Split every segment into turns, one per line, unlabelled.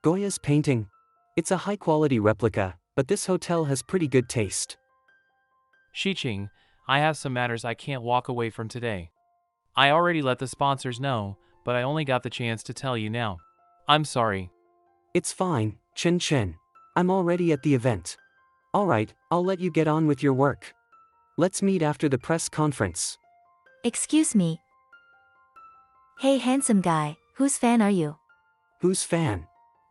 Goya's painting. It's a high-quality replica, but this hotel has pretty good taste.
Xiqing, I have some matters I can't walk away from today. I already let the sponsors know, but I only got the chance to tell you now. I'm sorry.
It's fine, Chen Chen. I'm already at the event. Alright, I'll let you get on with your work. Let's meet after the press conference.
Excuse me. Hey handsome guy, whose fan are you?
Whose fan?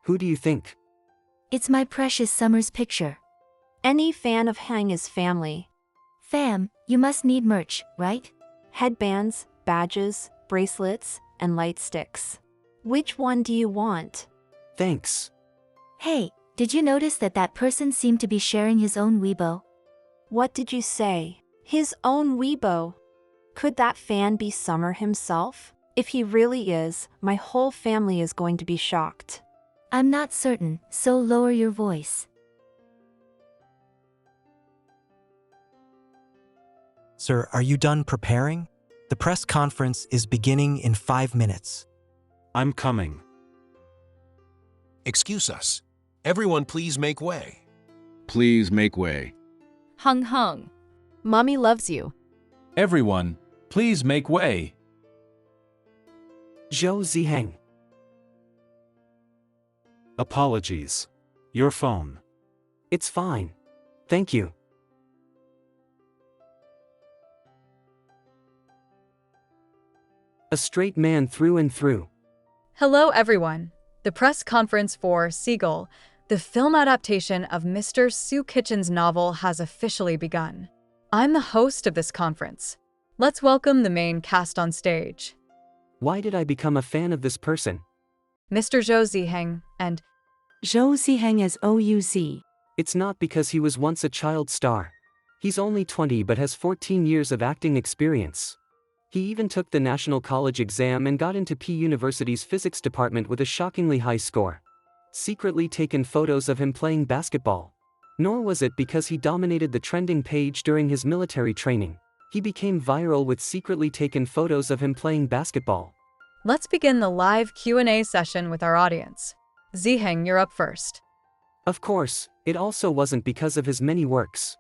Who do you think?
It's my precious Summer's picture.
Any fan of Hang is family.
Fam, you must need merch, right?
Headbands, badges, bracelets, and light sticks. Which one do you want?
Thanks.
Hey, did you notice that that person seemed to be sharing his own Weibo?
What did you say? His own Weibo? Could that fan be Summer himself? If he really is, my whole family is going to be shocked.
I'm not certain, so lower your voice.
Sir, are you done preparing? The press conference is beginning in 5 minutes.
I'm coming.
Excuse us. Everyone please make way.
Please make way.
Hung Hung.
Mommy loves you.
Everyone, please make way.
Zhou Ziheng.
Apologies. Your phone.
It's fine. Thank you. A straight man through and through.
Hello everyone. The press conference for Seagull, the film adaptation of Mr. Sue Kitchen's novel, has officially begun. I'm the host of this conference. Let's welcome the main cast on stage.
Why did I become a fan of this person?
Mr. Zhou Ziheng and
Zhou Ziheng as OUZ.
It's not because he was once a child star. He's only 20 but has 14 years of acting experience. He even took the National College exam and got into P University's physics department with a shockingly high score. Secretly taken photos of him playing basketball. Nor was it because he dominated the trending page during his military training. He became viral with secretly taken photos of him playing basketball.
let's begin the live Q&A session with our audience. Ziheng, you're up first.
Of course, it also wasn't because of his many works.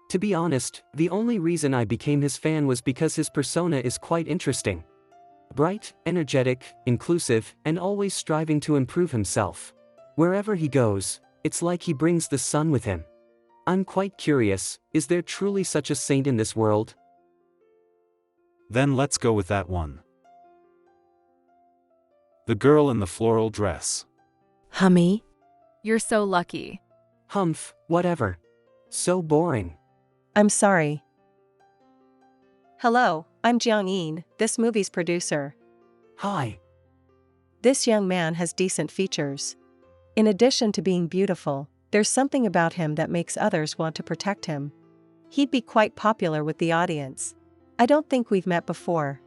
To be honest, the only reason I became his fan was because his persona is quite interesting. Bright, energetic, inclusive, and always striving to improve himself. Wherever he goes, it's like he brings the sun with him. I'm quite curious, is there truly such a saint in this world?
Then let's go with that one. The girl in the floral dress.
Hummy?
You're so lucky.
Humph, whatever. So boring.
I'm sorry. Hello, I'm Jiang Yin, this movie's producer.
Hi.
This young man has decent features. In addition to being beautiful, there's something about him that makes others want to protect him. He'd be quite popular with the audience. I don't think we've met before.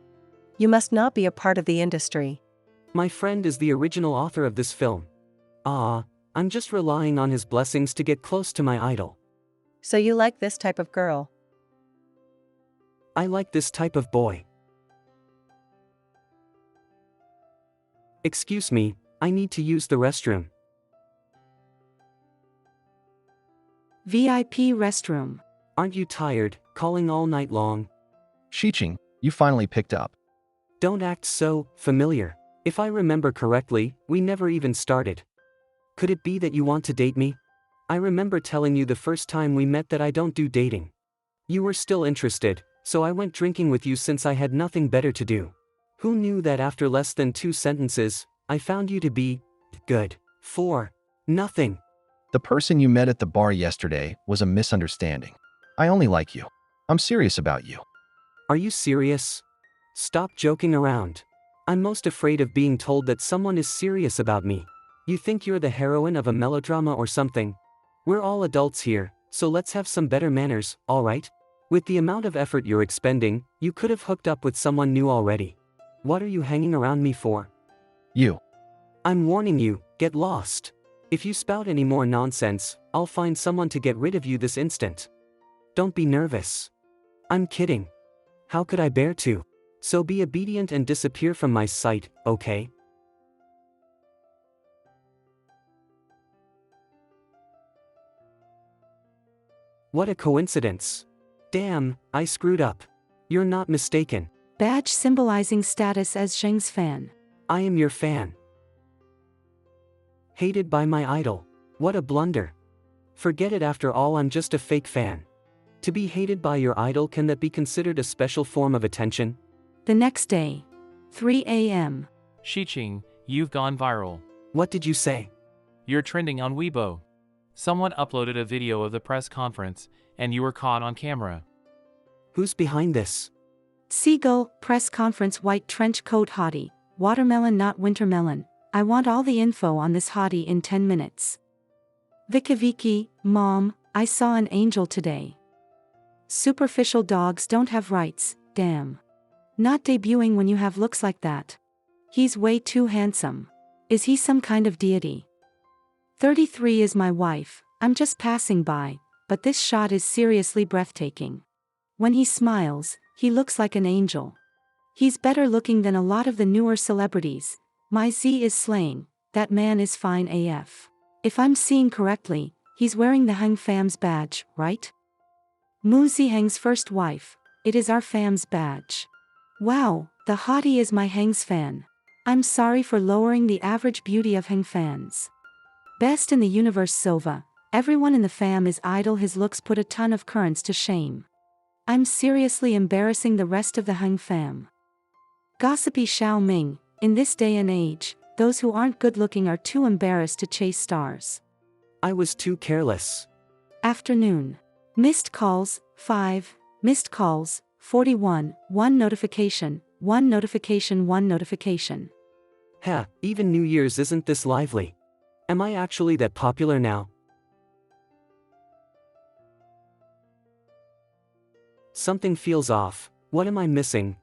You must not be a part of the industry.
My friend is the original author of this film. I'm just relying on his blessings to get close to my idol.
So you like this type of girl?
I like this type of boy. Excuse me, I need to use the restroom.
VIP restroom.
Aren't you tired, calling all night long?
Xiqing, you finally picked up.
Don't act so familiar. If I remember correctly, we never even started. Could it be that you want to date me? I remember telling you the first time we met that I don't do dating. You were still interested, so I went drinking with you since I had nothing better to do. Who knew that after less than 2 sentences, I found you to be good for nothing?
The person you met at the bar yesterday was a misunderstanding. I only like you. I'm serious about you.
Are you serious? Stop joking around. I'm most afraid of being told that someone is serious about me. You think you're the heroine of a melodrama or something? We're all adults here, so let's have some better manners, alright? With the amount of effort you're expending, you could have hooked up with someone new already. What are you hanging around me for?
You.
I'm warning you, get lost. If you spout any more nonsense, I'll find someone to get rid of you this instant. Don't be nervous. I'm kidding. How could I bear to? So be obedient and disappear from my sight, okay? What a coincidence. Damn, I screwed up. You're not mistaken.
Badge symbolizing status as Zheng's fan.
I am your fan. Hated by my idol. What a blunder. Forget it, after all I'm just a fake fan. To be hated by your idol, can that be considered a special form of attention?
The next day. 3 a.m.
Xiqing, you've gone viral.
What did you say?
You're trending on Weibo. Someone uploaded a video of the press conference, and you were caught on camera.
Who's behind this?
Seagull, press conference, white trench coat hottie. Watermelon not wintermelon. I want all the info on this hottie in 10 minutes. Vicky, Mom, I saw an angel today. Superficial dogs don't have rights, damn. Not debuting when you have looks like that. He's way too handsome. Is he some kind of deity? 33 is my wife, I'm just passing by, but this shot is seriously breathtaking. When he smiles, he looks like an angel. He's better looking than a lot of the newer celebrities. My Z is slaying, that man is fine AF. If I'm seeing correctly, he's wearing the Heng fam's badge, right? Mu Ziheng's first wife, it is our fam's badge. Wow, the hottie is my Heng's fan. I'm sorry for lowering the average beauty of Heng fans. Best in the universe Sova, everyone in the fam is idol, his looks put a ton of currents to shame. I'm seriously embarrassing the rest of the Heng fam. Gossipy Xiao Ming, in this day and age, those who aren't good looking are too embarrassed to chase stars.
I was too careless.
Afternoon. Missed calls, 5, missed calls, 41, 1 notification, 1 notification, 1 notification.
Heh, even New Year's isn't this lively. Am I actually that popular now? Something feels off. What am I missing?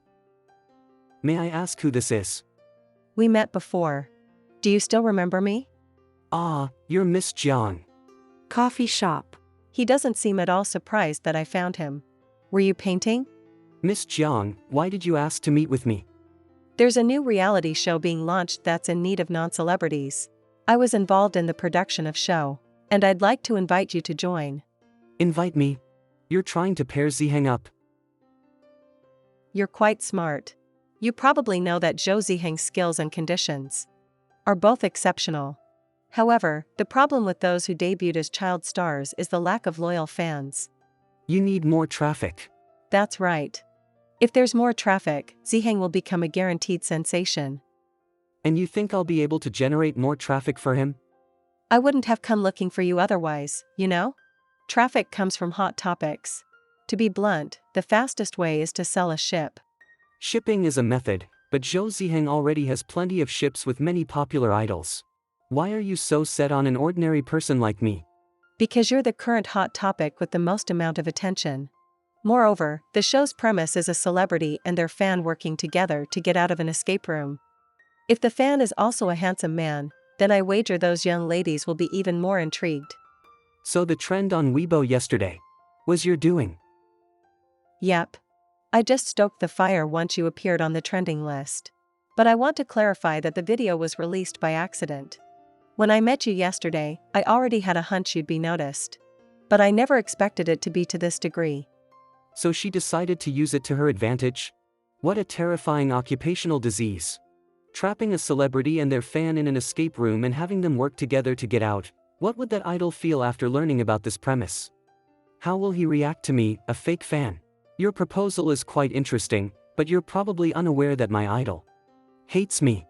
May I ask who this is?
We met before. Do you still remember me?
Ah, you're Miss Jiang.
Coffee shop.
He doesn't seem at all surprised that I found him. Were you painting?
Miss Jiang, why did you ask to meet with me?
There's a new reality show being launched that's in need of non-celebrities. I was involved in the production of show, and I'd like to invite you to join.
Invite me? You're trying to pair Ziheng up.
You're quite smart. You probably know that Zhou Ziheng's skills and conditions are both exceptional. However, the problem with those who debuted as child stars is the lack of loyal fans.
You need more traffic.
That's right. If there's more traffic, Ziheng will become a guaranteed sensation.
And you think I'll be able to generate more traffic for him?
I wouldn't have come looking for you otherwise, you know? Traffic comes from hot topics. To be blunt, the fastest way is to sell a ship.
Shipping is a method, but Zhou Ziheng already has plenty of ships with many popular idols. Why are you so set on an ordinary person like me?
Because you're the current hot topic with the most amount of attention. Moreover, the show's premise is a celebrity and their fan working together to get out of an escape room. If the fan is also a handsome man, then I wager those young ladies will be even more intrigued.
So the trend on Weibo yesterday was your doing?
Yep. I just stoked the fire once you appeared on the trending list. But I want to clarify that the video was released by accident. When I met you yesterday, I already had a hunch you'd be noticed. But I never expected it to be to this degree.
So she decided to use it to her advantage? What a terrifying occupational disease. Trapping a celebrity and their fan in an escape room and having them work together to get out. What would that idol feel after learning about this premise? How will he react to me, a fake fan? Your proposal is quite interesting, but you're probably unaware that my idol hates me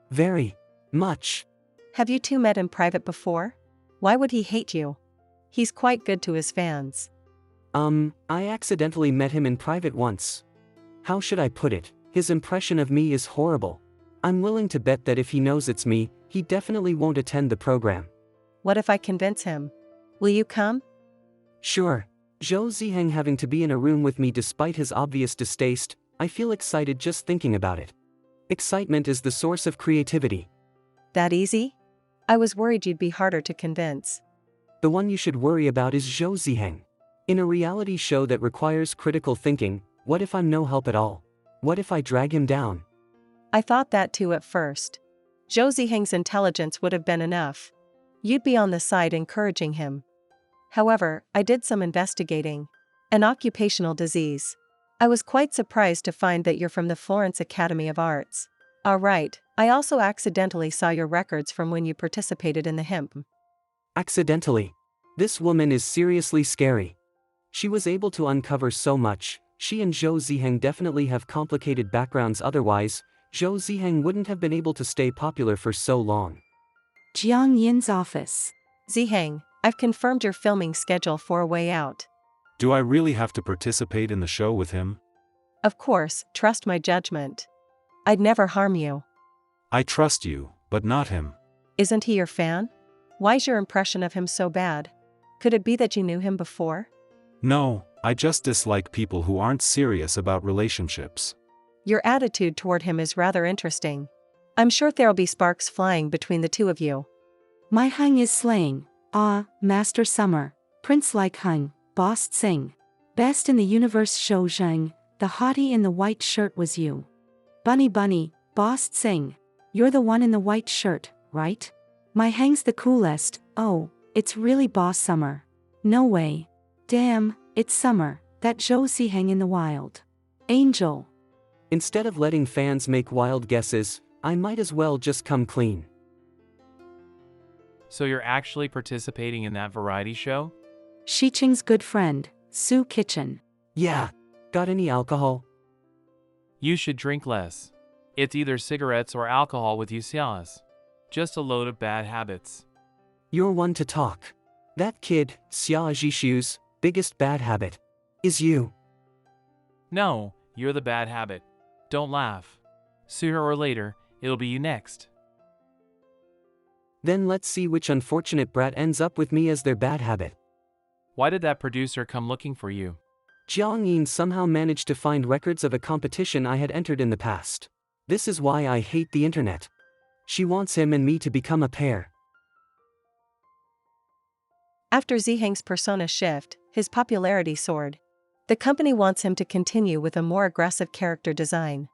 very much.
Have you two met in private before? Why would he hate you? He's quite good to his fans.
I accidentally met him in private once. How should I put it? His impression of me is horrible. I'm willing to bet that if he knows it's me, he definitely won't attend the program.
What if I convince him? Will you come?
Sure. Zhou Ziheng having to be in a room with me despite his obvious distaste, I feel excited just thinking about it. Excitement is the source of creativity.
That easy? I was worried you'd be harder to convince.
The one you should worry about is Zhou Ziheng. In a reality show that requires critical thinking, what if I'm no help at all? What if I drag him down?
I thought that too at first. Zhou Ziheng's intelligence would have been enough. You'd be on the side encouraging him. However, I did some investigating. An occupational disease. I was quite surprised to find that you're from the Florence Academy of Arts. Alright, I also accidentally saw your records from when you participated in the hymn.
Accidentally. This woman is seriously scary. She was able to uncover so much. She and Zhou Ziheng definitely have complicated backgrounds, otherwise, Zhou Ziheng wouldn't have been able to stay popular for so long.
Jiang Yin's office.
Ziheng, I've confirmed your filming schedule for A Way Out.
Do I really have to participate in the show with him?
Of course, trust my judgment. I'd never harm you.
I trust you, but not him.
Isn't he your fan? Why's your impression of him so bad? Could it be that you knew him before?
No, I just dislike people who aren't serious about relationships.
Your attitude toward him is rather interesting. I'm sure there'll be sparks flying between the two of you.
My hung is slaying. Ah, Master Summer, Prince like hung, boss sing. Best in the universe show zhang, the hottie in the white shirt was you. Bunny bunny, boss sing. You're the one in the white shirt, right? My hang's the coolest. Oh, it's really boss Summer. No way. Damn, it's Summer, that Zhou Ziheng in the wild. Angel.
Instead of letting fans make wild guesses, I might as well just come clean.
So you're actually participating in that variety show?
Shiqing's good friend, Su Kitchen.
Yeah. Got any alcohol?
You should drink less. It's either cigarettes or alcohol with you Xia's. Just a load of bad habits.
You're one to talk. That kid, Xia Zhishu's, biggest bad habit is you.
No, you're the bad habit. Don't laugh. Sooner or later, it'll be you next.
Then let's see which unfortunate brat ends up with me as their bad habit.
Why did that producer come looking for you?
Jiang Yin somehow managed to find records of a competition I had entered in the past. This is why I hate the internet. She wants him and me to become a pair.
After Ziheng's persona shift, his popularity soared. The company wants him to continue with a more aggressive character design.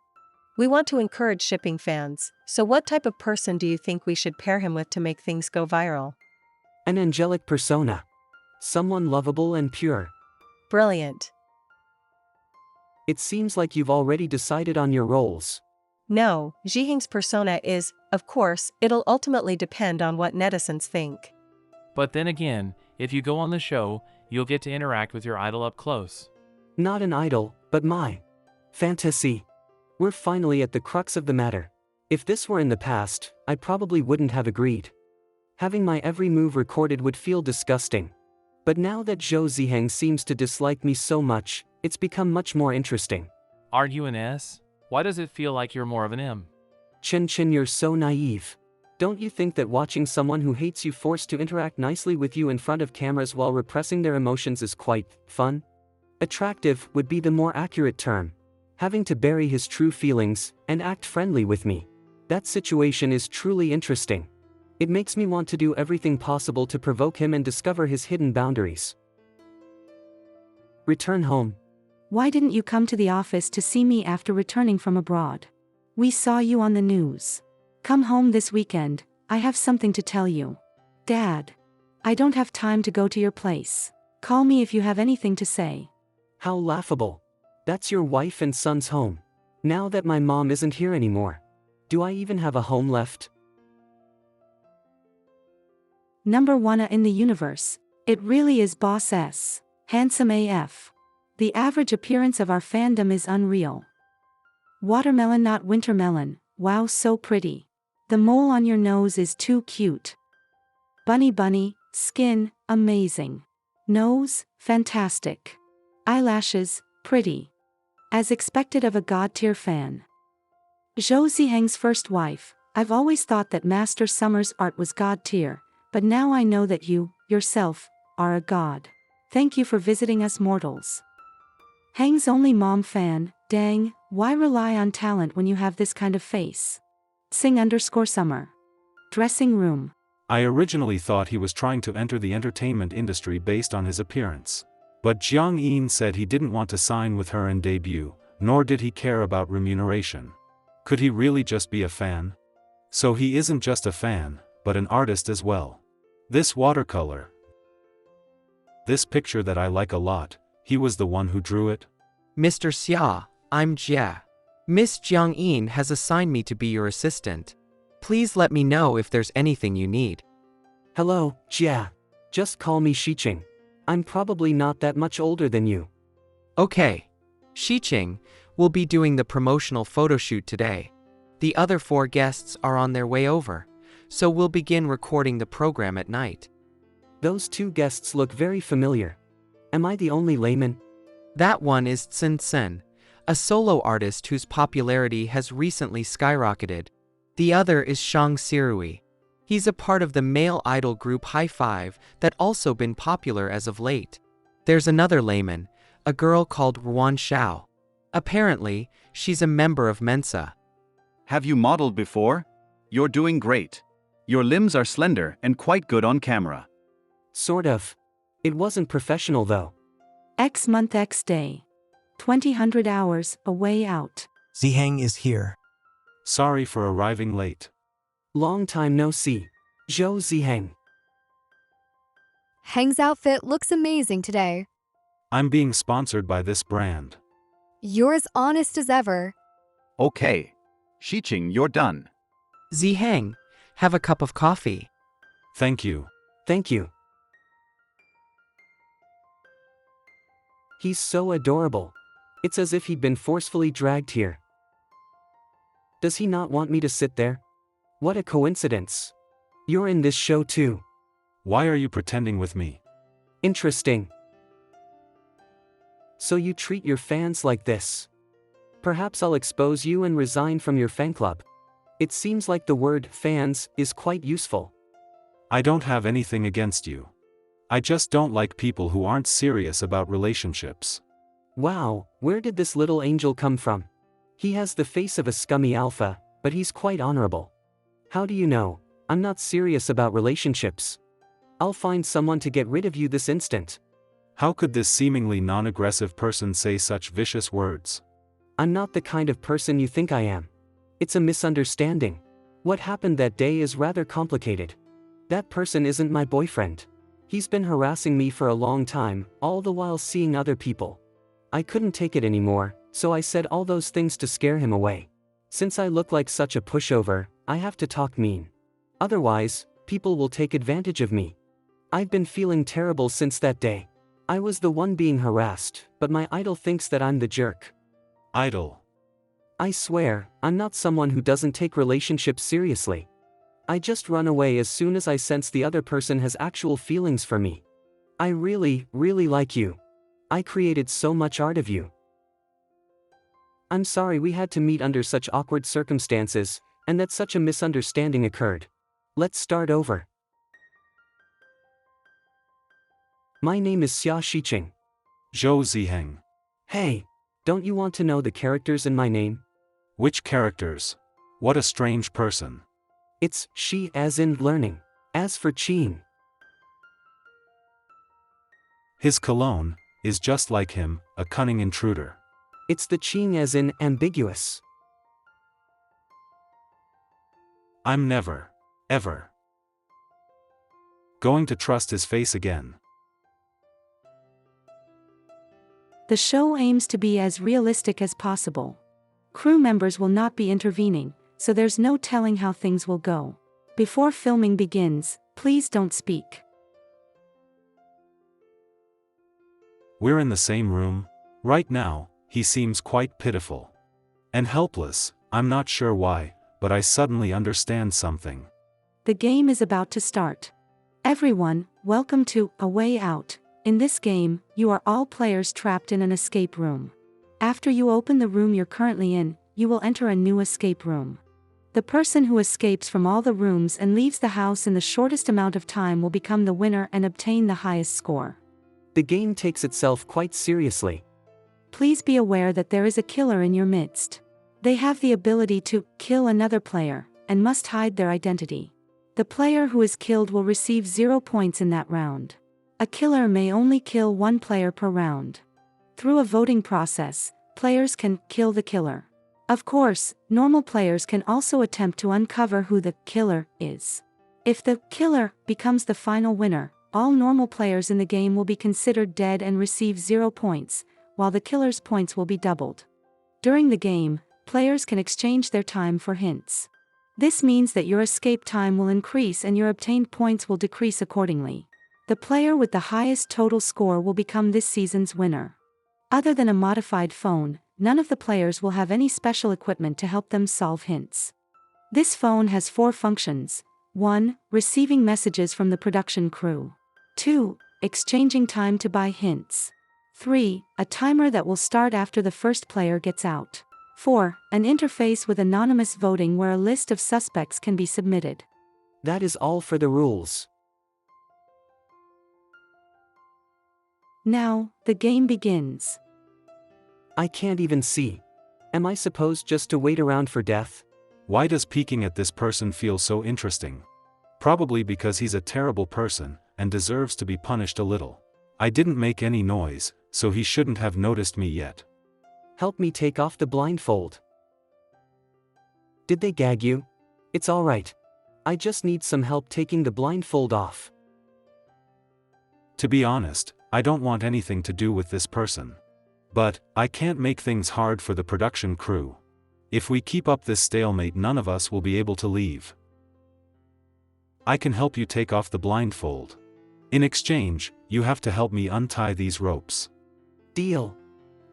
We want to encourage shipping fans, so what type of person do you think we should pair him with to make things go viral?
An angelic persona. Someone lovable and pure.
Brilliant.
It seems like you've already decided on your roles.
No, Ziheng's persona is, of course, it'll ultimately depend on what netizens think.
But then again, if you go on the show, you'll get to interact with your idol up close.
Not an idol, but my fantasy. We're finally at the crux of the matter. If this were in the past, I probably wouldn't have agreed. Having my every move recorded would feel disgusting. But now that Zhou Ziheng seems to dislike me so much, it's become much more interesting.
Aren't you an S? Why does it feel like you're more of an M?
Chen, you're so naive. Don't you think that watching someone who hates you forced to interact nicely with you in front of cameras while repressing their emotions is quite fun? Attractive would be the more accurate term. Having to bury his true feelings and act friendly with me. That situation is truly interesting. It makes me want to do everything possible to provoke him and discover his hidden boundaries. Return home.
Why didn't you come to the office to see me after returning from abroad? We saw you on the news. Come home this weekend, I have something to tell you. Dad. I don't have time to go to your place. Call me if you have anything to say.
How laughable. That's your wife and son's home. Now that my mom isn't here anymore. Do I even have a home left?
Number 1 in the universe. It really is Boss S. Handsome AF. The average appearance of our fandom is unreal. Watermelon not wintermelon, wow so pretty. The mole on your nose is too cute. Bunny bunny, skin, amazing. Nose, fantastic. Eyelashes, pretty. As expected of a god-tier fan. Zhou Ziheng's first wife, I've always thought that Master Summer's art was god-tier, but now I know that you, yourself, are a god. Thank you for visiting us mortals. Hang's only mom fan, dang, why rely on talent when you have this kind of face? Sing_summer. Dressing room.
I originally thought he was trying to enter the entertainment industry based on his appearance. But Jiang Yin said he didn't want to sign with her and debut, nor did he care about remuneration. Could he really just be a fan? So he isn't just a fan, but an artist as well. This watercolor. This picture that I like a lot, he was the one who drew it?
Mr. Xia, I'm Jia. Miss Jiang Yin has assigned me to be your assistant. Please let me know if there's anything you need.
Hello, Jia. Just call me Xiqing. I'm probably not that much older than you.
Okay. Xiqing will be doing the promotional photo shoot today. The other 4 guests are on their way over, so we'll begin recording the program at night.
Those 2 guests look very familiar. Am I the only layman?
That one is Tsin Sen, a solo artist whose popularity has recently skyrocketed. The other is Shang Sirui. He's a part of the male idol group High Five that also been popular as of late. There's another layman, a girl called Ruan Xiao. Apparently, she's a member of Mensa.
Have you modeled before? You're doing great. Your limbs are slender and quite good on camera.
Sort of. It wasn't professional though.
X month X day. 2000 hours, a way out.
Ziheng is here.
Sorry for arriving late.
Long time no see. Zhou Ziheng.
Heng's outfit looks amazing today.
I'm being sponsored by this brand.
You're as honest as ever.
Okay. Xiqing, you're done.
Ziheng, have a cup of coffee.
Thank you.
Thank you. He's so adorable. It's as if he'd been forcefully dragged here. Does he not want me to sit there? What a coincidence. You're in this show too.
Why are you pretending with me?
Interesting. So you treat your fans like this. Perhaps I'll expose you and resign from your fan club. It seems like the word fans is quite useful.
I don't have anything against you. I just don't like people who aren't serious about relationships.
Wow, where did this little angel come from? He has the face of a scummy alpha, but he's quite honorable. How do you know? I'm not serious about relationships. I'll find someone to get rid of you this instant.
How could this seemingly non-aggressive person say such vicious words?
I'm not the kind of person you think I am. It's a misunderstanding. What happened that day is rather complicated. That person isn't my boyfriend. He's been harassing me for a long time, all the while seeing other people. I couldn't take it anymore, so I said all those things to scare him away. Since I look like such a pushover, I have to talk mean. Otherwise, people will take advantage of me. I've been feeling terrible since that day. I was the one being harassed, but my idol thinks that I'm the jerk.
Idol.
I swear, I'm not someone who doesn't take relationships seriously. I just run away as soon as I sense the other person has actual feelings for me. I really, really like you. I created so much art of you. I'm sorry we had to meet under such awkward circumstances, and that such a misunderstanding occurred. Let's start over. My name is Xia Xiqing.
Zhou Ziheng.
Hey, don't you want to know the characters in my name?
Which characters? What a strange person.
It's Xi as in learning. As for Qing.
His cologne is just like him, a cunning intruder.
It's the Qing as in ambiguous.
I'm never, ever going to trust his face again.
The show aims to be as realistic as possible. Crew members will not be intervening, so there's no telling how things will go. Before filming begins, please don't speak.
We're in the same room. Right now, he seems quite pitiful and helpless. I'm not sure why, but I suddenly understand something.
The game is about to start. Everyone, welcome to A Way Out. In this game, you are all players trapped in an escape room. After you open the room you're currently in, you will enter a new escape room. The person who escapes from all the rooms and leaves the house in the shortest amount of time will become the winner and obtain the highest score.
The game takes itself quite seriously.
Please be aware that there is a killer in your midst. They have the ability to kill another player and must hide their identity. The player who is killed will receive 0 points in that round. A killer may only kill 1 player per round. Through a voting process, players can kill the killer. Of course, normal players can also attempt to uncover who the killer is. If the killer becomes the final winner, All normal players in the game will be considered dead and receive 0 points, while the killer's points will be doubled. During the game, players can exchange their time for hints. This means that your escape time will increase and your obtained points will decrease accordingly. The player with the highest total score will become this season's winner. Other than a modified phone, none of the players will have any special equipment to help them solve hints. This phone has 4 functions. 1. Receiving messages from the production crew. 2. Exchanging time to buy hints. 3. A timer that will start after the first player gets out. 4. An interface with anonymous voting where a list of suspects can be submitted.
That is all for the rules.
Now, the game begins.
I can't even see. Am I supposed just to wait around for death?
Why does peeking at this person feel so interesting? Probably because he's a terrible person, and deserves to be punished a little. I didn't make any noise, so he shouldn't have noticed me yet.
Help me take off the blindfold. Did they gag you? It's alright. I just need some help taking the blindfold off.
To be honest, I don't want anything to do with this person. But, I can't make things hard for the production crew. If we keep up this stalemate, none of us will be able to leave. I can help you take off the blindfold. In exchange, you have to help me untie these ropes.
Deal.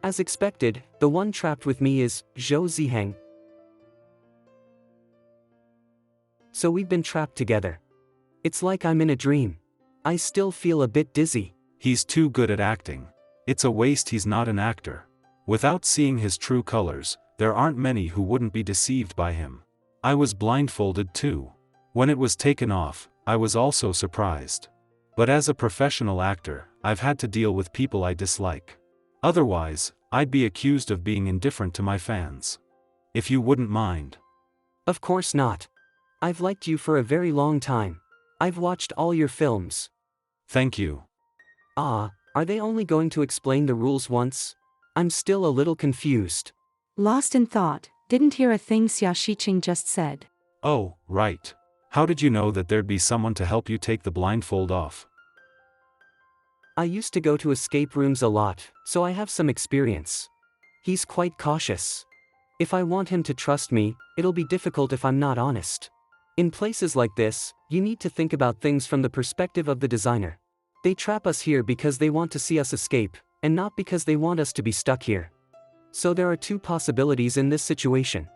As expected, the one trapped with me is Zhou Ziheng. So we've been trapped together. It's like I'm in a dream. I still feel a bit dizzy.
He's too good at acting. It's a waste he's not an actor. Without seeing his true colors, there aren't many who wouldn't be deceived by him. I was blindfolded too. When it was taken off, I was also surprised. But as a professional actor, I've had to deal with people I dislike. Otherwise, I'd be accused of being indifferent to my fans. If you wouldn't mind.
Of course not. I've liked you for a very long time. I've watched all your films.
Thank you.
Ah, are they only going to explain the rules once? I'm still a little confused.
Lost in thought, didn't hear a thing Xia Shiqing just said.
Oh, right. How did you know that there'd be someone to help you take the blindfold off?
I used to go to escape rooms a lot, so I have some experience. He's quite cautious. If I want him to trust me, it'll be difficult if I'm not honest. In places like this, you need to think about things from the perspective of the designer. They trap us here because they want to see us escape, and not because they want us to be stuck here. So there are 2 possibilities in this situation.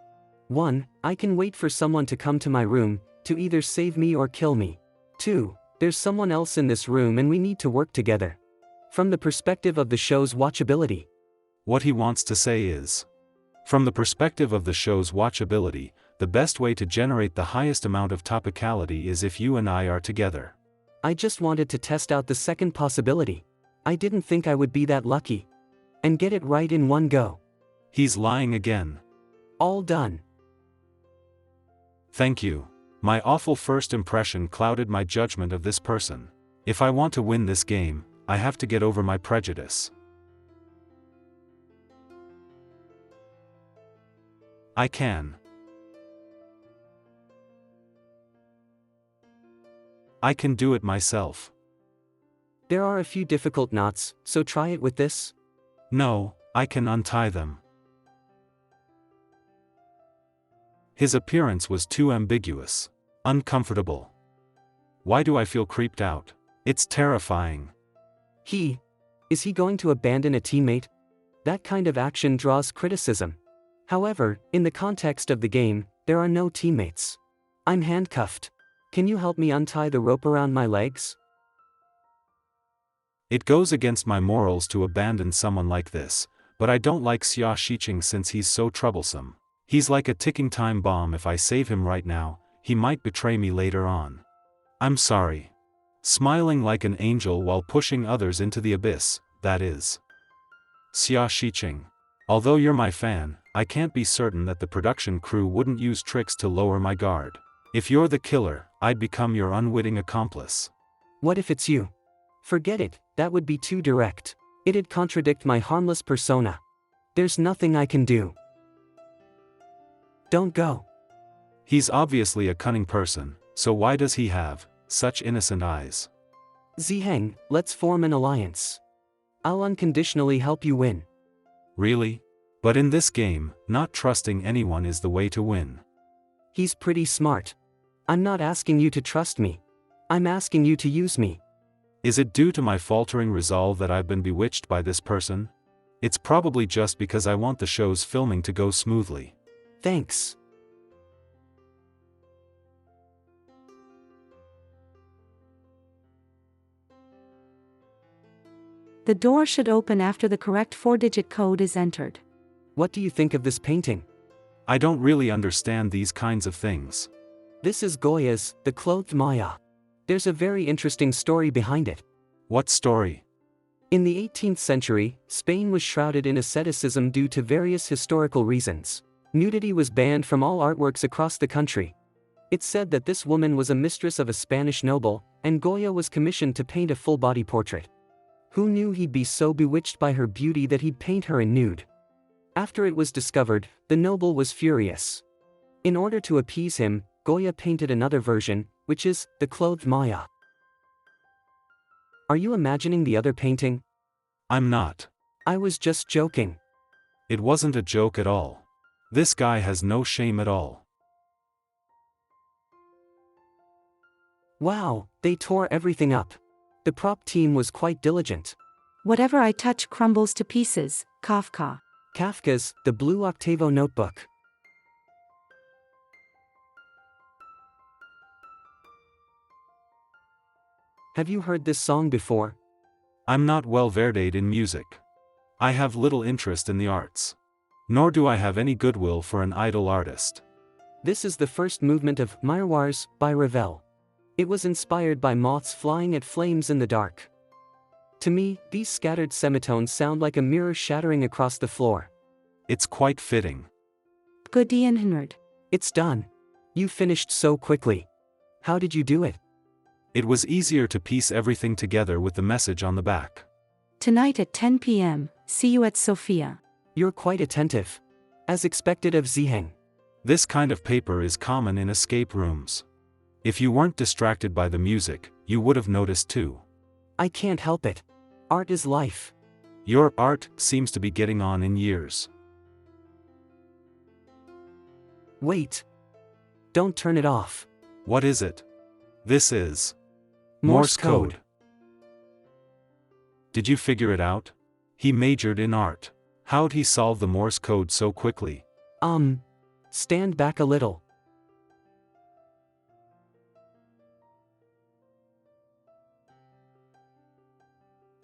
1, I can wait for someone to come to my room, to either save me or kill me. 2, there's someone else in this room and we need to work together. From the perspective of the show's watchability.
What he wants to say is, from the perspective of the show's watchability, the best way to generate the highest amount of topicality is if you and I are together.
I just wanted to test out the second possibility. I didn't think I would be that lucky. And get it right in one go.
He's lying again.
All done.
Thank you. My awful first impression clouded my judgment of this person. If I want to win this game, I have to get over my prejudice. I can. I can do it myself.
There are a few difficult knots, so try it with this.
No, I can untie them. His appearance was too ambiguous. Uncomfortable. Why do I feel creeped out? It's terrifying.
Is he going to abandon a teammate? That kind of action draws criticism. However, in the context of the game, there are no teammates. I'm handcuffed. Can you help me untie the rope around my legs?
It goes against my morals to abandon someone like this, but I don't like Xia Shiqing since he's so troublesome. He's like a ticking time bomb. If I save him right now, he might betray me later on. I'm sorry. Smiling like an angel while pushing others into the abyss, that is. Xia Shiqing. Although you're my fan, I can't be certain that the production crew wouldn't use tricks to lower my guard. If you're the killer, I'd become your unwitting accomplice.
What if it's you? Forget it, that would be too direct. It'd contradict my harmless persona. There's nothing I can do. Don't go.
He's obviously a cunning person, so why does he have such innocent eyes?
Ziheng, let's form an alliance. I'll unconditionally help you win.
Really? But in this game, not trusting anyone is the way to win.
He's pretty smart. I'm not asking you to trust me. I'm asking you to use me.
Is it due to my faltering resolve that I've been bewitched by this person? It's probably just because I want the show's filming to go smoothly.
Thanks.
The door should open after the correct 4-digit code is entered.
What do you think of this painting?
I don't really understand these kinds of things.
This is Goya's, The Clothed Maya. There's a very interesting story behind it.
What story?
In the 18th century, Spain was shrouded in asceticism due to various historical reasons. Nudity was banned from all artworks across the country. It's said that this woman was a mistress of a Spanish noble, and Goya was commissioned to paint a full-body portrait. Who knew he'd be so bewitched by her beauty that he'd paint her in nude? After it was discovered, the noble was furious. In order to appease him, Goya painted another version, which is The Clothed Maya. Are you imagining the other painting?
I'm not.
I was just joking.
It wasn't a joke at all. This guy has no shame at all.
Wow, they tore everything up. The prop team was quite diligent.
Whatever I touch crumbles to pieces, Kafka.
Kafka's The Blue Octavo Notebook. Have you heard this song before?
I'm not well versed in music. I have little interest in the arts. Nor do I have any goodwill for an idol artist.
This is the first movement of Miroirs by Ravel. It was inspired by moths flying at flames in the dark. To me, these scattered semitones sound like a mirror shattering across the floor.
It's quite fitting.
Good Henry.
It's done. You finished so quickly. How did you do it?
It was easier to piece everything together with the message on the back.
Tonight at 10 p.m., see you at Sophia.
You're quite attentive. As expected of Ziheng.
This kind of paper is common in escape rooms. If you weren't distracted by the music, you would have noticed too.
I can't help it. Art is life.
Your art seems to be getting on in years.
Wait. Don't turn it off.
What is it? This is
Morse code.
Did you figure it out? He majored in art. How'd he solve the Morse code so quickly?
Stand back a little.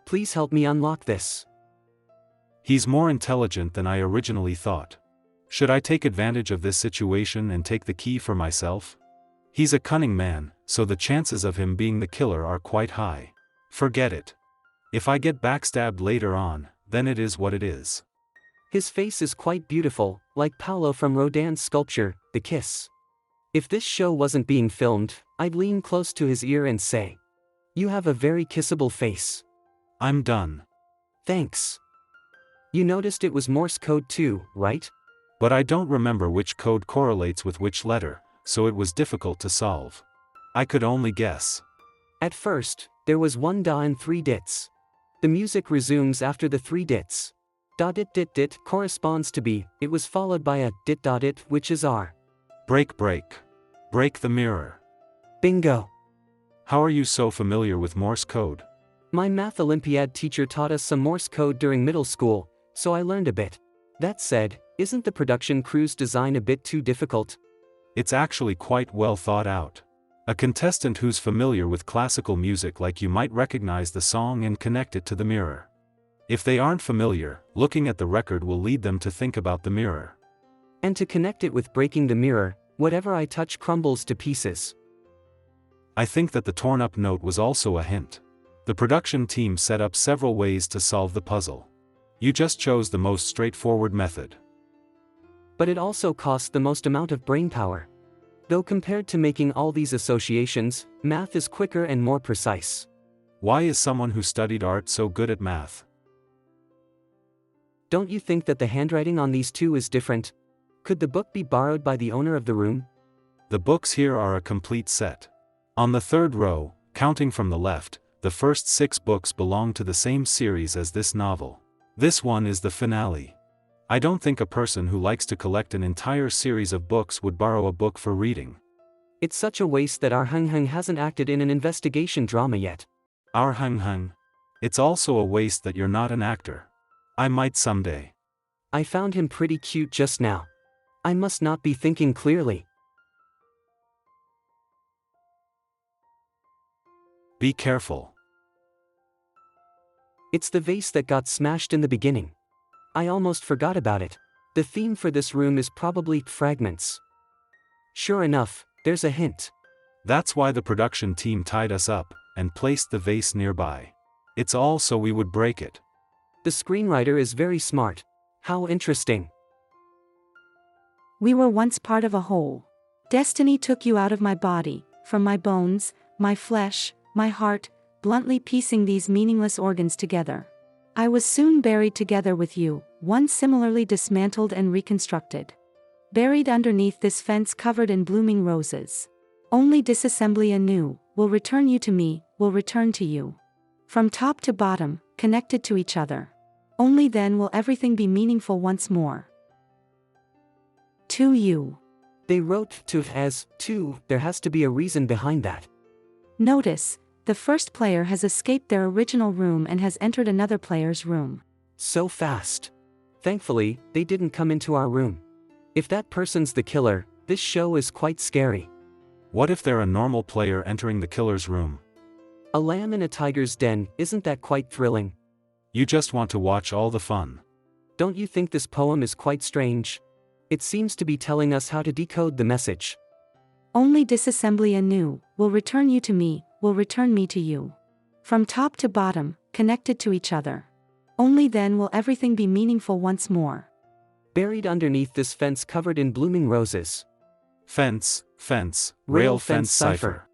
Please help me unlock this.
He's more intelligent than I originally thought. Should I take advantage of this situation and take the key for myself? He's a cunning man, so the chances of him being the killer are quite high. Forget it. If I get backstabbed later on, then it is what it is.
His face is quite beautiful, like Paolo from Rodin's sculpture, The Kiss. If this show wasn't being filmed, I'd lean close to his ear and say, "You have a very kissable face."
I'm done.
Thanks. You noticed it was Morse code too, right?
But I don't remember which code correlates with which letter, so it was difficult to solve. I could only guess.
At first, there was one da and 3 dits. The music resumes after the 3 dits. Da dit dit dit corresponds to B, it was followed by a dit da dit, which is R.
Break break. Break the mirror.
Bingo.
How are you so familiar with Morse code?
My math Olympiad teacher taught us some Morse code during middle school, so I learned a bit. That said, isn't the production crew's design a bit too difficult?
It's actually quite well thought out. A contestant who's familiar with classical music like you might recognize the song and connect it to the mirror. If they aren't familiar, looking at the record will lead them to think about the mirror.
And to connect it with breaking the mirror, whatever I touch crumbles to pieces.
I think that the torn-up note was also a hint. The production team set up several ways to solve the puzzle. You just chose the most straightforward method.
But it also cost the most amount of brainpower. Though compared to making all these associations, math is quicker and more precise.
Why is someone who studied art so good at math?
Don't you think that the handwriting on these two is different? Could the book be borrowed by the owner of the room?
The books here are a complete set. On the third row, counting from the left, The first 6 books belong to the same series as this novel. This one is the finale. I don't think a person who likes to collect an entire series of books would borrow a book for reading.
It's such a waste that our Hung Hung hasn't acted in an investigation drama yet.
Our Hung Hung. It's also a waste that you're not an actor. I might someday.
I found him pretty cute just now. I must not be thinking clearly.
Be careful.
It's the vase that got smashed in the beginning. I almost forgot about it. The theme for this room is probably fragments. Sure enough, there's a hint.
That's why the production team tied us up and placed the vase nearby. It's all so we would break it.
The screenwriter is very smart. How interesting.
We were once part of a whole. Destiny took you out of my body, from my bones, my flesh, my heart, bluntly piecing these meaningless organs together. I was soon buried together with you, one similarly dismantled and reconstructed. Buried underneath this fence covered in blooming roses. Only disassembly anew will return you to me, will return to you. From top to bottom, connected to each other. Only then will everything be meaningful once more. To you.
They wrote to as to, there has to be a reason behind that.
Notice, the first player has escaped their original room and has entered another player's room.
So fast. Thankfully, they didn't come into our room. If that person's the killer, this show is quite scary.
What if they're a normal player entering the killer's room?
A lamb in a tiger's den, isn't that quite thrilling?
You just want to watch all the fun.
Don't you think this poem is quite strange? It seems to be telling us how to decode the message.
Only disassembly anew will return you to me, will return me to you. From top to bottom, connected to each other. Only then will everything be meaningful once more.
Buried underneath this fence covered in blooming roses.
Fence, rail fence cipher.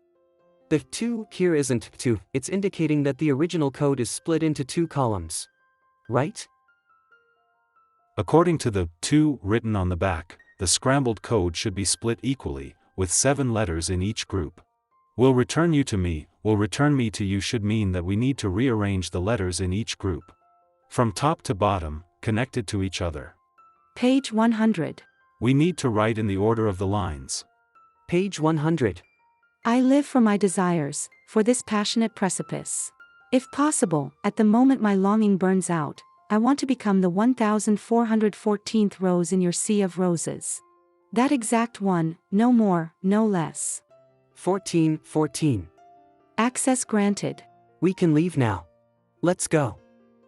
The 2 here isn't 2, it's indicating that the original code is split into 2 columns. Right?
According to the 2 written on the back, the scrambled code should be split equally, with 7 letters in each group. Will return you to me, will return me to you should mean that we need to rearrange the letters in each group. From top to bottom, connected to each other.
Page 100.
We need to write in the order of the lines.
Page 100.
I live for my desires, for this passionate precipice. If possible, at the moment my longing burns out, I want to become the 1414th rose in your sea of roses. That exact one, no more, no less.
14.
Access granted.
We can leave now. Let's go.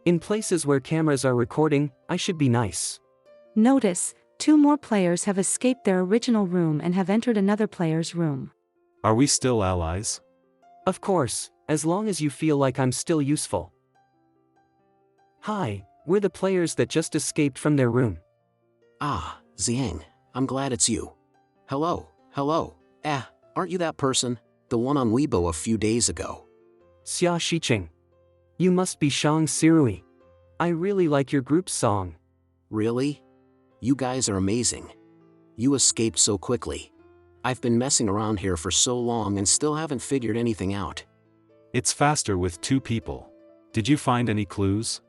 In places where cameras are recording, I should be nice.
Notice, 2 more players have escaped their original room and have entered another player's room.
Are we still allies?
Of course, as long as you feel like I'm still useful. Hi, we're the players that just escaped from their room.
Ah, Xiang, I'm glad it's you. Hello. Aren't you that person? The one on Weibo a few days ago.
Xia Shiqing. You must be Shang Sirui. I really like your group's song.
Really? You guys are amazing. You escaped so quickly. I've been messing around here for so long and still haven't figured anything out.
It's faster with 2 people. Did you find any clues?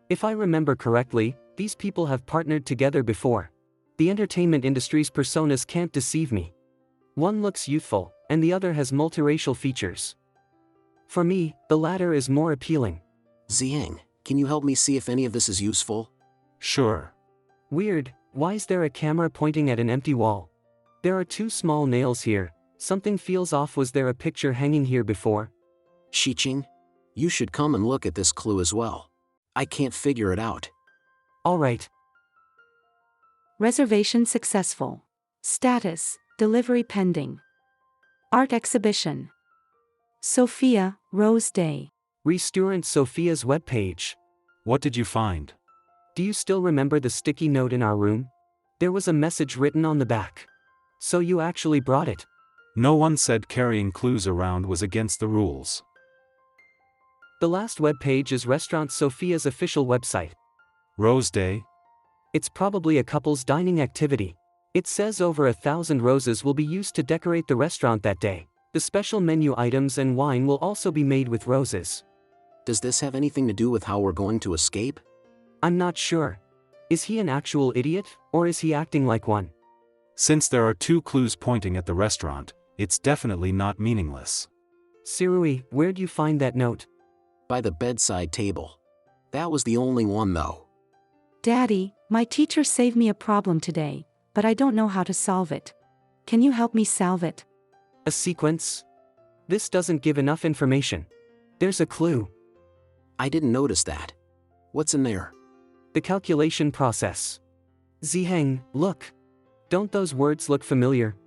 If I remember correctly, these people have partnered together before. The entertainment industry's personas can't deceive me. One looks youthful, and the other has multiracial features. For me, the latter is more appealing.
Xiang, can you help me see if any of this is useful?
Sure.
Weird, why is there a camera pointing at an empty wall? There are 2 small nails here, something feels off. Was there a picture hanging here before?
Shiqing, you should come and look at this clue as well. I can't figure it out.
Alright.
Reservation successful. Status, delivery pending. Art exhibition. Sophia, Rose Day.
Restaurant Sophia's webpage.
What did you find?
Do you still remember the sticky note in our room? There was a message written on the back. So you actually brought it?
No one said carrying clues around was against the rules.
The last webpage is Restaurant Sophia's official website.
Rose Day?
It's probably a couple's dining activity. It says over 1,000 roses will be used to decorate the restaurant that day. The special menu items and wine will also be made with roses.
Does this have anything to do with how we're going to escape?
I'm not sure. Is he an actual idiot, or is he acting like one?
Since there are 2 clues pointing at the restaurant, it's definitely not meaningless.
Sirui, where'd you find that note?
By the bedside table. That was the only one though.
Daddy, my teacher saved me a problem today, but I don't know how to solve it. Can you help me solve it?
A sequence? This doesn't give enough information. There's a clue.
I didn't notice that. What's in there?
The calculation process. Ziheng, look. Don't those words look familiar?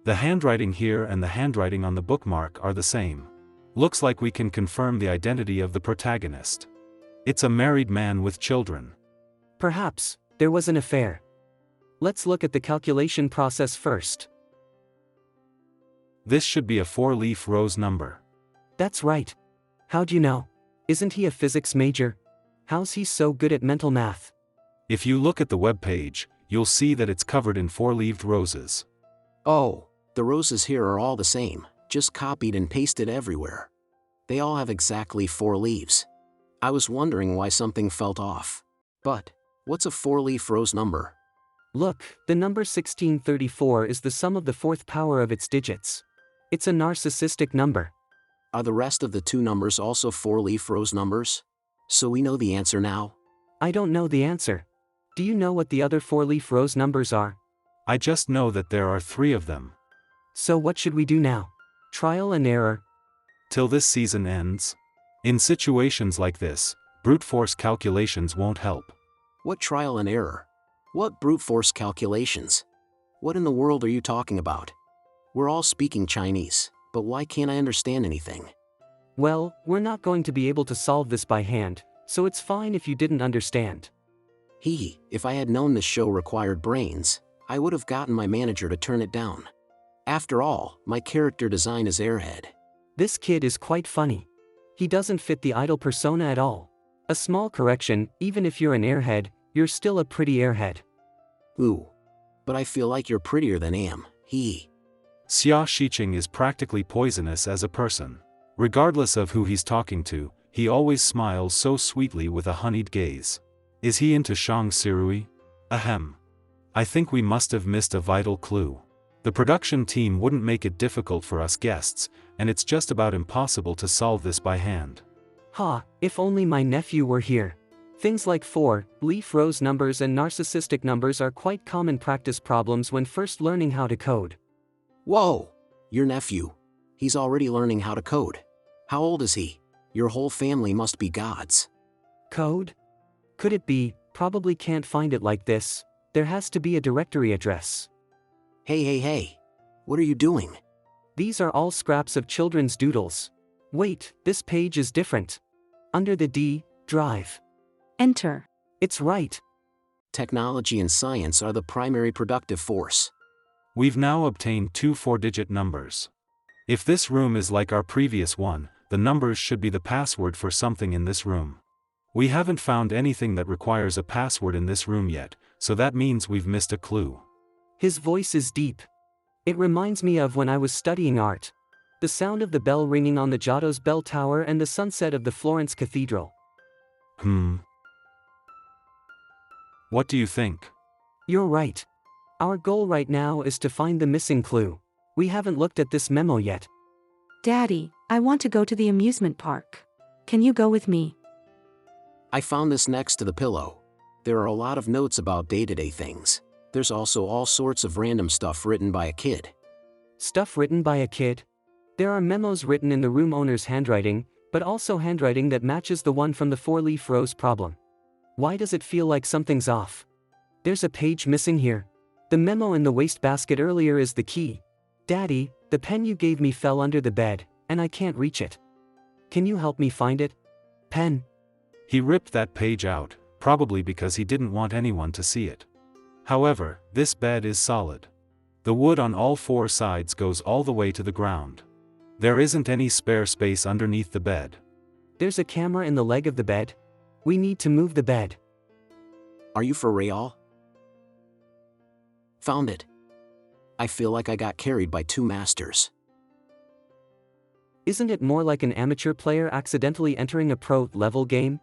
The handwriting here and the handwriting on the bookmark are the same. Looks like we can confirm the identity of the protagonist. It's a married man with children.
Perhaps there was an affair. Let's look at the calculation process first.
This should be a 4-leaf rose number.
That's right. How'd you know? Isn't he a physics major? How's he so good at mental math?
If you look at the web page, you'll see that it's covered in 4-leaved roses.
Oh, the roses here are all the same, just copied and pasted everywhere. They all have exactly 4 leaves. I was wondering why something felt off. But, what's a 4-leaf rose number?
Look, the number 1634 is the sum of the 4th power of its digits. It's a narcissistic number.
Are the rest of the 2 numbers also 4-leaf rose numbers? So we know the answer now?
I don't know the answer. Do you know what the other 4-leaf rose numbers are?
I just know that there are 3 of them.
So what should we do now? Trial and error.
Till this season ends? In situations like this, brute force calculations won't help.
What trial and error? What brute force calculations? What in the world are you talking about? We're all speaking Chinese, but why can't I understand anything?
Well, we're not going to be able to solve this by hand, so it's fine if you didn't understand.
If I had known this show required brains, I would have gotten my manager to turn it down. After all, my character design is airhead.
This kid is quite funny. He doesn't fit the idol persona at all. A small correction, even if you're an airhead, you're still a pretty airhead.
Ooh. But I feel like you're prettier than am.
Xia Shiqing is practically poisonous as a person. Regardless of who he's talking to, he always smiles so sweetly with a honeyed gaze. Is he into Shang Sirui? Ahem. I think we must have missed a vital clue. The production team wouldn't make it difficult for us guests, and it's just about impossible to solve this by hand.
If only my nephew were here. Things like 4-leaf rose numbers and narcissistic numbers are quite common practice problems when first learning how to code.
Whoa! Your nephew. He's already learning how to code. How old is he? Your whole family must be gods.
Code? Could it be? Probably can't find it like this. There has to be a directory address.
Hey. What are you doing?
These are all scraps of children's doodles. Wait, this page is different. Under the D, drive.
Enter.
It's right.
Technology and science are the primary productive force.
We've now obtained 2 4-digit numbers. If this room is like our previous one, the numbers should be the password for something in this room. We haven't found anything that requires a password in this room yet, so that means we've missed a clue.
His voice is deep. It reminds me of when I was studying art. The sound of the bell ringing on the Giotto's bell tower and the sunset of the Florence Cathedral.
What do you think?
You're right. Our goal right now is to find the missing clue. We haven't looked at this memo yet.
Daddy, I want to go to the amusement park. Can you go with me?
I found this next to the pillow. There are a lot of notes about day-to-day things. There's also all sorts of random stuff written by a kid.
Stuff written by a kid? There are memos written in the room owner's handwriting, but also handwriting that matches the one from the 4-leaf rose problem. Why does it feel like something's off? There's a page missing here. The memo in the wastebasket earlier is the key. Daddy, the pen you gave me fell under the bed, and I can't reach it. Can you help me find it? Pen.
He ripped that page out, probably because he didn't want anyone to see it. However, this bed is solid. The wood on all 4 sides goes all the way to the ground. There isn't any spare space underneath the bed.
There's a camera in the leg of the bed. We need to move the bed.
Are you for real? Found it. I feel like I got carried by 2 masters.
Isn't it more like an amateur player accidentally entering a pro-level game?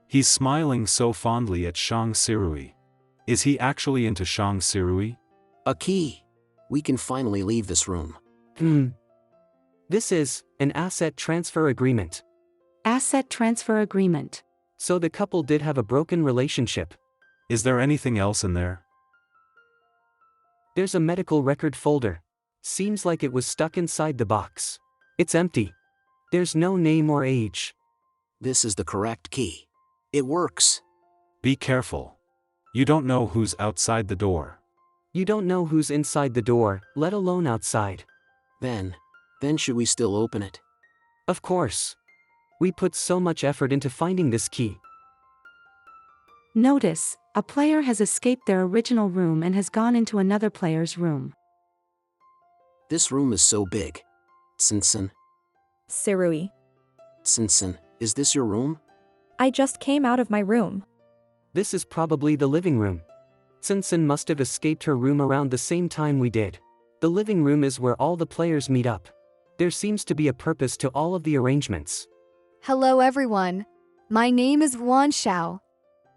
He's smiling so fondly at Shang Sirui. Is he actually into Shang Sirui?
A key. We can finally leave this room.
This is an asset transfer agreement.
Asset transfer agreement.
So the couple did have a broken relationship.
Is there anything else in there?
There's a medical record folder. Seems like it was stuck inside the box. It's empty. There's no name or age.
This is the correct key. It works.
Be careful. You don't know who's outside the door.
You don't know who's inside the door, let alone outside.
Then should we still open it?
Of course. We put so much effort into finding this key.
Notice, a player has escaped their original room and has gone into another player's room.
This room is so big. Sinsen.
Sirui.
Sinsen, is this your room?
I just came out of my room.
This is probably the living room. Sinsen must have escaped her room around the same time we did. The living room is where all the players meet up. There seems to be a purpose to all of the arrangements.
Hello everyone. My name is Ruan Xiao.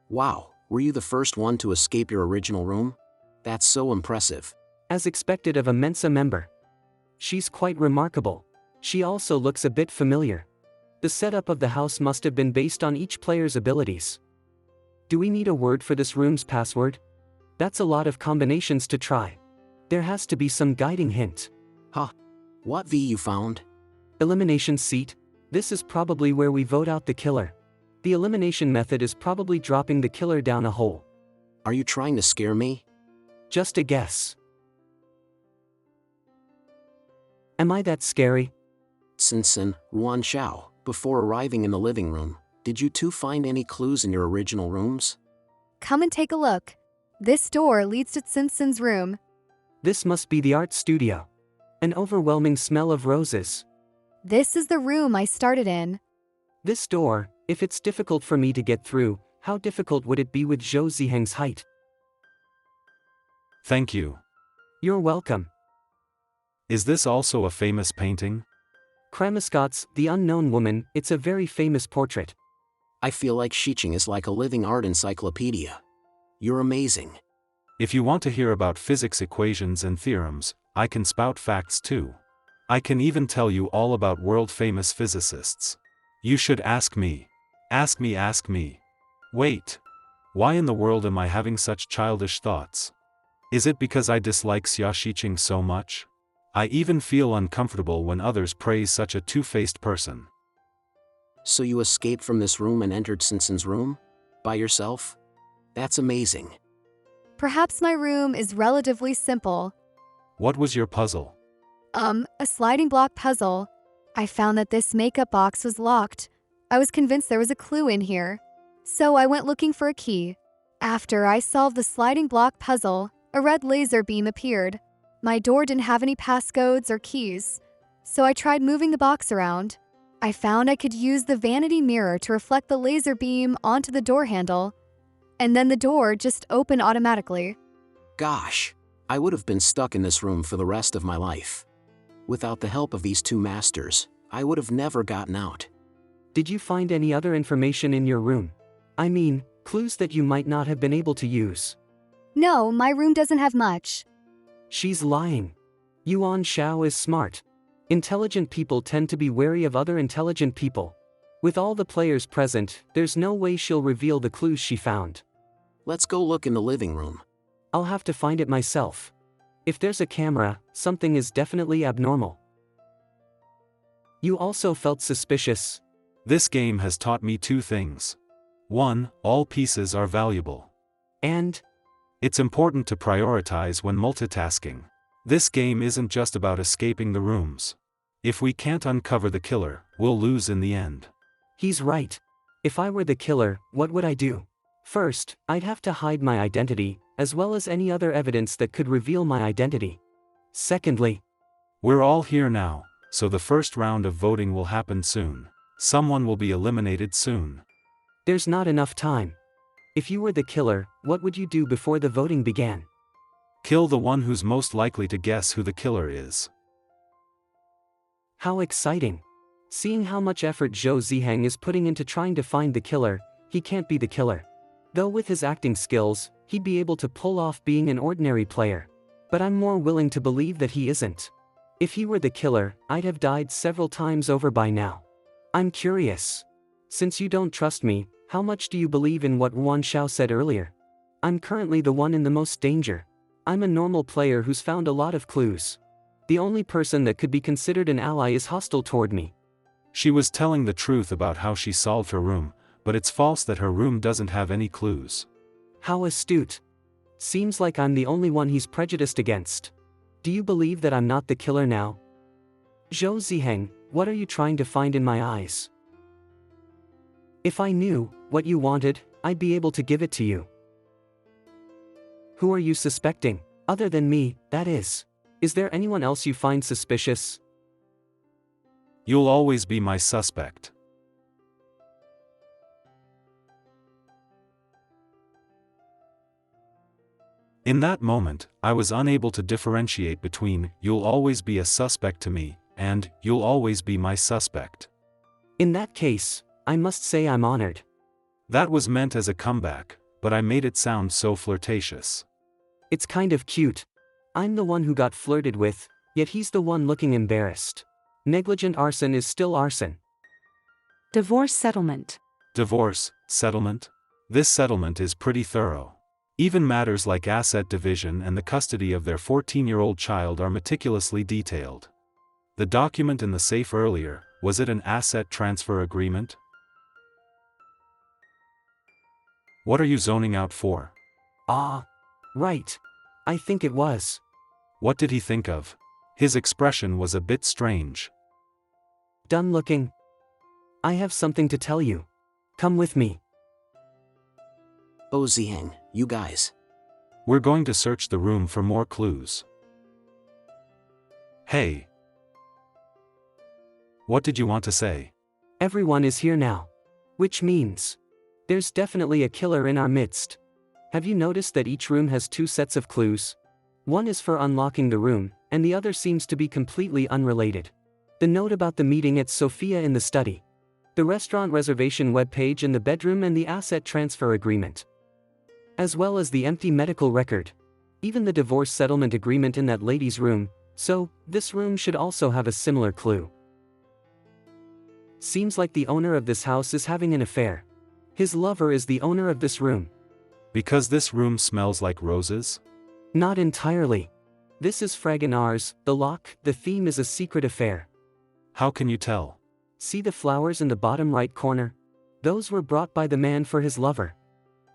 Wow, were you the first one to escape your original room? That's so impressive.
As expected of a Mensa member. She's quite remarkable. She also looks a bit familiar. The setup of the house must have been based on each player's abilities. Do we need a word for this room's password? That's a lot of combinations to try. There has to be some guiding hint.
Huh. What V you found?
Elimination seat. This is probably where we vote out the killer. The elimination method is probably dropping the killer down a hole.
Are you trying to scare me?
Just a guess. Am I that scary?
Sinsen, Ruan Xiao, before arriving in the living room, did you two find any clues in your original rooms?
Come and take a look. This door leads to Sinsen's room.
This must be the art studio. An overwhelming smell of roses.
This is the room I started in.
This door, if it's difficult for me to get through, how difficult would it be with Zhou Ziheng's height?
Thank you.
You're welcome.
Is this also a famous painting?
Kramiscott's The Unknown Woman, it's a very famous portrait.
I feel like Shiching is like a living art encyclopedia. You're amazing.
If you want to hear about physics equations and theorems, I can spout facts too. I can even tell you all about world-famous physicists. You should ask me. Ask me, ask me. Wait. Why in the world am I having such childish thoughts? Is it because I dislike Xia Shiqing so much? I even feel uncomfortable when others praise such a two-faced person.
So you escaped from this room and entered Sinsen's room? By yourself? That's amazing.
Perhaps my room is relatively simple.
What was your puzzle?
A sliding block puzzle. I found that this makeup box was locked. I was convinced there was a clue in here. So I went looking for a key. After I solved the sliding block puzzle, a red laser beam appeared. My door didn't have any passcodes or keys. So I tried moving the box around. I found I could use the vanity mirror to reflect the laser beam onto the door handle. And then the door just opened automatically.
Gosh, I would have been stuck in this room for the rest of my life. Without the help of these two masters, I would have never gotten out.
Did you find any other information in your room? I mean, clues that you might not have been able to use.
No, my room doesn't have much.
She's lying. Yuan Xiao is smart. Intelligent people tend to be wary of other intelligent people. With all the players present, there's no way she'll reveal the clues she found.
Let's go look in the living room.
I'll have to find it myself. If there's a camera, something is definitely abnormal. You also felt suspicious.
This game has taught me two things. 1. All pieces are valuable.
And?
It's important to prioritize when multitasking. This game isn't just about escaping the rooms. If we can't uncover the killer, we'll lose in the end.
He's right. If I were the killer, what would I do? First, I'd have to hide my identity, as well as any other evidence that could reveal my identity. Secondly,
we're all here now, so the first round of voting will happen soon. Someone will be eliminated soon.
There's not enough time. If you were the killer, what would you do before the voting began?
Kill the one who's most likely to guess who the killer is.
How exciting! Seeing how much effort Zhou Ziheng is putting into trying to find the killer, he can't be the killer. Though with his acting skills, he'd be able to pull off being an ordinary player. But I'm more willing to believe that he isn't. If he were the killer, I'd have died several times over by now. I'm curious. Since you don't trust me, how much do you believe in what Wan Xiao said earlier? I'm currently the one in the most danger. I'm a normal player who's found a lot of clues. The only person that could be considered an ally is hostile toward me.
She was telling the truth about how she solved her room, but it's false that her room doesn't have any clues.
How astute. Seems like I'm the only one he's prejudiced against. Do you believe that I'm not the killer now? Zhou Ziheng, what are you trying to find in my eyes? If I knew what you wanted, I'd be able to give it to you. Who are you suspecting? Other than me, that is. Is there anyone else you find suspicious?
You'll always be my suspect. In that moment, I was unable to differentiate between "you'll always be a suspect to me" and "you'll always be my suspect."
In that case, I must say I'm honored.
That was meant as a comeback, but I made it sound so flirtatious.
It's kind of cute. I'm the one who got flirted with, yet he's the one looking embarrassed. Negligent arson is still arson.
Divorce settlement.
Divorce, settlement? This settlement is pretty thorough. Even matters like asset division and the custody of their 14-year-old child are meticulously detailed. The document in the safe earlier, was it an asset transfer agreement? What are you zoning out for?
Ah, right. I think it was.
What did he think of? His expression was a bit strange.
Done looking? I have something to tell you. Come with me.
Oh Ziheng, you guys.
We're going to search the room for more clues. Hey. What did you want to say?
Everyone is here now. Which means there's definitely a killer in our midst. Have you noticed that each room has 2 sets of clues? One is for unlocking the room, and the other seems to be completely unrelated. The note about the meeting at Sophia in the study. The restaurant reservation webpage in the bedroom and the asset transfer agreement. As well as the empty medical record. Even the divorce settlement agreement in that lady's room, so this room should also have a similar clue. Seems like the owner of this house is having an affair. His lover is the owner of this room.
Because this room smells like roses?
Not entirely. This is Fragonard's, the lock, the theme is a secret affair.
How can you tell?
See the flowers in the bottom right corner? Those were brought by the man for his lover.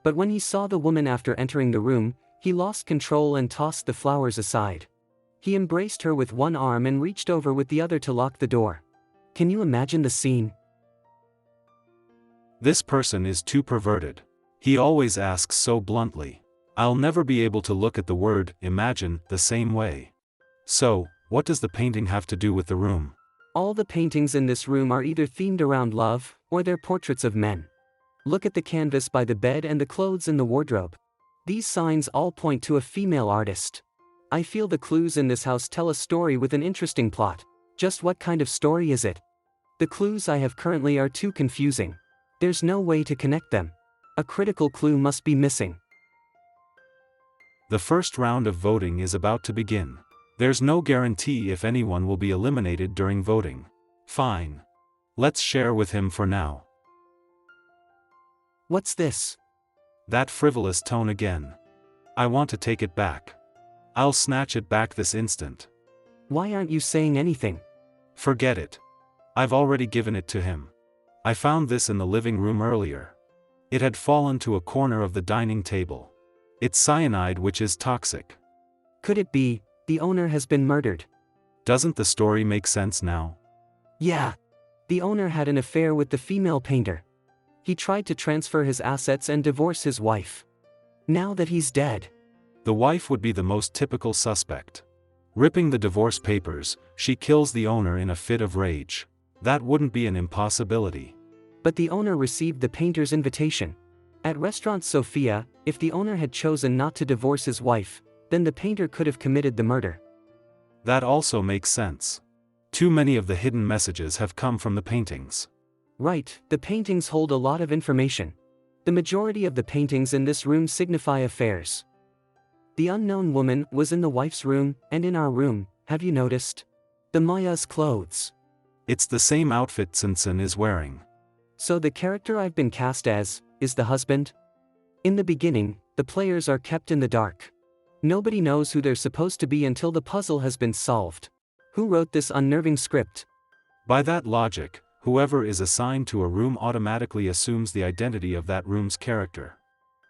But when he saw the woman after entering the room, he lost control and tossed the flowers aside. He embraced her with one arm and reached over with the other to lock the door. Can you imagine the scene?
This person is too perverted. He always asks so bluntly. I'll never be able to look at the word imagine the same way. So, what does the painting have to do with the room?
All the paintings in this room are either themed around love, or they're portraits of men. Look at the canvas by the bed and the clothes in the wardrobe. These signs all point to a female artist. I feel the clues in this house tell a story with an interesting plot. Just what kind of story is it? The clues I have currently are too confusing. There's no way to connect them. A critical clue must be missing.
The first round of voting is about to begin. There's no guarantee if anyone will be eliminated during voting. Fine. Let's share with him for now.
What's this?
That frivolous tone again. I want to take it back. I'll snatch it back this instant.
Why aren't you saying anything?
Forget it. I've already given it to him. I found this in the living room earlier. It had fallen to a corner of the dining table. It's cyanide, which is toxic.
Could it be, the owner has been murdered?
Doesn't the story make sense now?
Yeah. The owner had an affair with the female painter. He tried to transfer his assets and divorce his wife. Now that he's dead.
The wife would be the most typical suspect. Ripping the divorce papers, she kills the owner in a fit of rage. That wouldn't be an impossibility.
But the owner received the painter's invitation. At Restaurant Sophia, if the owner had chosen not to divorce his wife, then the painter could have committed the murder.
That also makes sense. Too many of the hidden messages have come from the paintings.
Right, the paintings hold a lot of information. The majority of the paintings in this room signify affairs. The unknown woman was in the wife's room, and in our room, have you noticed? The Maya's clothes.
It's the same outfit Sinsen is wearing.
So the character I've been cast as, is the husband? In the beginning, the players are kept in the dark. Nobody knows who they're supposed to be until the puzzle has been solved. Who wrote this unnerving script?
By that logic, whoever is assigned to a room automatically assumes the identity of that room's character.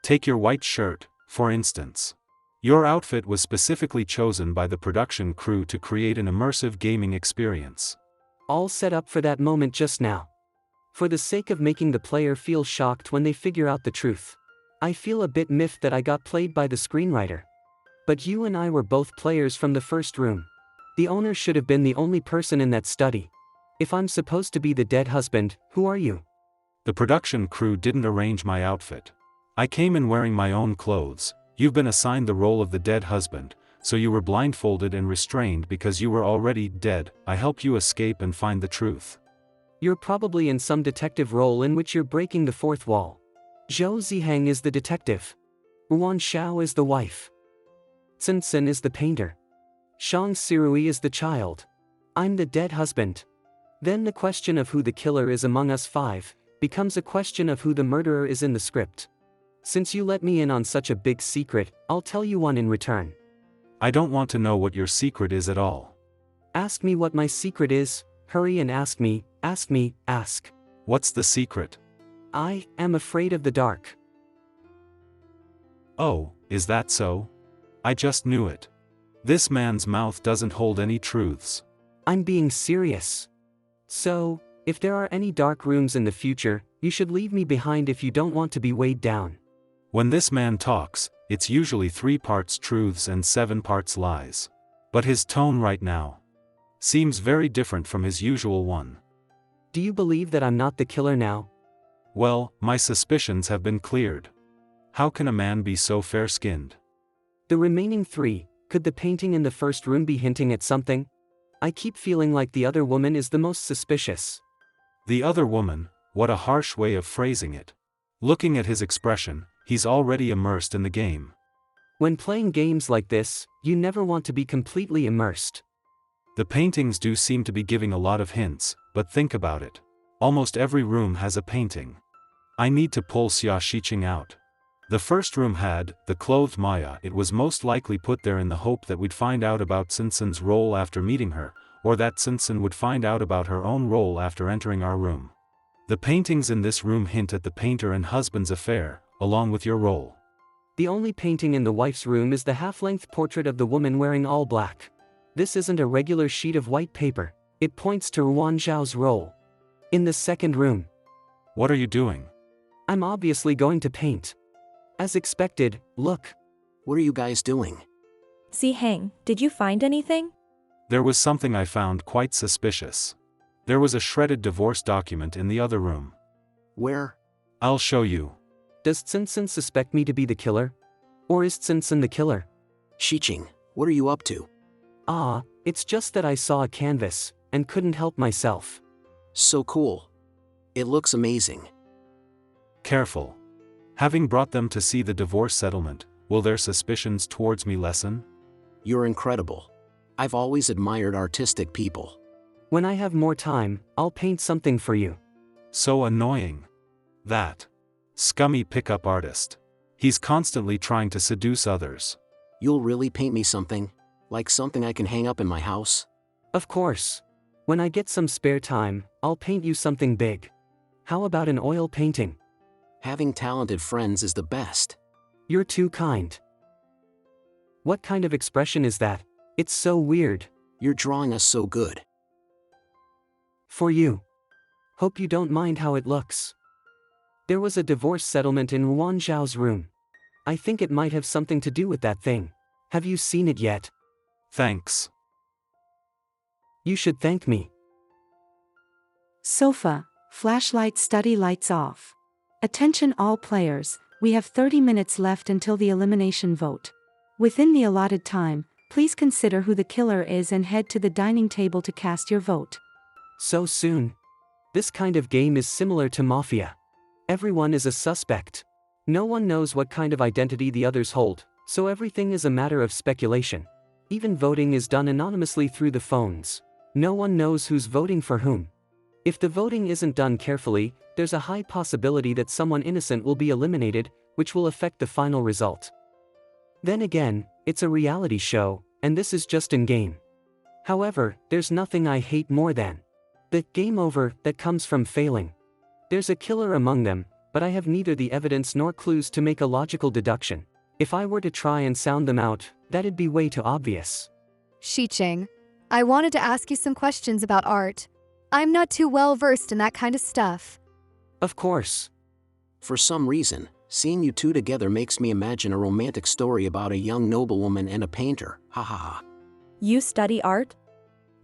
Take your white shirt, for instance. Your outfit was specifically chosen by the production crew to create an immersive gaming experience.
All set up for that moment just now. For the sake of making the player feel shocked when they figure out the truth. I feel a bit miffed that I got played by the screenwriter. But you and I were both players from the first room. The owner should have been the only person in that study. If I'm supposed to be the dead husband, who are you?
The production crew didn't arrange my outfit. I came in wearing my own clothes. You've been assigned the role of the dead husband, so you were blindfolded and restrained because you were already dead. I helped you escape and find the truth.
You're probably in some detective role in which you're breaking the fourth wall. Zhou Ziheng is the detective. Ruan Xiao is the wife. Sinsen is the painter. Shang Sirui is the child. I'm the dead husband. Then the question of who the killer is among us five becomes a question of who the murderer is in the script. Since you let me in on such a big secret, I'll tell you one in return.
I don't want to know what your secret is at all.
Ask me what my secret is, hurry and ask me, ask.
What's the secret?
I am afraid of the dark.
Oh, is that so? I just knew it. This man's mouth doesn't hold any truths.
I'm being serious. So, if there are any dark rooms in the future, you should leave me behind if you don't want to be weighed down.
When this man talks, it's usually 3 parts truths and 7 parts lies. But his tone right now seems very different from his usual one.
Do you believe that I'm not the killer now?
Well, my suspicions have been cleared. How can a man be so fair-skinned?
The remaining 3, could the painting in the first room be hinting at something? I keep feeling like the other woman is the most suspicious.
The other woman, what a harsh way of phrasing it. Looking at his expression, he's already immersed in the game.
When playing games like this, you never want to be completely immersed.
The paintings do seem to be giving a lot of hints, but think about it. Almost every room has a painting. I need to pull Xia Shiqing out. The first room had the clothed Maya. It was most likely put there in the hope that we'd find out about Sinsen's role after meeting her, or that Sinsen would find out about her own role after entering our room. The paintings in this room hint at the painter and husband's affair, along with your role.
The only painting in the wife's room is the half-length portrait of the woman wearing all black. This isn't a regular sheet of white paper. It points to Ruan Zhao's role. In the second room.
What are you doing?
I'm obviously going to paint. As expected, look.
What are you guys doing?
Ziheng, did you find anything?
There was something I found quite suspicious. There was a shredded divorce document in the other room.
Where?
I'll show you.
Does Sinsen suspect me to be the killer? Or is Sinsen the killer?
Shiqing, what are you up to?
It's just that I saw a canvas, and couldn't help myself.
So cool. It looks amazing.
Careful. Having brought them to see the divorce settlement, will their suspicions towards me lessen?
You're incredible. I've always admired artistic people.
When I have more time, I'll paint something for you.
So annoying. That scummy pickup artist. He's constantly trying to seduce others.
You'll really paint me something? Like something I can hang up in my house?
Of course. When I get some spare time, I'll paint you something big. How about an oil painting?
Having talented friends is the best.
You're too kind. What kind of expression is that? It's so weird.
You're drawing us so good.
For you. Hope you don't mind how it looks. There was a divorce settlement in Ruan Zhao's room. I think it might have something to do with that thing. Have you seen it yet?
Thanks.
You should thank me.
Sofa, flashlight study lights off. Attention all players, we have 30 minutes left until the elimination vote. Within the allotted time, Please consider who the killer is and head to the dining table to cast your vote.
So soon? This kind of game is similar to Mafia. Everyone is a suspect. No one knows what kind of identity the others hold, so everything is a matter of speculation. Even voting is done anonymously through the phones. No one knows who's voting for whom. If the voting isn't done carefully, there's a high possibility that someone innocent will be eliminated, which will affect the final result. Then again, it's a reality show, and this is just in-game. However, there's nothing I hate more than the game over that comes from failing. There's a killer among them, but I have neither the evidence nor clues to make a logical deduction. If I were to try and sound them out, that'd be way too obvious.
Xiqing, I wanted to ask you some questions about art. I'm not too well versed in that kind of stuff.
Of course.
For some reason, seeing you two together makes me imagine a romantic story about a young noblewoman and a painter. Ha ha ha.
You study art?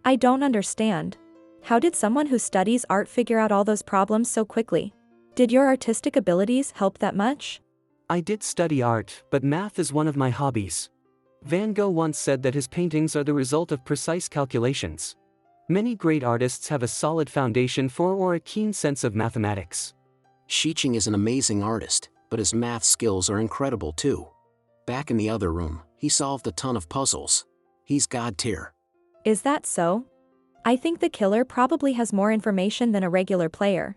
I don't understand. How did someone who studies art figure out all those problems so quickly? Did your artistic abilities help that much?
I did study art, but math is one of my hobbies. Van Gogh once said that his paintings are the result of precise calculations. Many great artists have a solid foundation for or a keen sense of mathematics.
Xiqing is an amazing artist, but his math skills are incredible too. Back in the other room, he solved a ton of puzzles. He's god tier.
Is that so? I think the killer probably has more information than a regular player.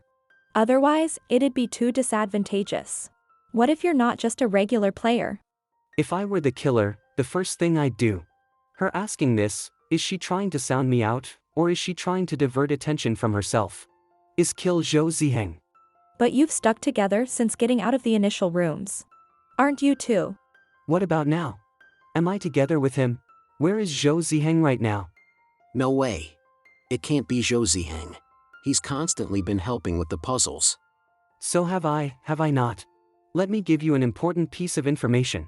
Otherwise, it'd be too disadvantageous. What if you're not just a regular player?
If I were the killer, the first thing I'd do. Her asking this, is she trying to sound me out, or is she trying to divert attention from herself? Is kill Zhou Ziheng.
But you've stuck together since getting out of the initial rooms. Aren't you too?
What about now? Am I together with him? Where is Zhou Ziheng right now?
No way. It can't be Zhou Ziheng. He's constantly been helping with the puzzles.
So have I not? Let me give you an important piece of information.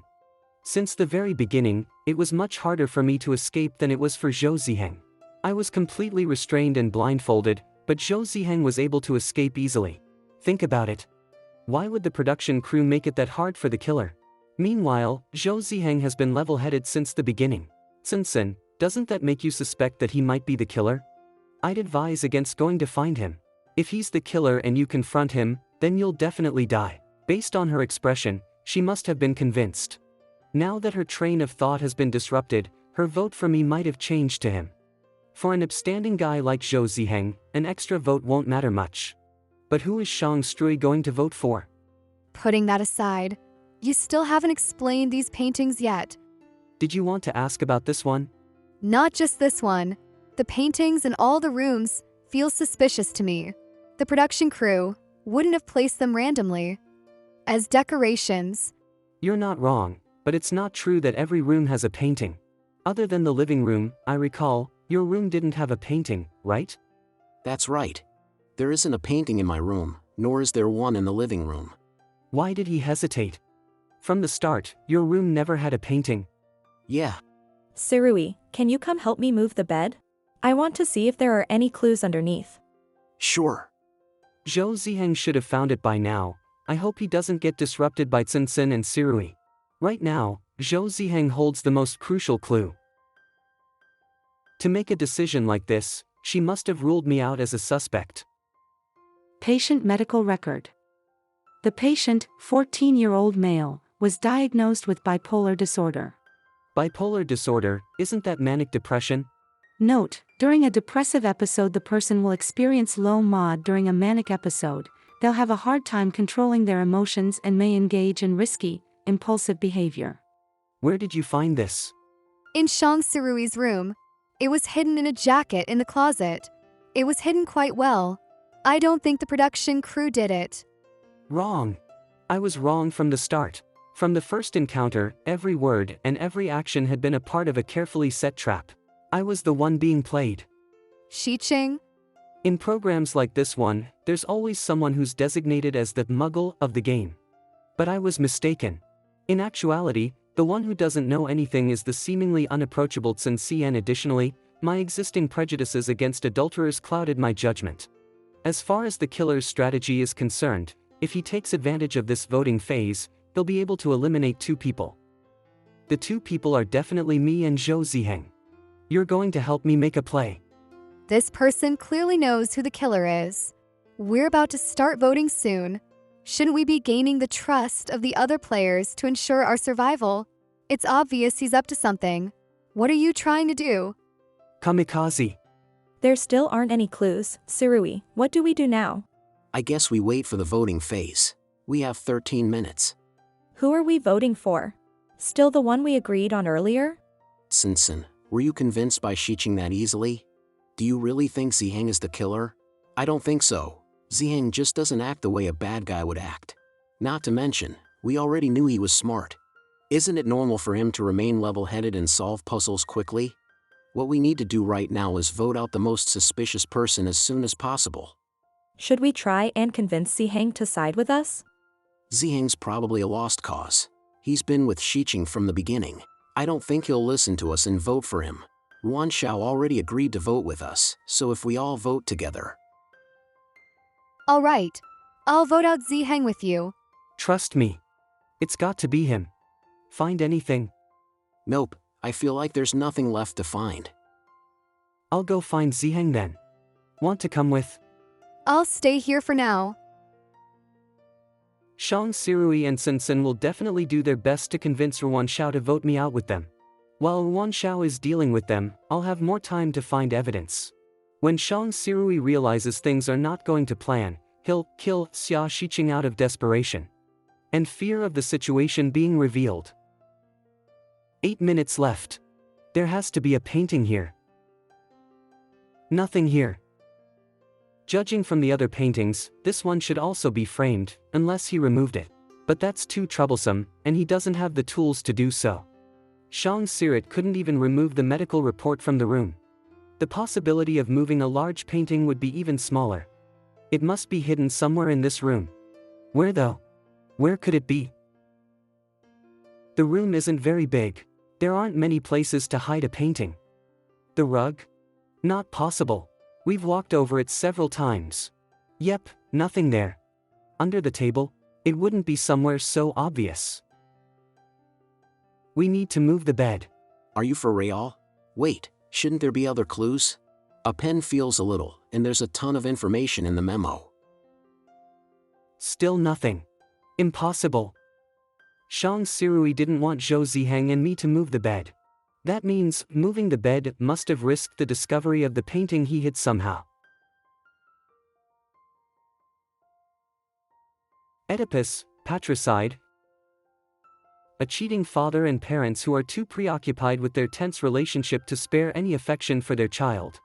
Since the very beginning, it was much harder for me to escape than it was for Zhou Ziheng. I was completely restrained and blindfolded, but Zhou Ziheng was able to escape easily. Think about it. Why would the production crew make it that hard for the killer? Meanwhile, Zhou Ziheng has been level-headed since the beginning. Sinsen, doesn't that make you suspect that he might be the killer? I'd advise against going to find him. If he's the killer and you confront him, then you'll definitely die. Based on her expression, she must have been convinced. Now that her train of thought has been disrupted, her vote for me might have changed to him. For an upstanding guy like Zhou Ziheng, an extra vote won't matter much. But who is Shang Strui going to vote for?
Putting that aside, you still haven't explained these paintings yet.
Did you want to ask about this one?
Not just this one. The paintings in all the rooms feel suspicious to me. The production crew wouldn't have placed them randomly. As decorations.
You're not wrong, but it's not true that every room has a painting. Other than the living room, I recall, your room didn't have a painting, right?
That's right. There isn't a painting in my room, nor is there one in the living room.
Why did he hesitate? From the start, your room never had a painting.
Yeah.
Surui, can you come help me move the bed? I want to see if there are any clues underneath.
Sure.
Zhou Ziheng should have found it by now. I hope he doesn't get disrupted by Tsingsen and Sirui. Right now, Zhou Ziheng holds the most crucial clue. To make a decision like this, she must have ruled me out as a suspect.
Patient medical record. The patient, 14-year-old male, was diagnosed with bipolar disorder.
Bipolar disorder, isn't that manic depression?
Note, during a depressive episode the person will experience low mod during a manic episode. They'll have a hard time controlling their emotions and may engage in risky, impulsive behavior.
Where did you find this?
In Shang Sirui's room. It was hidden in a jacket in the closet. It was hidden quite well. I don't think the production crew did it.
Wrong. I was wrong from the start. From the first encounter, every word and every action had been a part of a carefully set trap. I was the one being played.
Xiqing?
In programs like this one, there's always someone who's designated as the muggle of the game. But I was mistaken. In actuality, the one who doesn't know anything is the seemingly unapproachable Tsun Xian. Additionally, my existing prejudices against adulterers clouded my judgment. As far as the killer's strategy is concerned, if he takes advantage of this voting phase, he'll be able to eliminate two people. The two people are definitely me and Zhou Ziheng. You're going to help me make a play.
This person clearly knows who the killer is. We're about to start voting soon. Shouldn't we be gaining the trust of the other players to ensure our survival? It's obvious he's up to something. What are you trying to do?
Kamikaze.
There still aren't any clues. Surui, what do we do now?
I guess we wait for the voting phase. We have 13 minutes.
Who are we voting for? Still the one we agreed on earlier?
Sinsen, were you convinced by Shiching that easily? Do you really think Ziheng is the killer? I don't think so. Ziheng just doesn't act the way a bad guy would act. Not to mention, we already knew he was smart. Isn't it normal for him to remain level-headed and solve puzzles quickly? What we need to do right now is vote out the most suspicious person as soon as possible.
Should we try and convince Ziheng to side with us?
Ziheng's probably a lost cause. He's been with Shiching from the beginning. I don't think he'll listen to us and vote for him. Yuan Shao already agreed to vote with us, so if we all vote together.
All right. I'll vote out Ziheng with you.
Trust me. It's got to be him. Find anything?
Nope, I feel like there's nothing left to find.
I'll go find Ziheng then. Want to come with?
I'll stay here for now.
Shang Sirui and Sinsen will definitely do their best to convince Yuan Shao to vote me out with them. While Yuan Shao is dealing with them, I'll have more time to find evidence. When Shang Sirui realizes things are not going to plan, he'll kill Xia Shiching out of desperation. And fear of the situation being revealed. 8 minutes left. There has to be a painting here. Nothing here. Judging from the other paintings, this one should also be framed, unless he removed it. But that's too troublesome, and he doesn't have the tools to do so. Shang Sirit couldn't even remove the medical report from the room. The possibility of moving a large painting would be even smaller. It must be hidden somewhere in this room. Where though? Where could it be? The room isn't very big. There aren't many places to hide a painting. The rug? Not possible. We've walked over it several times. Yep, nothing there. Under the table? It wouldn't be somewhere so obvious. We need to move the bed.
Are you for real? Wait, shouldn't there be other clues? A pen feels a little, and there's a ton of information in the memo.
Still nothing. Impossible. Shang Sirui didn't want Zhou Ziheng and me to move the bed. That means, moving the bed must have risked the discovery of the painting he hid somehow. Oedipus, patricide. A cheating father and parents who are too preoccupied with their tense relationship to spare any affection for their child.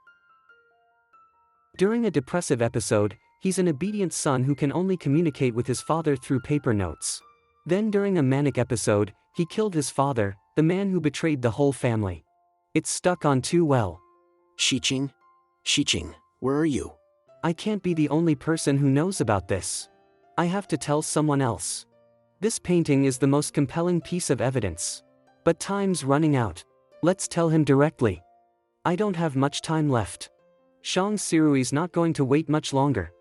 During a depressive episode, he's an obedient son who can only communicate with his father through paper notes. Then during a manic episode, he killed his father, the man who betrayed the whole family. It's stuck on too well.
Shiching? Shiching, where are you?
I can't be the only person who knows about this. I have to tell someone else. This painting is the most compelling piece of evidence. But time's running out. Let's tell him directly. I don't have much time left. Shang Sirui's not going to wait much longer.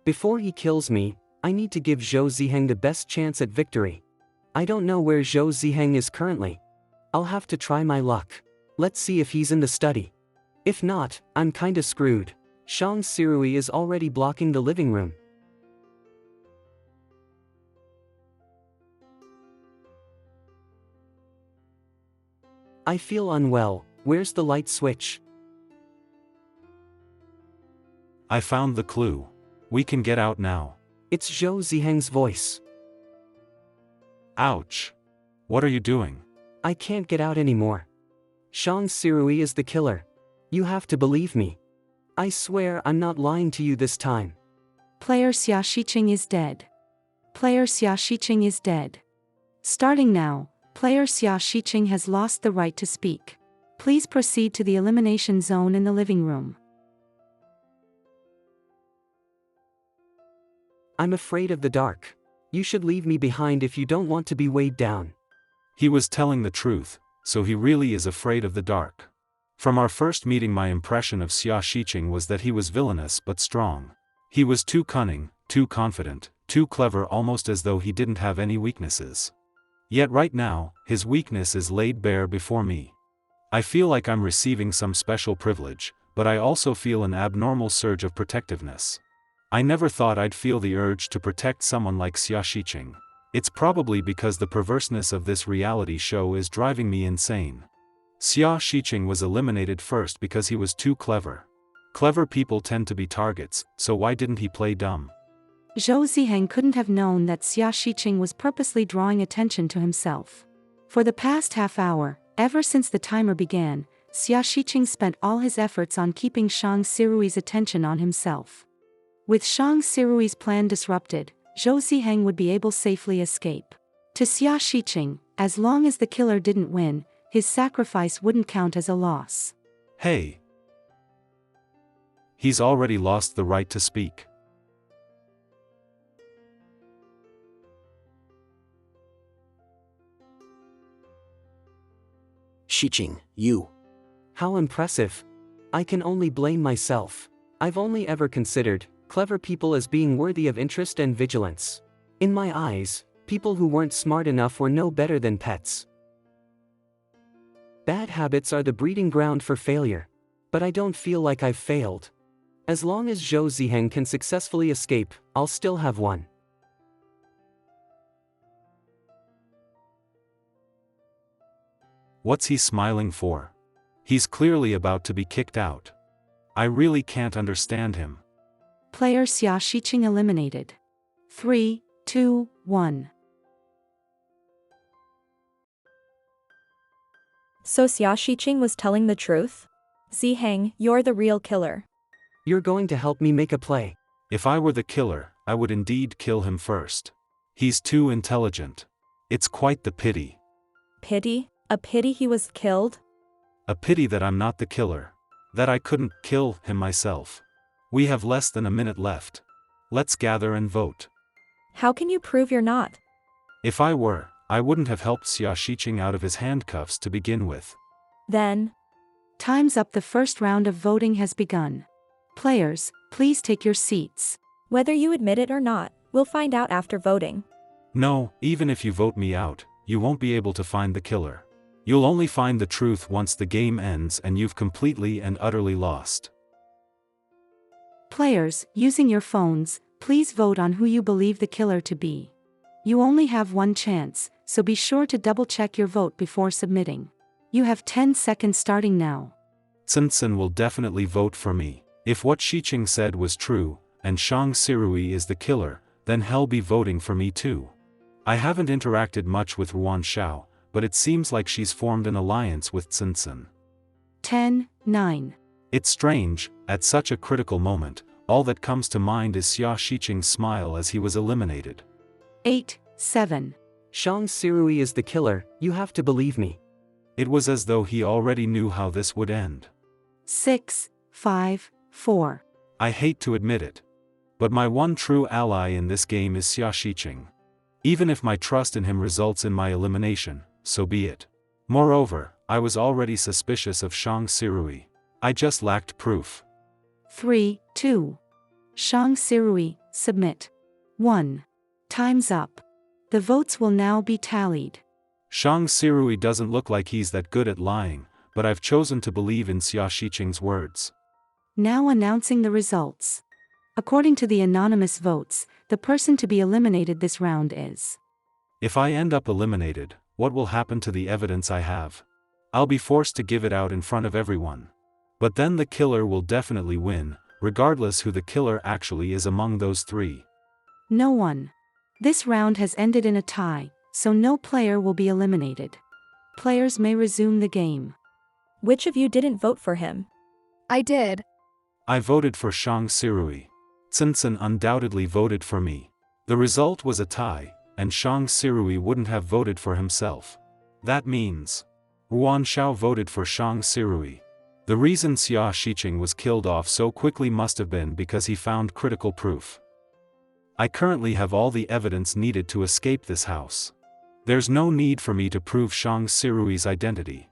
Before he kills me, I need to give Zhou Ziheng the best chance at victory. I don't know where Zhou Ziheng is currently. I'll have to try my luck. Let's see if he's in the study. If not, I'm kinda screwed. Shang Sirui is already blocking the living room. I feel unwell. Where's the light switch?
I found the clue. We can get out now.
It's Zhou Ziheng's voice.
Ouch. What are you doing?
I can't get out anymore. Shang Sirui is the killer. You have to believe me. I swear I'm not lying to you this time.
Player Xia Shiching is dead. Player Xia Shiching is dead. Starting now, player Xia Shiching has lost the right to speak. Please proceed to the elimination zone in the living room.
I'm afraid of the dark. You should leave me behind if you don't want to be weighed down.
He was telling the truth, so he really is afraid of the dark. From our first meeting, my impression of Xia Shiching was that he was villainous but strong. He was too cunning, too confident, too clever, almost as though he didn't have any weaknesses. Yet right now, his weakness is laid bare before me. I feel like I'm receiving some special privilege, but I also feel an abnormal surge of protectiveness. I never thought I'd feel the urge to protect someone like Xia Shiqing. It's probably because the perverseness of this reality show is driving me insane. Xia Shiqing was eliminated first because he was too clever. Clever people tend to be targets, so why didn't he play dumb?
Zhou Ziheng couldn't have known that Xia Shiqing was purposely drawing attention to himself. For the past half hour, ever since the timer began, Xia Shiqing spent all his efforts on keeping Shang Sirui's attention on himself. With Shang Sirui's plan disrupted, Zhou Ziheng would be able safely escape. To Xia Shiqing, as long as the killer didn't win, his sacrifice wouldn't count as a loss.
Hey! He's already lost the right to speak.
Shiqing, you.
How impressive. I can only blame myself. I've only ever considered clever people as being worthy of interest and vigilance. In my eyes, people who weren't smart enough were no better than pets. Bad habits are the breeding ground for failure. But I don't feel like I've failed. As long as Zhou Ziheng can successfully escape, I'll still have won.
What's he smiling for? He's clearly about to be kicked out. I really can't understand him.
Player Xia Shiqing eliminated. 3, 2, 1.
So Xia Shiqing was telling the truth? Ziheng, you're the real killer.
You're going to help me make a play.
If I were the killer, I would indeed kill him first. He's too intelligent. It's quite the pity.
Pity? A pity he was killed?
A pity that I'm not the killer. That I couldn't kill him myself. We have less than a minute left. Let's gather and vote.
How can you prove you're not?
If I were, I wouldn't have helped Xia Shiqing out of his handcuffs to begin with.
Then.
Time's up. The first round of voting has begun. Players, please take your seats.
Whether you admit it or not, we'll find out after voting.
No, even if you vote me out, you won't be able to find the killer. You'll only find the truth once the game ends and you've completely and utterly lost.
Players, using your phones, please vote on who you believe the killer to be. You only have one chance, so be sure to double-check your vote before submitting. You have 10 seconds starting now.
Tsintsin will definitely vote for me. If what Shiqing said was true, and Shang Sirui is the killer, then he'll be voting for me too. I haven't interacted much with Ruan Xiao, but it seems like she's formed an alliance with Tsintsin.
10, 9.
It's strange, at such a critical moment, all that comes to mind is Xia Shiqing's smile as he was eliminated.
8, 7.
Shang Sirui is the killer, you have to believe me.
It was as though he already knew how this would end.
6, 5, 4.
I hate to admit it. But my one true ally in this game is Xia Shiqing. Even if my trust in him results in my elimination, so be it. Moreover, I was already suspicious of Shang Sirui. I just lacked proof.
3, 2. Shang Sirui, submit. 1. Time's up. The votes will now be tallied.
Shang Sirui doesn't look like he's that good at lying, but I've chosen to believe in Xia Shiqing's words.
Now announcing the results. According to the anonymous votes, the person to be eliminated this round is.
If I end up eliminated, what will happen to the evidence I have? I'll be forced to give it out in front of everyone. But then the killer will definitely win, regardless who the killer actually is among those three.
No one. This round has ended in a tie, so no player will be eliminated. Players may resume the game.
Which of you didn't vote for him?
I did.
I voted for Shang Sirui. Tsintsin undoubtedly voted for me. The result was a tie, and Shang Sirui wouldn't have voted for himself. That means Ruan Xiao voted for Shang Sirui. The reason Xia Shiqing was killed off so quickly must have been because he found critical proof. I currently have all the evidence needed to escape this house. There's no need for me to prove Shang Sirui's identity.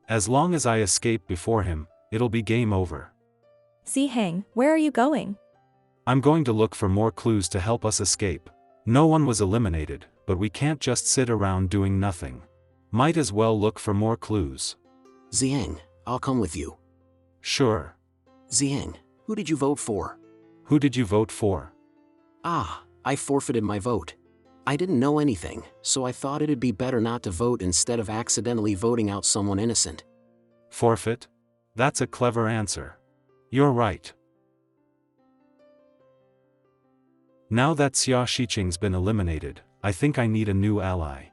As long as I escape before him, it'll be game over.
Ziheng, where are you going?
I'm going to look for more clues to help us escape. No one was eliminated, but but we can't just sit around doing nothing. Might as well look for more clues.
Zhang, I'll come with you.
Sure.
Zhang, who did you vote for?
Who did you vote for?
Ah, I forfeited my vote. I didn't know anything, so I thought it'd be better not to vote instead of accidentally voting out someone innocent.
Forfeit? That's a clever answer. You're right. Now that Xia Shiqing's been eliminated, I think I need a new ally.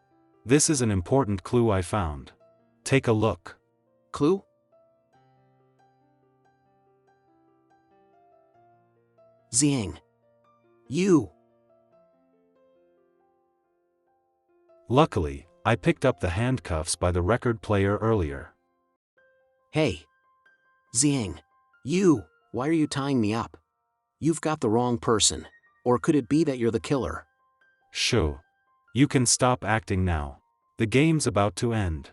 This is an important clue I found. Take a look.
Clue? Zhang. You.
Luckily, I picked up the handcuffs by the record player earlier.
Hey. Zhang. You. Why are you tying me up? You've got the wrong person. Or could it be that you're the killer?
Shoo. You can stop acting now. The game's about to end.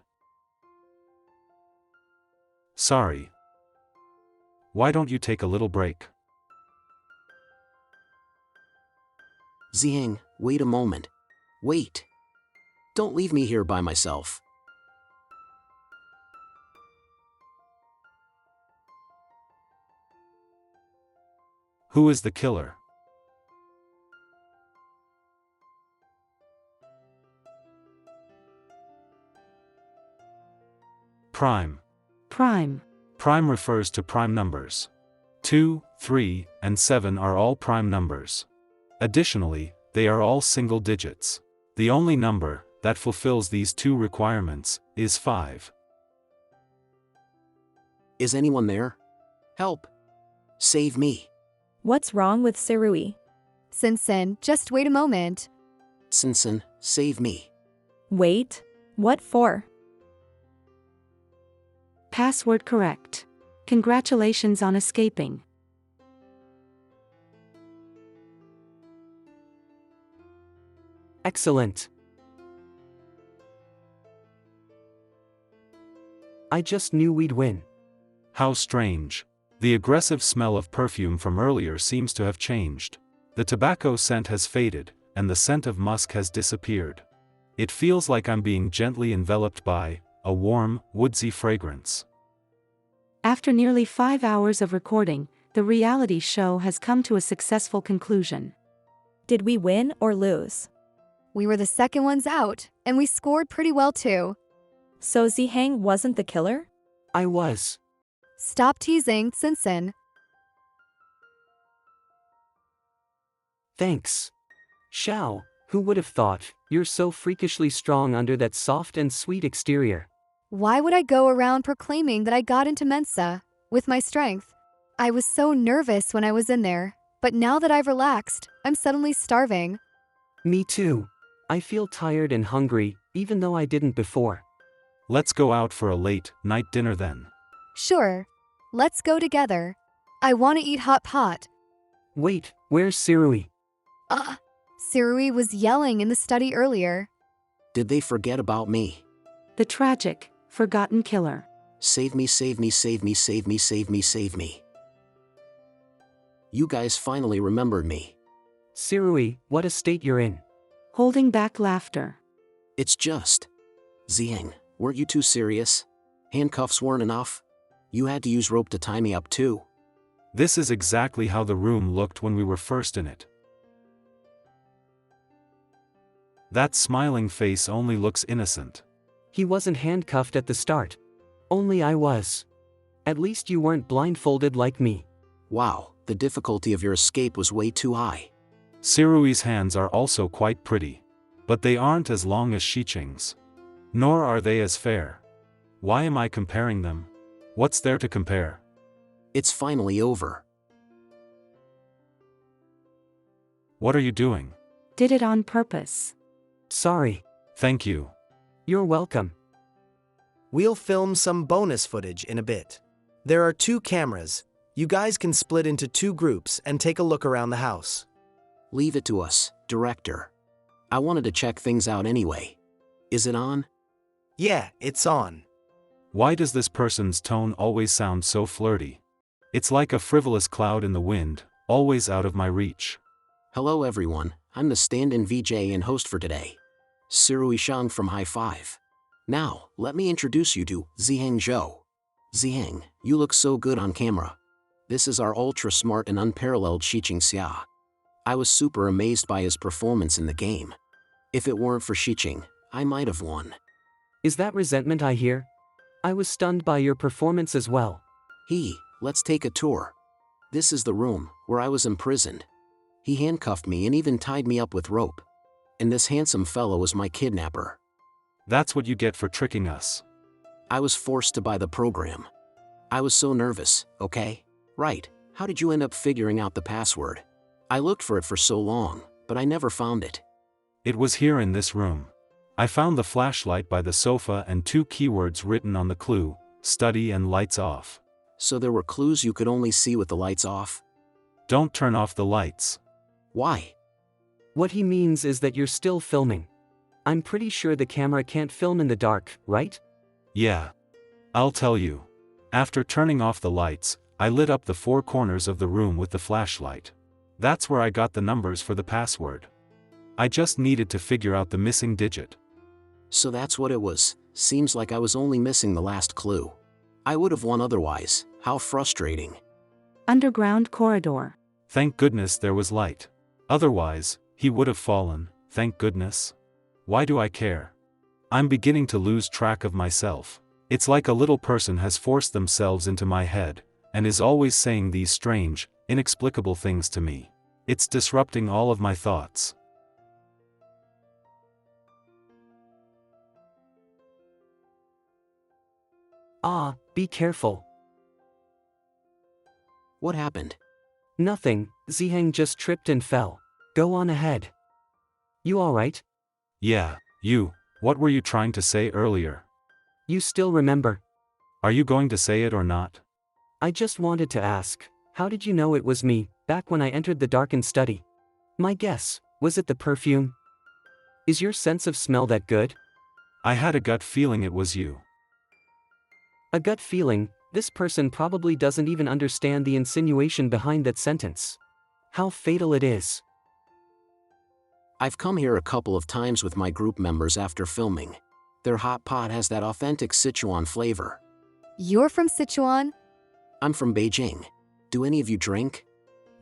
Sorry. Why don't you take a little break?
Zhang, wait a moment. Wait. Don't leave me here by myself.
Who is the killer? Prime.
Prime.
Prime refers to prime numbers. 2, 3, and 7 are all prime numbers. Additionally, they are all single digits. The only number that fulfills these two requirements is 5.
Is anyone there? Help. Save me.
What's wrong with Sirui?
Sinsen, just wait a moment.
Sinsen, save me.
Wait? What for?
Password correct. Congratulations on escaping.
Excellent. I just knew we'd win.
How strange. The aggressive smell of perfume from earlier seems to have changed. The tobacco scent has faded, and the scent of musk has disappeared. It feels like I'm being gently enveloped by a warm, woodsy fragrance.
After nearly 5 hours of recording, the reality show has come to a successful conclusion.
Did we win or lose?
We were the second ones out, and we scored pretty well too.
So Zhang wasn't the killer?
I was.
Stop teasing, Sinsen.
Thanks. Xiao, who would have thought, you're so freakishly strong under that soft and sweet exterior.
Why would I go around proclaiming that I got into Mensa with my strength? I was so nervous when I was in there, but now that I've relaxed, I'm suddenly starving.
Me too. I feel tired and hungry, even though I didn't before.
Let's go out for a late night dinner then.
Sure. Let's go together. I want to eat hot pot.
Wait, where's Sirui?
Sirui was yelling in the study earlier.
Did they forget about me?
The tragic, forgotten killer.
Save me, save me, save me, save me, save me, save me. You guys finally remembered me.
Sirui, what a state you're in.
Holding back laughter.
It's just. Zhang, weren't you too serious? Handcuffs weren't enough? You had to use rope to tie me up too.
This is exactly how the room looked when we were first in it. That smiling face only looks innocent.
He wasn't handcuffed at the start. Only I was. At least you weren't blindfolded like me.
Wow, the difficulty of your escape was way too high.
Sirui's hands are also quite pretty. But they aren't as long as Shiqing's. Nor are they as fair. Why am I comparing them? What's there to compare?
It's finally over.
What are you doing?
Did it on purpose.
Sorry.
Thank you.
You're welcome.
We'll film some bonus footage in a bit. There are 2 cameras. You guys can split into 2 groups and take a look around the house.
Leave it to us, director. I wanted to check things out anyway. Is it on?
Yeah, it's on.
Why does this person's tone always sound so flirty? It's like a frivolous cloud in the wind, always out of my reach.
Hello everyone, I'm the stand-in VJ and host for today. Sirui Shang from High Five. Now, let me introduce you to Ziheng Zhou. Ziheng, you look so good on camera. This is our ultra-smart and unparalleled Shiqing Xia. I was super amazed by his performance in the game. If it weren't for Shiqing, I might have won.
Is that resentment I hear? I was stunned by your performance as well.
Let's take a tour. This is the room where I was imprisoned. He handcuffed me and even tied me up with rope. And this handsome fellow was my kidnapper.
That's what you get for tricking us.
I was forced to buy the program. I was so nervous, okay? Right, how did you end up figuring out the password? I looked for it for so long, but I never found it.
It was here in this room. I found the flashlight by the sofa and 2 keywords written on the clue, study and lights off.
So there were clues you could only see with the lights off?
Don't turn off the lights.
Why?
What he means is that you're still filming. I'm pretty sure the camera can't film in the dark, right?
Yeah. I'll tell you. After turning off the lights, I lit up the 4 corners of the room with the flashlight. That's where I got the numbers for the password. I just needed to figure out the missing digit.
So that's what it was. Seems like I was only missing the last clue. I would have won otherwise. How frustrating.
Underground corridor.
Thank goodness there was light. Otherwise, he would have fallen, thank goodness. Why do I care? I'm beginning to lose track of myself. It's like a little person has forced themselves into my head, and is always saying these strange, inexplicable things to me. It's disrupting all of my thoughts.
Be careful.
What happened?
Nothing, Ziheng just tripped and fell. Go on ahead. You alright?
Yeah, what were you trying to say earlier?
You still remember?
Are you going to say it or not?
I just wanted to ask, how did you know it was me, back when I entered the darkened study? My guess, was it the perfume? Is your sense of smell that good?
I had a gut feeling it was you.
A gut feeling? This person probably doesn't even understand the insinuation behind that sentence. How fatal it is.
I've come here a couple of times with my group members after filming. Their hot pot has that authentic Sichuan flavor.
You're from Sichuan?
I'm from Beijing. Do any of you drink?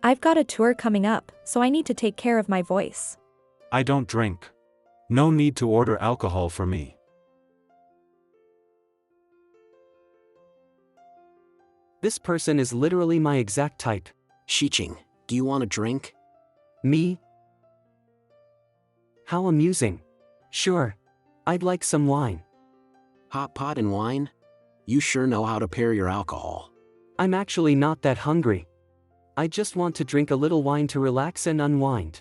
I've got a tour coming up, so I need to take care of my voice.
I don't drink. No need to order alcohol for me.
This person is literally my exact type.
Shiqing, do you want a drink?
Me? How amusing. Sure. I'd like some wine.
Hot pot and wine? You sure know how to pair your alcohol.
I'm actually not that hungry. I just want to drink a little wine to relax and unwind.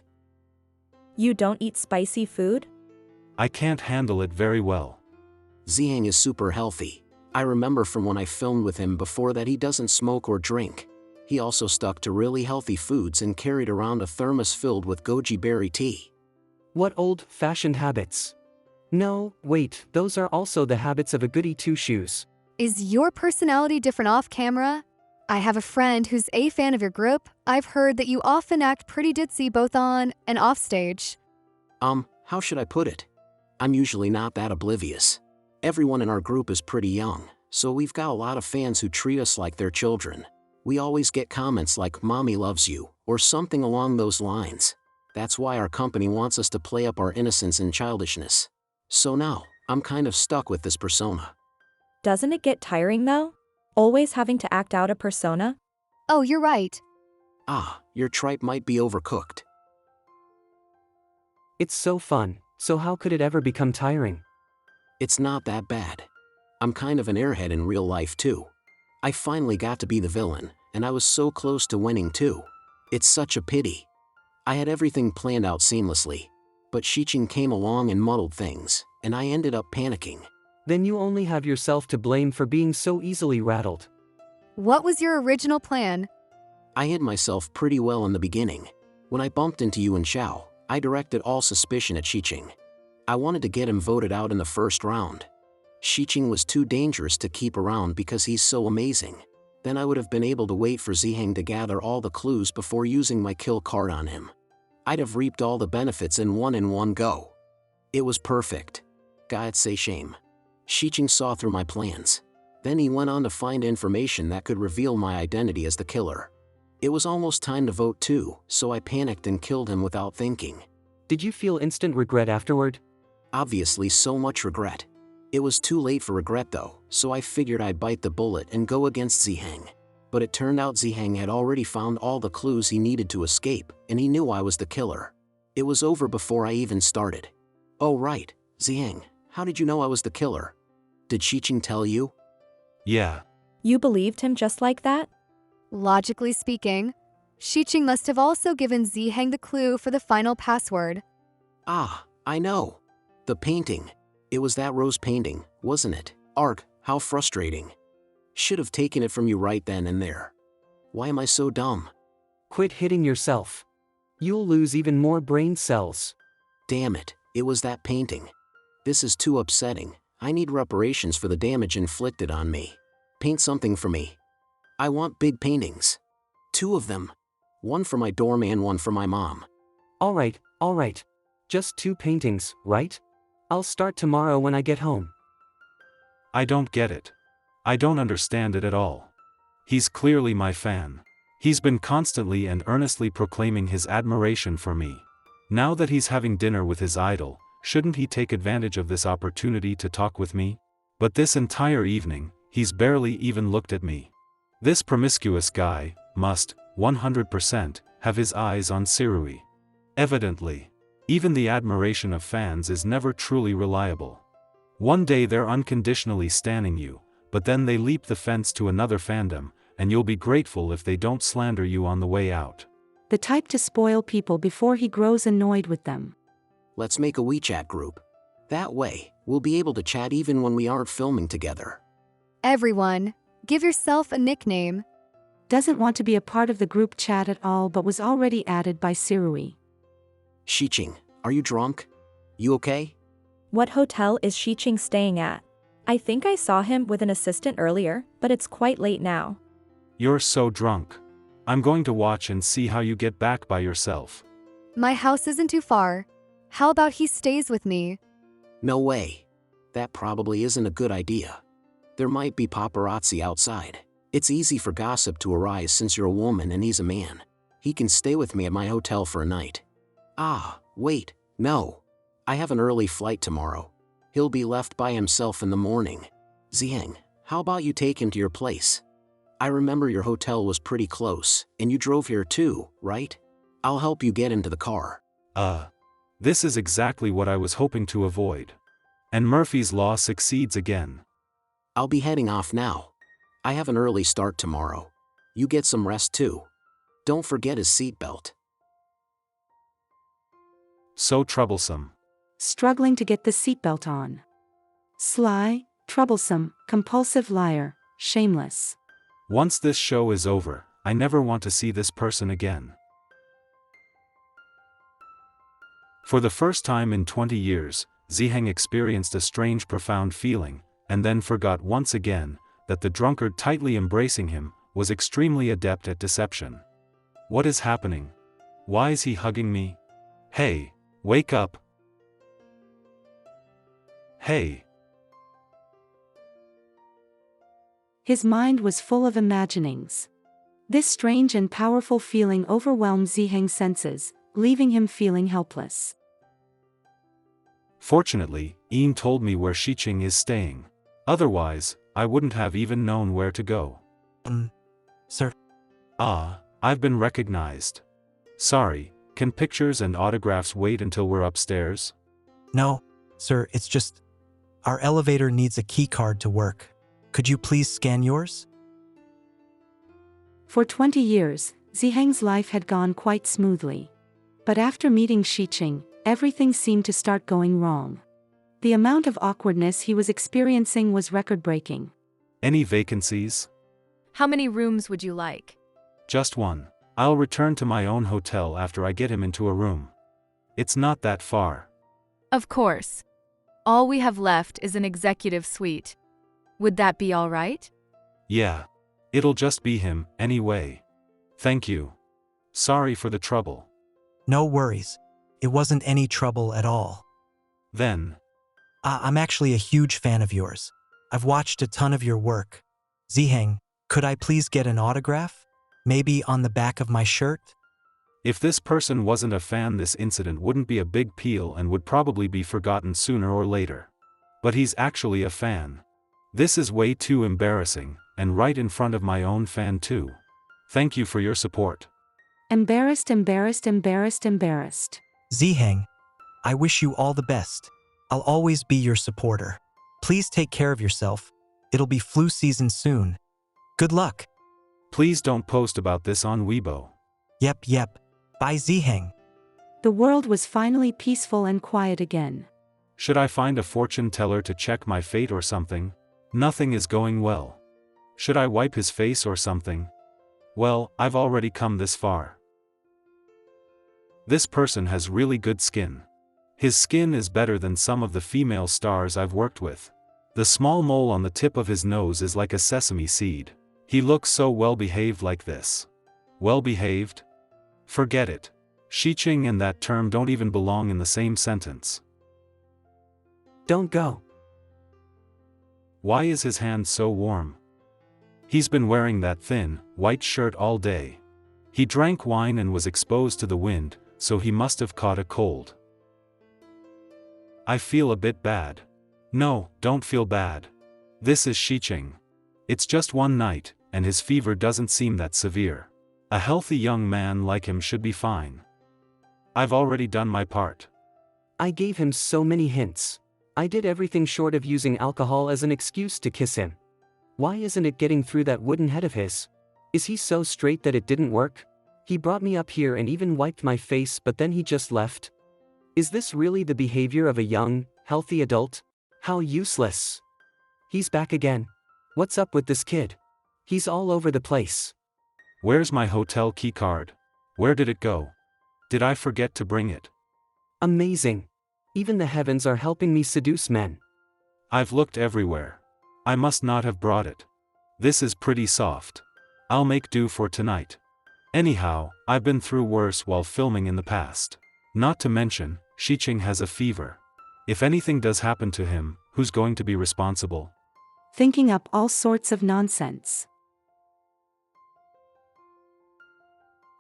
You don't eat spicy food?
I can't handle it very well.
Ziheng is super healthy. I remember from when I filmed with him before that he doesn't smoke or drink. He also stuck to really healthy foods and carried around a thermos filled with goji berry tea.
What old-fashioned habits? No, wait, those are also the habits of a goody two-shoes.
Is your personality different off camera? I have a friend who's a fan of your group. I've heard that you often act pretty ditzy both on and off stage.
How should I put it? I'm usually not that oblivious. Everyone in our group is pretty young, so we've got a lot of fans who treat us like their children. We always get comments like "Mommy loves you," or something along those lines. That's why our company wants us to play up our innocence and childishness. So now, I'm kind of stuck with this persona.
Doesn't it get tiring though? Always having to act out a persona?
Oh, you're right.
Your tripe might be overcooked.
It's so fun, so how could it ever become tiring?
It's not that bad. I'm kind of an airhead in real life too. I finally got to be the villain, and I was so close to winning too. It's such a pity. I had everything planned out seamlessly, but Shiqing came along and muddled things, and I ended up panicking.
Then you only have yourself to blame for being so easily rattled.
What was your original plan?
I hid myself pretty well in the beginning. When I bumped into you and Xiao, I directed all suspicion at Shiqing. I wanted to get him voted out in the first round. Shiqing was too dangerous to keep around because he's so amazing. Then I would have been able to wait for Ziheng to gather all the clues before using my kill card on him. I'd have reaped all the benefits in one go. It was perfect. God say shame. Shiching saw through my plans. Then he went on to find information that could reveal my identity as the killer. It was almost time to vote too, so I panicked and killed him without thinking.
Did you feel instant regret afterward?
Obviously so much regret. It was too late for regret though, so I figured I'd bite the bullet and go against Ziheng. But it turned out Ziheng had already found all the clues he needed to escape, and he knew I was the killer. It was over before I even started. Oh right, Ziheng, how did you know I was the killer? Did Shiching tell you?
Yeah.
You believed him just like that?
Logically speaking, Shiching must have also given Ziheng the clue for the final password.
Ah, I know. The painting. It was that rose painting, wasn't it? Art, how frustrating. Should have taken it from you right then and there. Why am I so dumb?
Quit hitting yourself. You'll lose even more brain cells.
Damn it, it was that painting. This is too upsetting. I need reparations for the damage inflicted on me. Paint something for me. I want big paintings. 2 of them. One for my dorm and one for my mom.
All right. Just 2 paintings, right? I'll start tomorrow when I get home.
I don't get it. I don't understand it at all. He's clearly my fan. He's been constantly and earnestly proclaiming his admiration for me. Now that he's having dinner with his idol, shouldn't he take advantage of this opportunity to talk with me? But this entire evening, he's barely even looked at me. This promiscuous guy must, 100%, have his eyes on Sirui. Evidently. Even the admiration of fans is never truly reliable. One day they're unconditionally standing you, but then they leap the fence to another fandom, and you'll be grateful if they don't slander you on the way out.
The type to spoil people before he grows annoyed with them.
Let's make a WeChat group. That way, we'll be able to chat even when we aren't filming together.
Everyone, give yourself a nickname.
Doesn't want to be a part of the group chat at all but was already added by Sirui.
Shiching, are you drunk? You okay?
What hotel is Shiching staying at? I think I saw him with an assistant earlier, but it's quite late now.
You're so drunk. I'm going to watch and see how you get back by yourself.
My house isn't too far. How about he stays with me?
No way. That probably isn't a good idea. There might be paparazzi outside. It's easy for gossip to arise since you're a woman and he's a man. He can stay with me at my hotel for a night. Ah, wait, no. I have an early flight tomorrow. He'll be left by himself in the morning. Ziheng, how about you take him to your place? I remember your hotel was pretty close, and you drove here too, right? I'll help you get into the car.
This is exactly what I was hoping to avoid. And Murphy's Law succeeds again.
I'll be heading off now. I have an early start tomorrow. You get some rest too. Don't forget his seatbelt.
So troublesome.
Struggling to get the seatbelt on. Sly, troublesome, compulsive liar, shameless.
Once this show is over, I never want to see this person again. For the first time in 20 years, Ziheng experienced a strange profound feeling, and then forgot once again, that the drunkard tightly embracing him, was extremely adept at deception. What is happening? Why is he hugging me? Hey, wake up! Hey!
His mind was full of imaginings. This strange and powerful feeling overwhelmed Ziheng's senses, leaving him feeling helpless.
Fortunately, Ian told me where Shiching is staying. Otherwise, I wouldn't have even known where to go.
Sir.
I've been recognized. Sorry, can pictures and autographs wait until we're upstairs?
No, sir, it's just... Our elevator needs a key card to work. Could you please scan yours?
For 20 years, Ziheng's life had gone quite smoothly. But after meeting Shiching, everything seemed to start going wrong. The amount of awkwardness he was experiencing was record-breaking.
Any vacancies?
How many rooms would you like?
Just one. I'll return to my own hotel after I get him into a room. It's not that far.
Of course. All we have left is an executive suite. Would that be all right?
Yeah. It'll just be him, anyway. Thank you. Sorry for the trouble.
No worries. It wasn't any trouble at all.
Then,
I'm actually a huge fan of yours. I've watched a ton of your work. Ziheng, could I please get an autograph? Maybe on the back of my shirt?
if this person wasn't a fan, this incident wouldn't be a big deal and would probably be forgotten sooner or later. But he's actually a fan. This is way too embarrassing, and right in front of my own fan too. Thank you for your support.
Embarrassed, embarrassed, embarrassed, embarrassed.
Ziheng, I wish you all the best. I'll always be your supporter. Please take care of yourself. It'll be flu season soon. Good luck.
Please don't post about this on Weibo.
Yep. Bye, Ziheng.
The world was finally peaceful and quiet again.
Should I find a fortune teller to check my fate or something? Nothing is going well. Should I wipe his face or something? Well, I've already come this far. This person has really good skin. His skin is better than some of the female stars I've worked with. The small mole on the tip of his nose is like a sesame seed. He looks so well-behaved like this. Well-behaved? Forget it. Xiqing and that term don't even belong in the same sentence.
Don't go.
Why is his hand so warm? He's been wearing that thin, white shirt all day. He drank wine and was exposed to the wind, so he must have caught a cold. I feel a bit bad. No, don't feel bad. This is Xiqing. It's just one night, and his fever doesn't seem that severe. A healthy young man like him should be fine. I've already done my part.
I gave him so many hints. I did everything short of using alcohol as an excuse to kiss him. Why isn't it getting through that wooden head of his? Is he so straight that it didn't work? He brought me up here and even wiped my face, but then he just left. Is this really the behavior of a young, healthy adult? How useless. He's back again. What's up with this kid? He's all over the place.
Where's my hotel key card? Where did it go? Did I forget to bring it?
Amazing. Even the heavens are helping me seduce men.
I've looked everywhere. I must not have brought it. This is pretty soft. I'll make do for tonight. Anyhow, I've been through worse while filming in the past. Not to mention, Xiqing has a fever. If anything does happen to him, who's going to be responsible?
Thinking up all sorts of nonsense.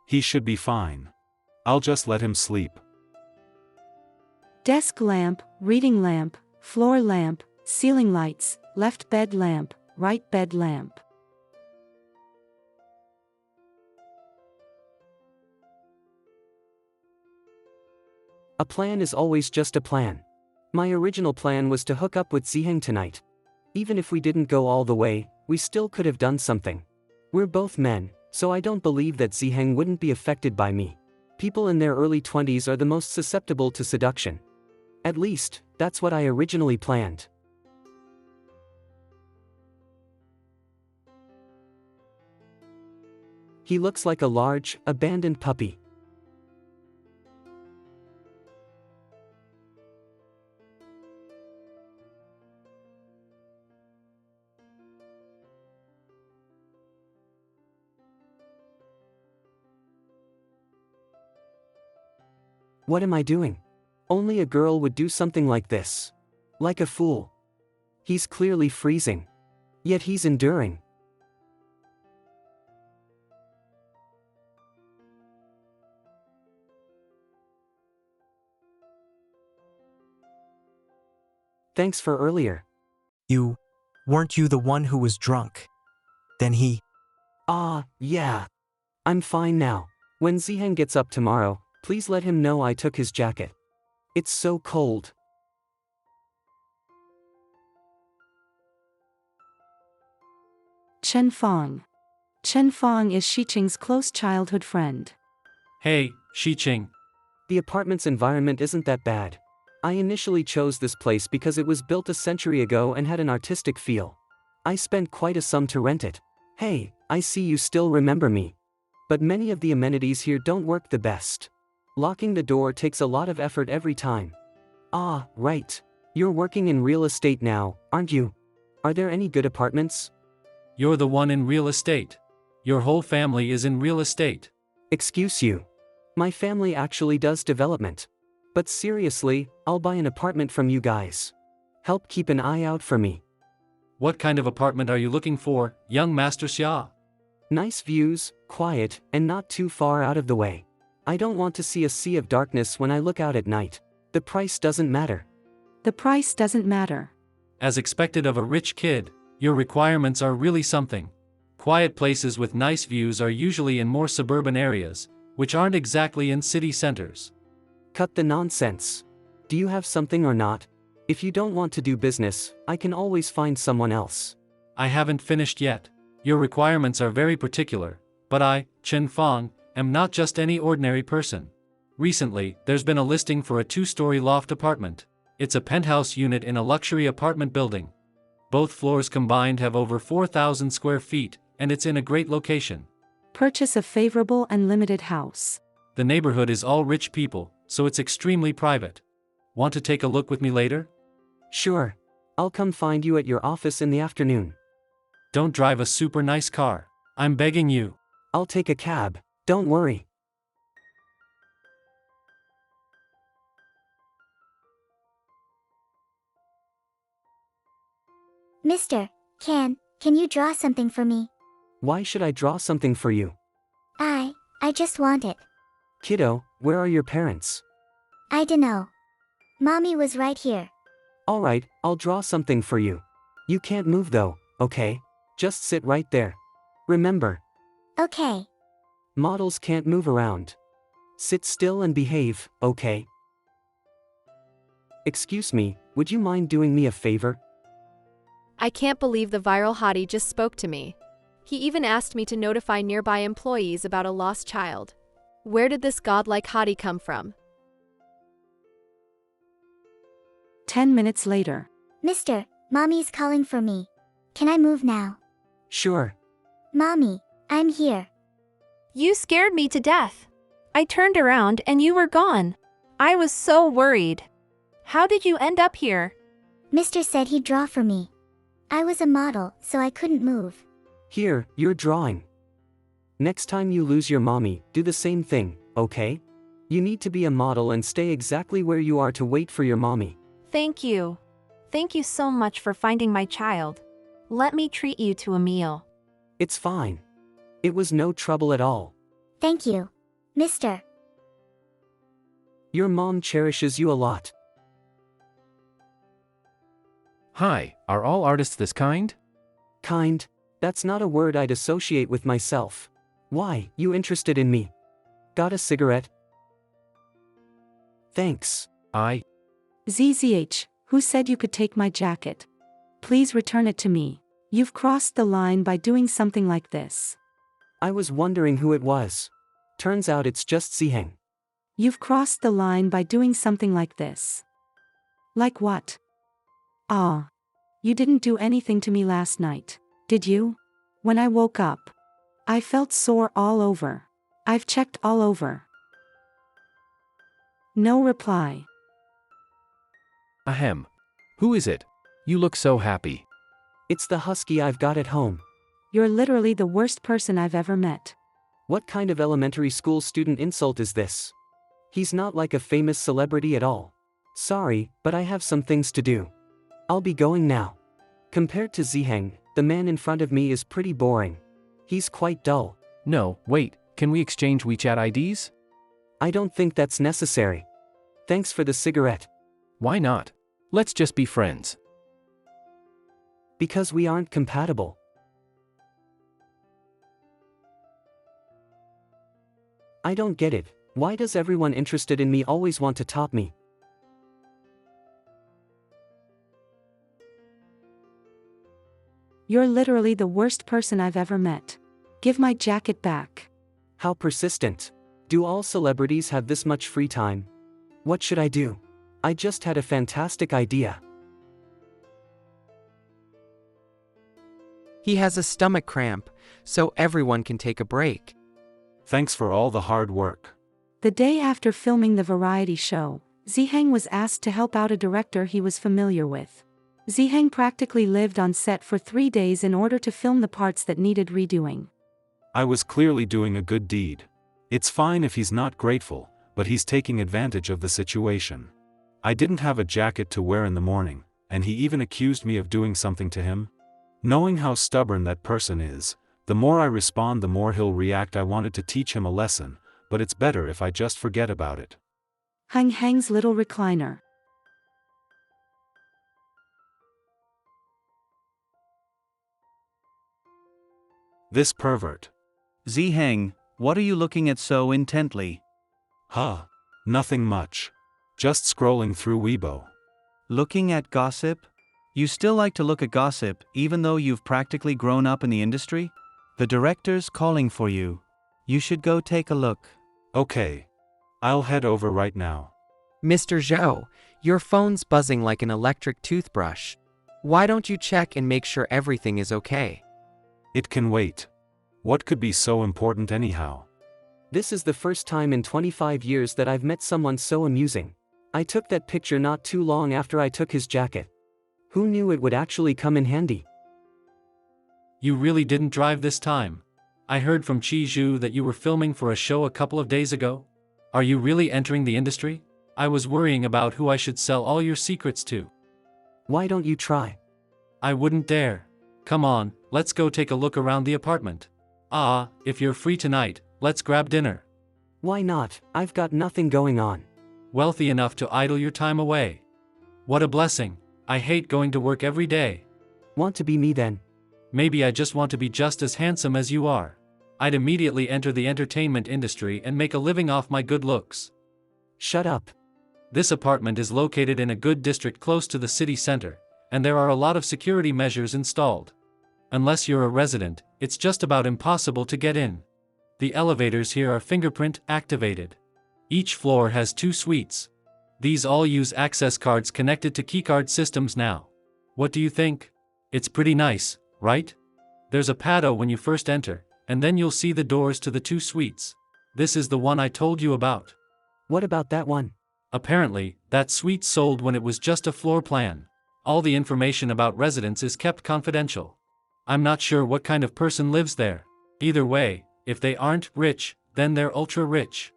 He should be fine. I'll just let him sleep.
Desk lamp, reading lamp, floor lamp, ceiling lights, left bed lamp, right bed lamp.
A plan is always just a plan. My original plan was to hook up with Ziheng tonight. Even if we didn't go all the way, we still could have done something. We're both men, so I don't believe that Ziheng wouldn't be affected by me. People in their early 20s are the most susceptible to seduction. At least, that's what I originally planned. He looks like a large, abandoned puppy. What am I doing? Only a girl would do something like this. Like a fool. He's clearly freezing. Yet he's enduring. Thanks for earlier.
Weren't you the one who was drunk? Then he...
Yeah. I'm fine now. When Ziheng gets up tomorrow, please let him know I took his jacket. It's so cold.
Chen Fong. Chen Fong is Xiqing's close childhood friend.
Hey, Xiqing.
The apartment's environment isn't that bad. I initially chose this place because it was built a century ago and had an artistic feel. I spent quite a sum to rent it. Hey, I see you still remember me. But many of the amenities here don't work the best. Locking the door takes a lot of effort every time. Right. You're working in real estate now, aren't you? Are there any good apartments?
You're the one in real estate. Your whole family is in real estate.
Excuse you. My family actually does development. But seriously, I'll buy an apartment from you guys. Help keep an eye out for me.
What kind of apartment are you looking for, young Master Xia?
Nice views, quiet, and not too far out of the way. I don't want to see a sea of darkness when I look out at night. The price doesn't matter.
The price doesn't matter.
As expected of a rich kid, your requirements are really something. Quiet places with nice views are usually in more suburban areas, which aren't exactly in city centers.
Cut the nonsense. Do you have something or not? If you don't want to do business, I can always find someone else.
I haven't finished yet. Your requirements are very particular, but I, Chen Fang, am not just any ordinary person. Recently, there's been a listing for a 2-story loft apartment. It's a penthouse unit in a luxury apartment building. Both floors combined have over 4,000 square feet, and it's in a great location.
Purchase a favorable and limited house.
The neighborhood is all rich people, so it's extremely private. Want to take a look with me later?
Sure. I'll come find you at your office in the afternoon.
Don't drive a super nice car. I'm begging you.
I'll take a cab, don't worry.
Mister, can you draw something for me?
Why should I draw something for you?
I just want it.
Kiddo, where are your parents?
I dunno. Mommy was right here.
Alright, I'll draw something for you. You can't move though, okay? Just sit right there. Remember.
Okay.
Models can't move around. Sit still and behave, okay? Excuse me, would you mind doing me a favor?
I can't believe the viral hottie just spoke to me. He even asked me to notify nearby employees about a lost child. Where did this godlike hottie come from?
10 minutes later.
Mister, Mommy's calling for me. Can I move now?
Sure.
Mommy, I'm here.
You scared me to death. I turned around and you were gone. I was so worried. How did you end up here?
Mister said he'd draw for me. I was a model, so I couldn't move.
Here, you're drawing. Next time you lose your mommy, do the same thing, okay? You need to be a model and stay exactly where you are to wait for your mommy.
Thank you. Thank you so much for finding my child. Let me treat you to a meal.
It's fine. It was no trouble at all.
Thank you, mister.
Your mom cherishes you a lot.
Hi, are all artists this kind?
Kind? That's not a word I'd associate with myself. Why, you interested in me? Got a cigarette? Thanks.
ZZH, who said you could take my jacket? Please return it to me. You've crossed the line by doing something like this.
I was wondering who it was. Turns out it's just Ziheng.
You've crossed the line by doing something like this. Like what? Ah. You didn't do anything to me last night, did you? When I woke up, I felt sore all over. I've checked all over. No reply.
Ahem. Who is it? You look so happy.
It's the husky I've got at home.
You're literally the worst person I've ever met.
What kind of elementary school student insult is this? He's not like a famous celebrity at all. Sorry, but I have some things to do. I'll be going now. Compared to Ziheng, the man in front of me is pretty boring. He's quite dull.
No, wait, can we exchange WeChat IDs?
I don't think that's necessary. Thanks for the cigarette.
Why not? Let's just be friends.
Because we aren't compatible. I don't get it. Why does everyone interested in me always want to top me?
You're literally the worst person I've ever met. Give my jacket back.
How persistent. Do all celebrities have this much free time? What should I do? I just had a fantastic idea.
He has a stomach cramp, so everyone can take a break.
Thanks for all the hard work.
The day after filming the variety show, Ziheng was asked to help out a director he was familiar with. Ziheng practically lived on set for 3 days in order to film the parts that needed redoing.
I was clearly doing a good deed. It's fine if he's not grateful, but he's taking advantage of the situation. I didn't have a jacket to wear in the morning, and he even accused me of doing something to him. Knowing how stubborn that person is, the more I respond the more he'll react. I wanted to teach him a lesson, but it's better if I just forget about it.
Hang's little recliner.
This pervert.
Ziheng, what are you looking at so intently?
Huh. Nothing much. Just scrolling through Weibo.
Looking at gossip? You still like to look at gossip, even though you've practically grown up in the industry? The director's calling for you. You should go take a look.
Okay. I'll head over right now.
Mr. Zhou, your phone's buzzing like an electric toothbrush. Why don't you check and make sure everything is okay?
It can wait. What could be so important anyhow?
This is the first time in 25 years that I've met someone so amusing. I took that picture not too long after I took his jacket. Who knew it would actually come in handy?
You really didn't drive this time. I heard from Chi Zhu that you were filming for a show a couple of days ago. Are you really entering the industry? I was worrying about who I should sell all your secrets to.
Why don't you try?
I wouldn't dare. Come on, let's go take a look around the apartment. If you're free tonight, let's grab dinner.
Why not? I've got nothing going on.
Wealthy enough to idle your time away. What a blessing. I hate going to work every day.
Want to be me then?
Maybe I just want to be just as handsome as you are. I'd immediately enter the entertainment industry and make a living off my good looks.
Shut up.
This apartment is located in a good district close to the city center, and there are a lot of security measures installed. Unless you're a resident, it's just about impossible to get in. The elevators here are fingerprint activated. Each floor has 2 suites. These all use access cards connected to keycard systems now. What do you think? It's pretty nice, right? There's a patio when you first enter, and then you'll see the doors to the 2 suites. This is the one I told you about.
What about that one?
Apparently, that suite sold when it was just a floor plan. All the information about residents is kept confidential. I'm not sure what kind of person lives there. Either way, if they aren't rich, then they're ultra rich.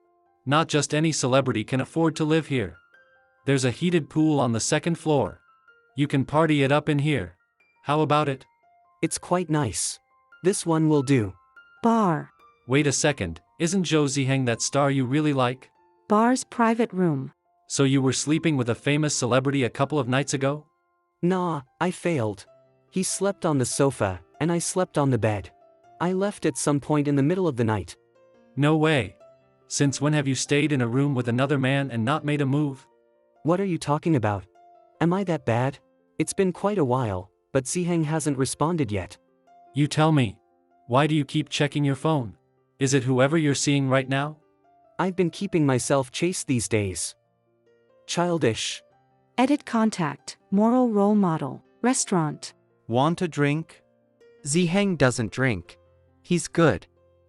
Not just any celebrity can afford to live here. There's a heated pool on the 2nd floor. You can party it up in here. How about it?
It's quite nice. This one will do.
Bar.
Wait a second, isn't Zhou Ziheng that star you really like?
Bar's private room.
So you were sleeping with a famous celebrity a couple of nights ago?
Nah, I failed. He slept on the sofa, and I slept on the bed. I left at some point in the middle of the night.
No way. Since when have you stayed in a room with another man and not made a move?
What are you talking about? Am I that bad? It's been quite a while, but Ziheng hasn't responded yet.
You tell me. Why do you keep checking your phone? Is it whoever you're seeing right now?
I've been keeping myself chaste these days. Childish.
Edit contact, moral role model, restaurant.
Want a drink?
Ziheng doesn't drink. He's good.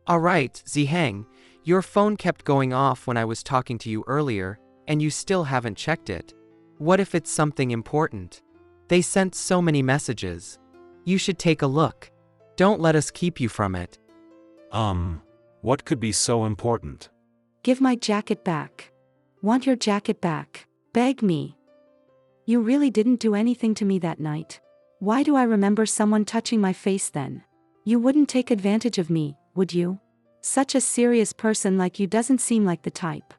Alright, Ziheng, your phone kept going off when I was talking to you earlier, and you still haven't checked it. What if it's something important? They sent so many messages. You should take a look. Don't let us keep you from it.
What could be so important?
Give my jacket back. Want your jacket back. Beg me. You really didn't do anything to me that night. Why do I remember someone touching my face then? You wouldn't take advantage of me, would you? Such a serious person like you doesn't seem like the type.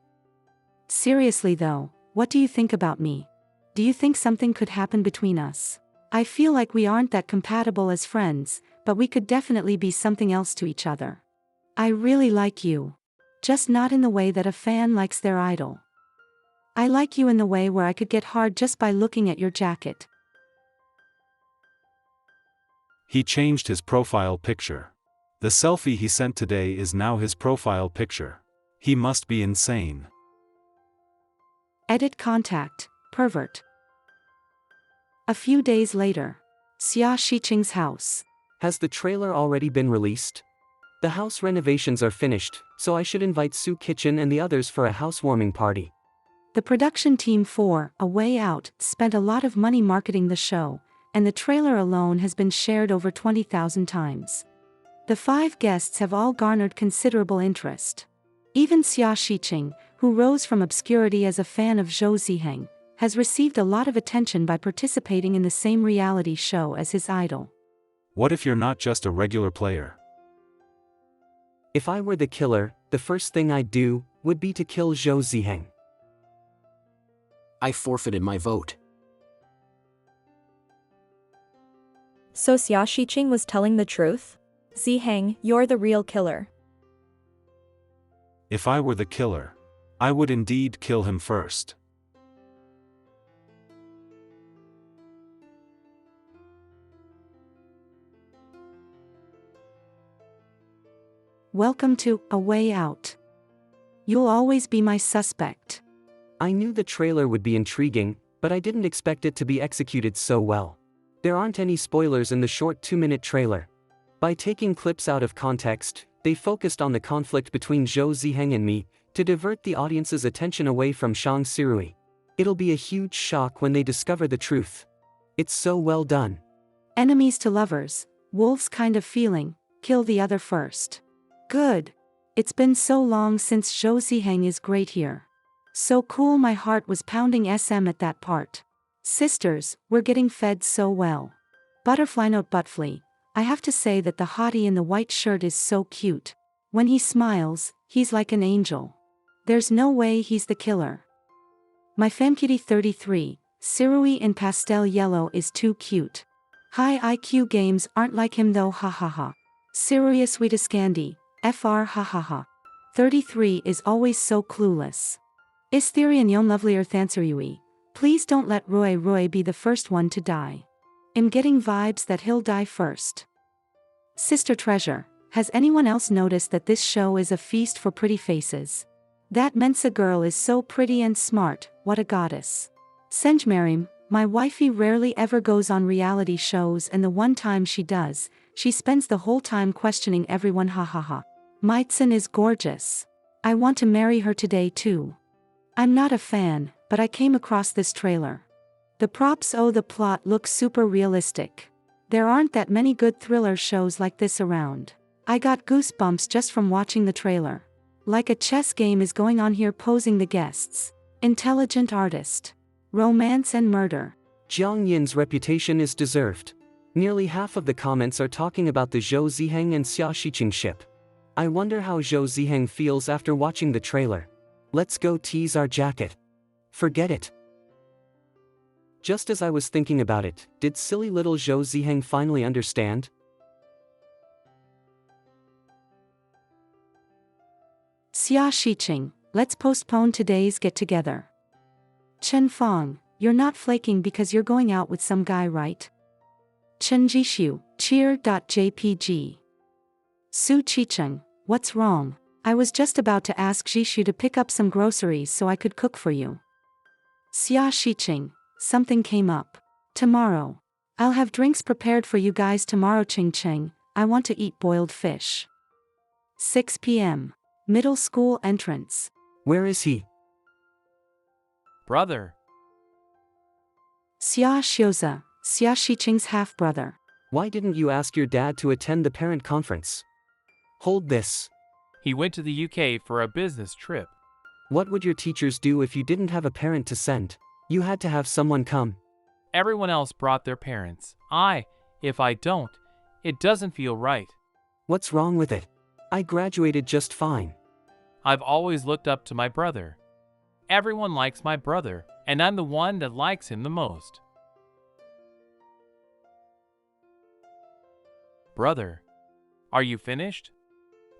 Seriously though, what do you think about me? Do you think something could happen between us? I feel like we aren't that compatible as friends, but we could definitely be something else to each other. I really like you. Just not in the way that a fan likes their idol. I like you in the way where I could get hard just by looking at your jacket.
He changed his profile picture. The selfie he sent today is now his profile picture. He must be insane.
Edit contact, pervert. A few days later. Xia Shiqing's house.
Has the trailer already been released? The house renovations are finished, so I should invite Su Kitchen and the others for a housewarming party.
The production team for A Way Out spent a lot of money marketing the show, and the trailer alone has been shared over 20,000 times. The 5 guests have all garnered considerable interest. Even Xia Shiqing, who rose from obscurity as a fan of Zhou Ziheng, has received a lot of attention by participating in the same reality show as his idol.
What if you're not just a regular player?
If I were the killer, the first thing I'd do would be to kill Zhou Ziheng.
I forfeited my vote.
So Xia Shiqing was telling the truth? Ziheng, you're the real killer.
If I were the killer, I would indeed kill him first.
Welcome to A Way Out. You'll always be my suspect.
I knew the trailer would be intriguing, but I didn't expect it to be executed so well. There aren't any spoilers in the short 2-minute trailer. By taking clips out of context, they focused on the conflict between Zhou Ziheng and me, to divert the audience's attention away from Shang Sirui. It'll be a huge shock when they discover the truth. It's so well done.
Enemies to lovers, wolves kind of feeling, kill the other first. Good. It's been so long since Zhou Ziheng is great here. So cool, my heart was pounding SM at that part. Sisters, we're getting fed so well. Butterfly note Butfly, I have to say that the hottie in the white shirt is so cute. When he smiles, he's like an angel. There's no way he's the killer. My Famkitty 33, Sirui in pastel yellow is too cute. High IQ games aren't like him though, ha ha ha. Sirui sweetest candy, FR ha ha ha. 33 is always so clueless. Is theory and yon lovelier Thansarui, please don't let Roy be the first one to die. I'm getting vibes that he'll die first. Sister Treasure, has anyone else noticed that this show is a feast for pretty faces? That Mensa girl is so pretty and smart, what a goddess. Senjmarim, my wifey rarely ever goes on reality shows, and the one time she does, she spends the whole time questioning everyone, ha ha ha. Meitzen is gorgeous. I want to marry her today too. I'm not a fan, but I came across this trailer. The props, oh, the plot looks super realistic. There aren't that many good thriller shows like this around. I got goosebumps just from watching the trailer. Like a chess game is going on here, posing the guests. Intelligent artist. Romance and murder.
Jiang Yin's reputation is deserved. Nearly half of the comments are talking about the Zhou Ziheng and Xia Shiqing ship. I wonder how Zhou Ziheng feels after watching the trailer. Let's go tease our jacket. Forget it. Just as I was thinking about it, did silly little Zhou Ziheng finally understand?
Xia Shiqing, let's postpone today's get-together. Chen Fong, you're not flaking because you're going out with some guy, right? Chen Jishu, cheer.jpg. Su Chicheng, what's wrong? I was just about to ask Jishu to pick up some groceries so I could cook for you. Xia Shiqing, something came up. Tomorrow. I'll have drinks prepared for you guys tomorrow. Ching Cheng, I want to eat boiled fish. 6 p.m. Middle school entrance.
Where is he?
Brother.
Xia Xioza, Xia Shiqing's half-brother.
Why didn't you ask your dad to attend the parent conference? Hold this.
He went to the UK for a business trip.
What would your teachers do if you didn't have a parent to send? You had to have someone come.
Everyone else brought their parents. If I don't, it doesn't feel right.
What's wrong with it? I graduated just fine.
I've always looked up to my brother. Everyone likes my brother, and I'm the one that likes him the most. Brother, are you finished?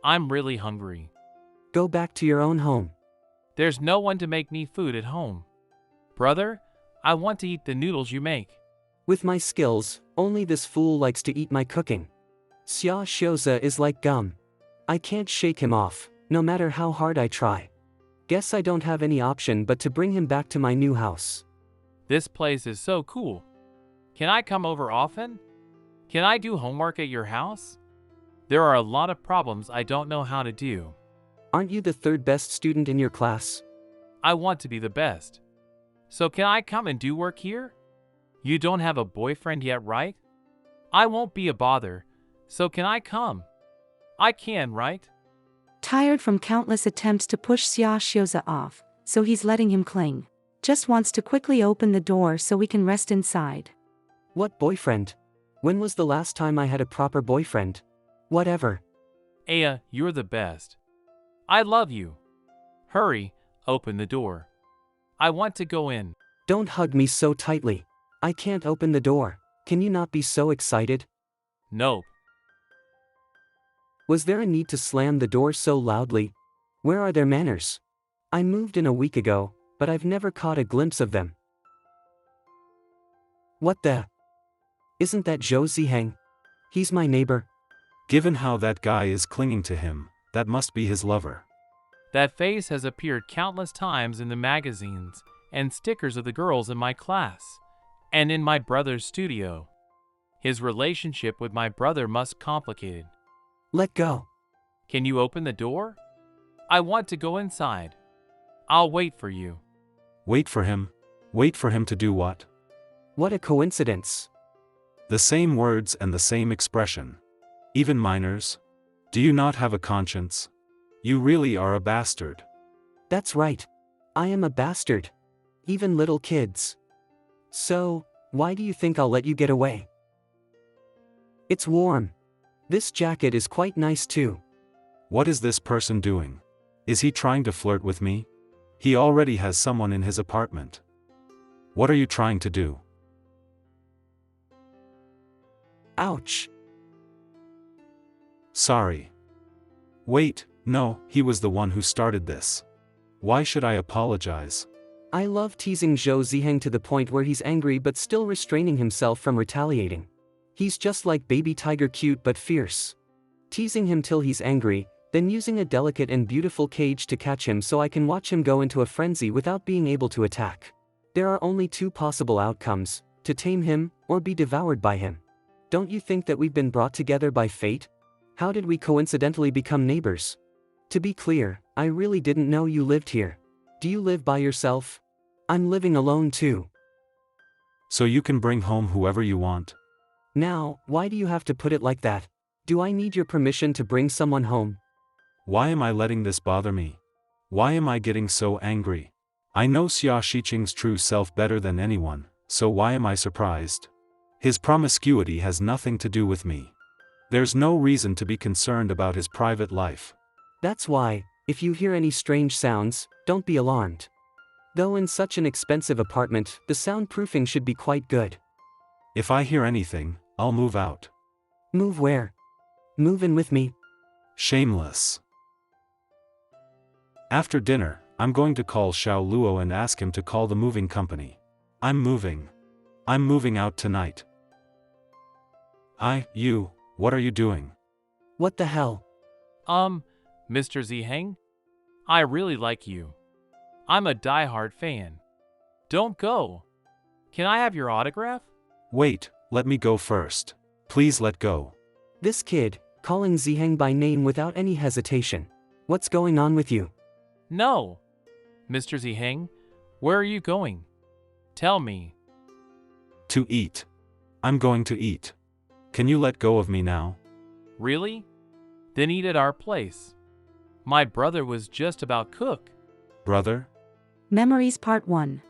I'm really hungry.
Go back to your own home.
There's no one to make me food at home. Brother, I want to eat the noodles you make.
With my skills, only this fool likes to eat my cooking. Xia Xioza is like gum. I can't shake him off, no matter how hard I try. Guess I don't have any option but to bring him back to my new house.
This place is so cool. Can I come over often? Can I do homework at your house? There are a lot of problems I don't know how to do.
Aren't you the third best student in your class?
I want to be the best. So can I come and do work here? You don't have a boyfriend yet, right? I won't be a bother, so can I come? I can, right?
Tired from countless attempts to push Xia Xiuza off, so he's letting him cling. Just wants to quickly open the door so we can rest inside.
What boyfriend? When was the last time I had a proper boyfriend? Whatever.
Aya, you're the best. I love you. Hurry, open the door. I want to go in.
Don't hug me so tightly. I can't open the door. Can you not be so excited?
Nope.
Was there a need to slam the door so loudly? Where are their manners? I moved in a week ago, but I've never caught a glimpse of them. What the? Isn't that Zhou Ziheng? He's my neighbor.
Given how that guy is clinging to him, that must be his lover.
That face has appeared countless times in the magazines and stickers of the girls in my class, and in my brother's studio. His relationship with my brother must complicated.
Let go.
Can you open the door? I want to go inside. I'll wait for you.
Wait for him? Wait for him to do what?
What a coincidence.
The same words and the same expression. Even minors? Do you not have a conscience? You really are a bastard.
That's right. I am a bastard. Even little kids. So, why do you think I'll let you get away? It's warm. This jacket is quite nice too.
What is this person doing? Is he trying to flirt with me? He already has someone in his apartment. What are you trying to do?
Ouch.
Sorry. Wait, no, he was the one who started this. Why should I apologize?
I love teasing Zhou Ziheng to the point where he's angry but still restraining himself from retaliating. He's just like baby tiger, cute but fierce. Teasing him till he's angry, then using a delicate and beautiful cage to catch him so I can watch him go into a frenzy without being able to attack. There are only two possible outcomes, to tame him, or be devoured by him. Don't you think that we've been brought together by fate? How did we coincidentally become neighbors? To be clear, I really didn't know you lived here. Do you live by yourself? I'm living alone too.
So you can bring home whoever you want?
Now, why do you have to put it like that? Do I need your permission to bring someone home?
Why am I letting this bother me? Why am I getting so angry? I know Xia Shiqing's true self better than anyone, so why am I surprised? His promiscuity has nothing to do with me. There's no reason to be concerned about his private life.
That's why, if you hear any strange sounds, don't be alarmed. Though in such an expensive apartment, the soundproofing should be quite good.
If I hear anything, I'll move out.
Move where? Move in with me.
Shameless. After dinner, I'm going to call Xiao Luo and ask him to call the moving company. I'm moving. I'm moving out tonight. You, what are you doing?
What the hell?
Mr. Ziheng? I really like you. I'm a die-hard fan. Don't go. Can I have your autograph?
Wait, let me go first. Please let go.
This kid, calling Ziheng by name without any hesitation. What's going on with you?
No. Mr. Ziheng, where are you going? Tell me.
To eat. I'm going to eat. Can you let go of me now?
Really? Then eat at our place. My brother was just about cook.
Brother?
Memories Part 1.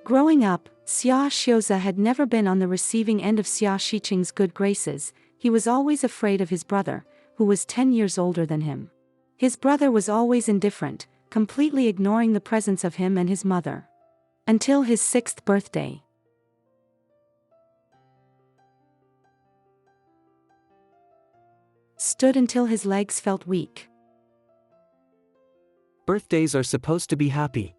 Growing up, Xia Xiuza had never been on the receiving end of Xia Shiqing's good graces. He was always afraid of his brother, who was 10 years older than him. His brother was always indifferent, completely ignoring the presence of him and his mother. Until his 6th birthday. Stood until his legs felt weak.
Birthdays are supposed to be happy.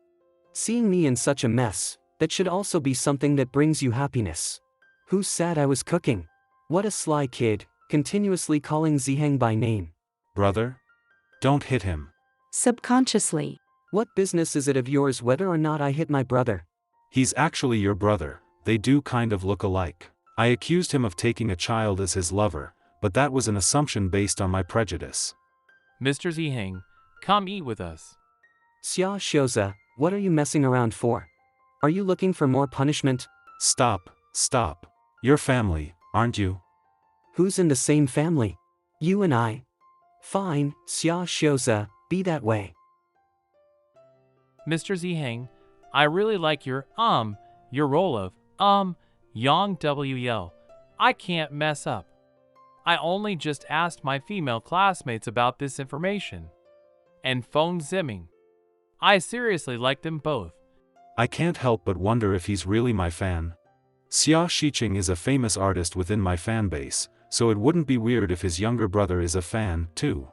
Seeing me in such a mess, that should also be something that brings you happiness. Who's sad I was cooking? What a sly kid, continuously calling Ziheng by name.
Brother? Don't hit him.
Subconsciously.
What business is it of yours whether or not I hit my brother?
He's actually your brother, they do kind of look alike. I accused him of taking a child as his lover, but that was an assumption based on my prejudice.
Mr. Ziheng, come eat with us.
Xia Xiuza, what are you messing around for? Are you looking for more punishment?
Stop. You're family, aren't you?
Who's in the same family? You and I. Fine, Xia Xiuza, be that way.
Mr. Ziheng, I really like your role of, Yang WL. I can't mess up. I only just asked my female classmates about this information. And phone zimming. I seriously like them both.
I can't help but wonder if he's really my fan. Xia Shiqing is a famous artist within my fan base, so it wouldn't be weird if his younger brother is a fan, too.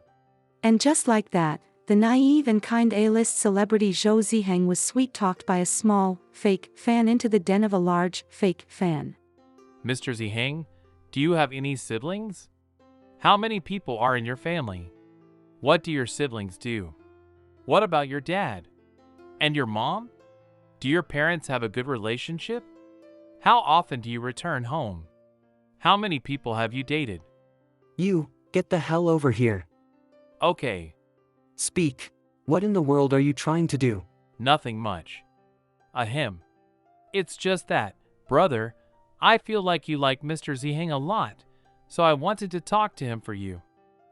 And just like that, the naive and kind A-list celebrity Zhou Ziheng was sweet-talked by a small, fake fan into the den of a large, fake fan.
Mr. Ziheng, do you have any siblings? How many people are in your family? What do your siblings do? What about your dad? And your mom? Do your parents have a good relationship? How often do you return home? How many people have you dated?
You, get the hell over here.
Okay.
Speak. What in the world are you trying to do?
Nothing much. Ahem. It's just that, brother, I feel like you like Mr. Ziheng a lot, so I wanted to talk to him for you.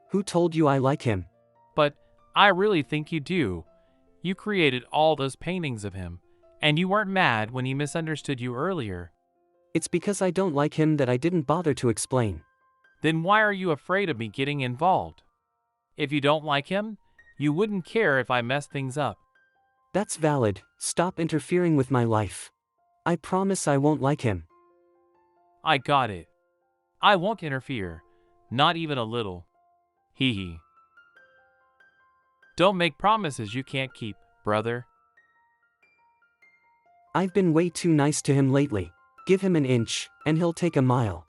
Who told you I like him?
But I really think you do. You created all those paintings of him, and you weren't mad when he misunderstood you earlier.
It's because I don't like him that I didn't bother to explain.
Then why are you afraid of me getting involved? If you don't like him, you wouldn't care if I messed things up.
That's valid. Stop interfering with my life. I promise I won't like him.
I got it. I won't interfere. Not even a little. Hee hee. Don't make promises you can't keep, brother.
I've been way too nice to him lately. Give him an inch, and he'll take a mile.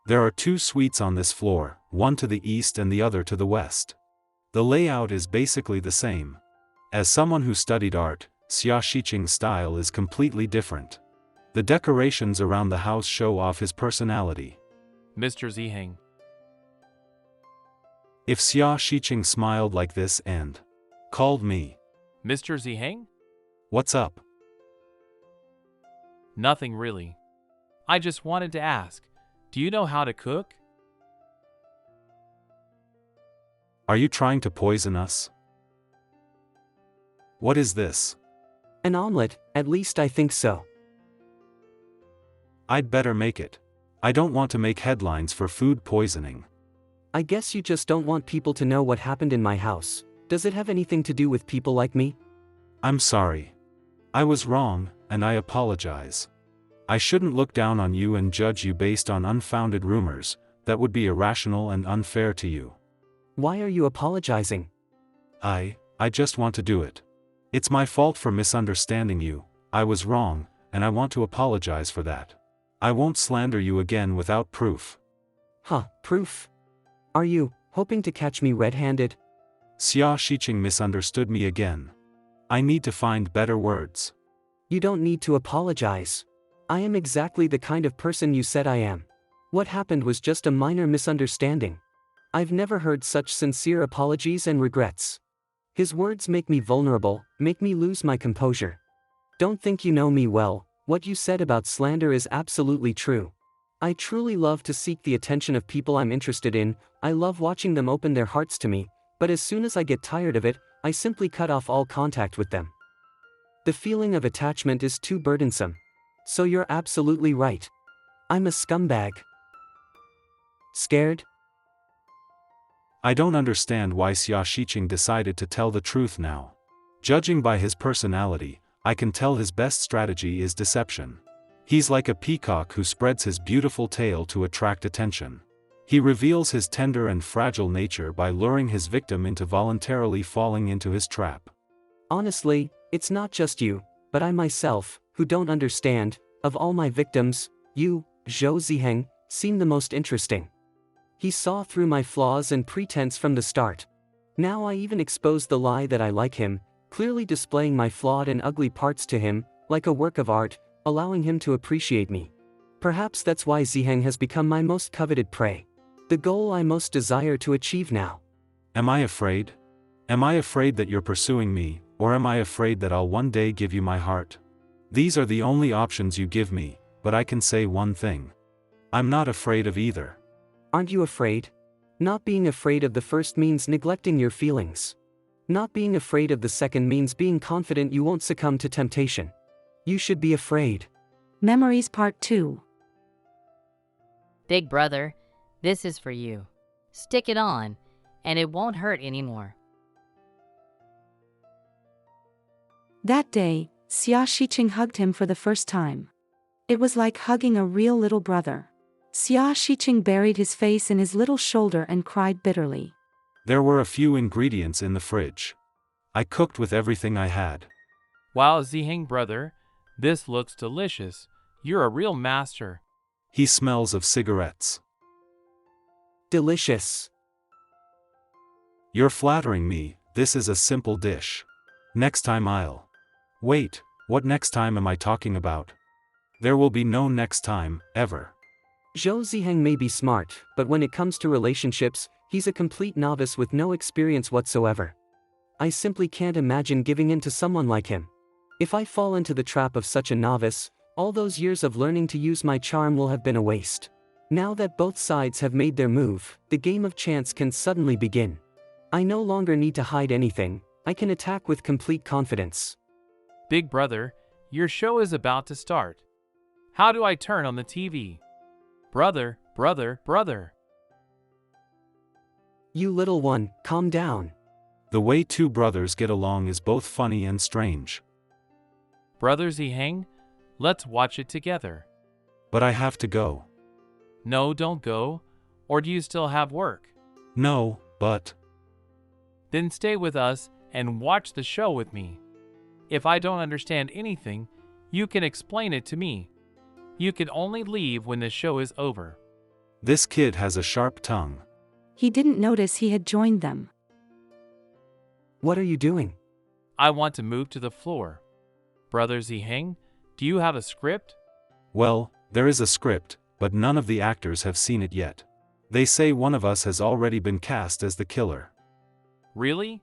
There are 2 suites on this floor, one to the east and the other to the west. The layout is basically the same. As someone who studied art, Xia Shiqing's style is completely different. The decorations around the house show off his personality.
Mr. Ziheng.
If Xia Shiqing smiled like this and called me,
Mr. Ziheng?
What's up?
Nothing really. I just wanted to ask, do you know how to cook?
Are you trying to poison us? What is this?
An omelet, at least I think so.
I'd better make it. I don't want to make headlines for food poisoning.
I guess you just don't want people to know what happened in my house. Does it have anything to do with people like me?
I'm sorry. I was wrong, and I apologize. I shouldn't look down on you and judge you based on unfounded rumors. That would be irrational and unfair to you.
Why are you apologizing?
I just want to do it. It's my fault for misunderstanding you. I was wrong, and I want to apologize for that. I won't slander you again without proof.
Huh, proof? Are you hoping to catch me red-handed?
Xia Shiqing misunderstood me again. I need to find better words.
You don't need to apologize. I am exactly the kind of person you said I am. What happened was just a minor misunderstanding. I've never heard such sincere apologies and regrets. His words make me vulnerable, make me lose my composure. Don't think you know me well. What you said about slander is absolutely true. I truly love to seek the attention of people I'm interested in. I love watching them open their hearts to me, but as soon as I get tired of it, I simply cut off all contact with them. The feeling of attachment is too burdensome. So you're absolutely right. I'm a scumbag. Scared?
I don't understand why Xia Shiqing decided to tell the truth now. Judging by his personality, I can tell his best strategy is deception. He's like a peacock who spreads his beautiful tail to attract attention. He reveals his tender and fragile nature by luring his victim into voluntarily falling into his trap.
Honestly, it's not just you, but I myself, who don't understand. Of all my victims, you, Zhou Ziheng, seem the most interesting. He saw through my flaws and pretense from the start. Now I even expose the lie that I like him, clearly displaying my flawed and ugly parts to him, like a work of art, allowing him to appreciate me. Perhaps that's why Ziheng has become my most coveted prey. The goal I most desire to achieve now.
Am I afraid? Am I afraid that you're pursuing me, or am I afraid that I'll one day give you my heart? These are the only options you give me, but I can say one thing. I'm not afraid of either.
Aren't you afraid? Not being afraid of the first means neglecting your feelings. Not being afraid of the second means being confident you won't succumb to temptation. You should be afraid.
Memories Part 2.
Big brother, this is for you. Stick it on, and it won't hurt anymore.
That day, Xia Shiqing hugged him for the first time. It was like hugging a real little brother. Xia Shiqing buried his face in his little shoulder and cried bitterly.
There were a few ingredients in the fridge. I cooked with everything I had.
Wow, Ziheng brother, this looks delicious. You're a real master.
He smells of cigarettes.
Delicious.
You're flattering me, this is a simple dish. Next time I'll... Wait, what next time am I talking about? There will be no next time, ever.
Zhou Ziheng may be smart, but when it comes to relationships, he's a complete novice with no experience whatsoever. I simply can't imagine giving in to someone like him. If I fall into the trap of such a novice, all those years of learning to use my charm will have been a waste. Now that both sides have made their move, the game of chance can suddenly begin. I no longer need to hide anything, I can attack with complete confidence.
Big brother, your show is about to start. How do I turn on the TV? Brother, brother, brother.
You little one, calm down.
The way two brothers get along is both funny and strange.
Brother Ziheng, let's watch it together.
But I have to go.
No, don't go. Or do you still have work?
No, but...
Then stay with us and watch the show with me. If I don't understand anything, you can explain it to me. You can only leave when the show is over.
This kid has a sharp tongue.
He didn't notice he had joined them.
What are you doing?
I want to move to the floor. Brother Ziheng, do you have a script?
Well, there is a script, but none of the actors have seen it yet. They say one of us has already been cast as the killer.
Really?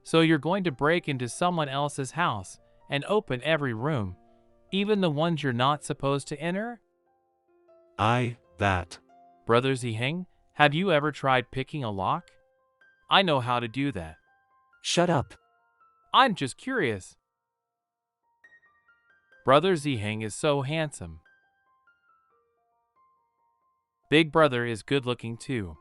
So you're going to break into someone else's house and open every room, even the ones you're not supposed to enter?
That.
Brother Ziheng, have you ever tried picking a lock? I know how to do that.
Shut up.
I'm just curious. Brother Ziheng is so handsome. Big brother is good looking too.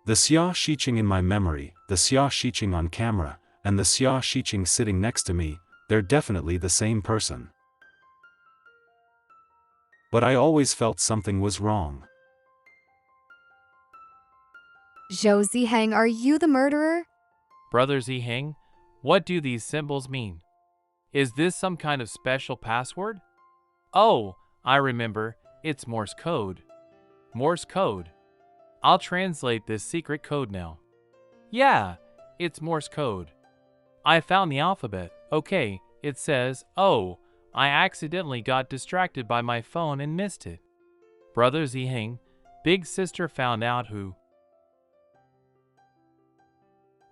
The Xia Shiqing in my memory, the Xia Shiqing on camera, and the Xia Shiqing sitting next to me, they're definitely the same person. But I always felt something was wrong.
Zhou Ziheng, are you the murderer?
Brother Ziheng, what do these symbols mean? Is this some kind of special password? Oh, I remember, it's Morse code. Morse code. I'll translate this secret code now. Yeah, it's Morse code. I found the alphabet. Okay, it says, oh, I accidentally got distracted by my phone and missed it. Brother Ziheng, big sister found out who.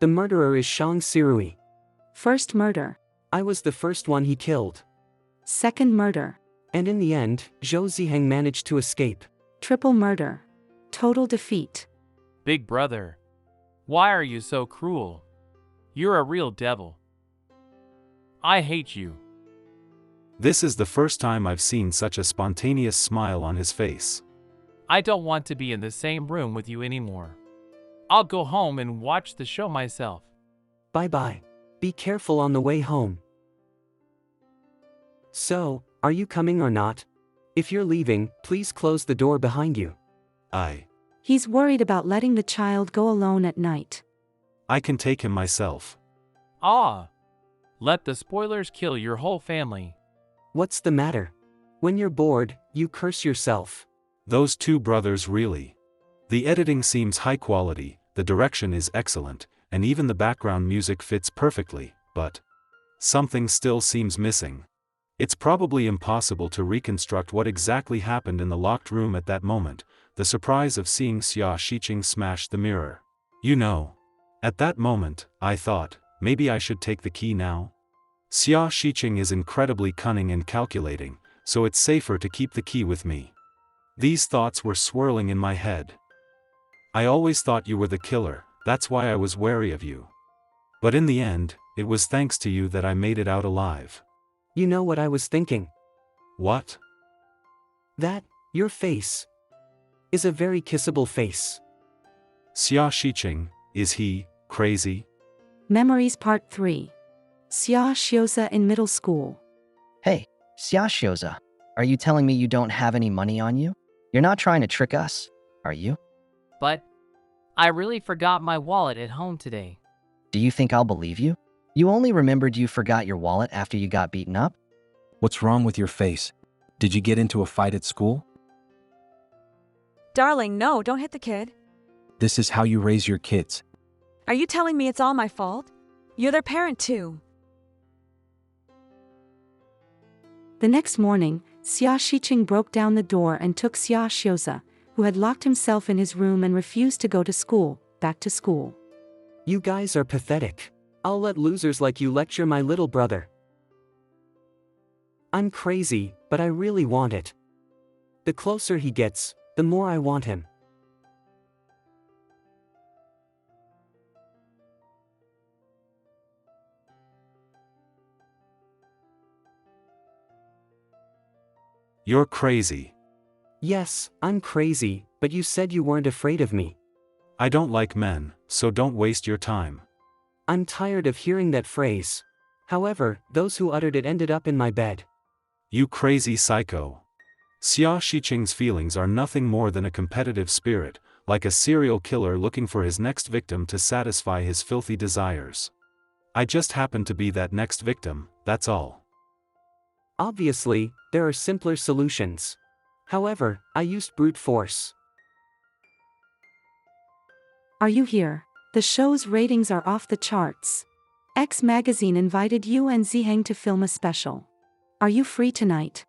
The murderer is Shang Sirui.
First murder.
I was the first one he killed.
Second murder.
And in the end, Zhou Ziheng managed to escape.
Triple murder. Total defeat.
Big brother, why are you so cruel? You're a real devil. I hate you.
This is the first time I've seen such a spontaneous smile on his face.
I don't want to be in the same room with you anymore. I'll go home and watch the show myself.
Bye-bye. Be careful on the way home. So, are you coming or not? If you're leaving, please close the door behind you.
He's worried about letting the child go alone at night.
I can take him myself.
Let the spoilers kill your whole family.
What's the matter? When you're bored, you curse yourself.
Those two brothers really. The editing seems high quality, the direction is excellent, and even the background music fits perfectly, but something still seems missing. It's probably impossible to reconstruct what exactly happened in the locked room at that moment, the surprise of seeing Xia Shiqing smash the mirror. You know. At that moment, I thought, maybe I should take the key now. Xia Shiqing is incredibly cunning and calculating, so it's safer to keep the key with me. These thoughts were swirling in my head. I always thought you were the killer, that's why I was wary of you. But in the end, it was thanks to you that I made it out alive.
You know what I was thinking?
What?
That, your face, is a very kissable face.
Xia Shiqing, is he crazy?
Memories Part 3. Xia Xioza in middle school.
Hey, Xia Xioza, are you telling me you don't have any money on you? You're not trying to trick us, are you?
But I really forgot my wallet at home today.
Do you think I'll believe you? You only remembered you forgot your wallet after you got beaten up?
What's wrong with your face? Did you get into a fight at school?
Darling, no, don't hit the kid.
This is how you raise your kids.
Are you telling me it's all my fault? You're their parent too.
The next morning, Xia Shiqing broke down the door and took Xia Xioza, who had locked himself in his room and refused to go to school, back to school.
You guys are pathetic. I'll let losers like you lecture my little brother. I'm crazy, but I really want it. The closer he gets, the more I want him.
You're crazy.
Yes, I'm crazy, but you said you weren't afraid of me.
I don't like men, so don't waste your time.
I'm tired of hearing that phrase. However, those who uttered it ended up in my bed.
You crazy psycho. Xia Shiqing's feelings are nothing more than a competitive spirit, like a serial killer looking for his next victim to satisfy his filthy desires. I just happen to be that next victim, that's all.
Obviously, there are simpler solutions. However, I used brute force.
Are you here? The show's ratings are off the charts. X Magazine invited you and Ziheng to film a special. Are you free tonight?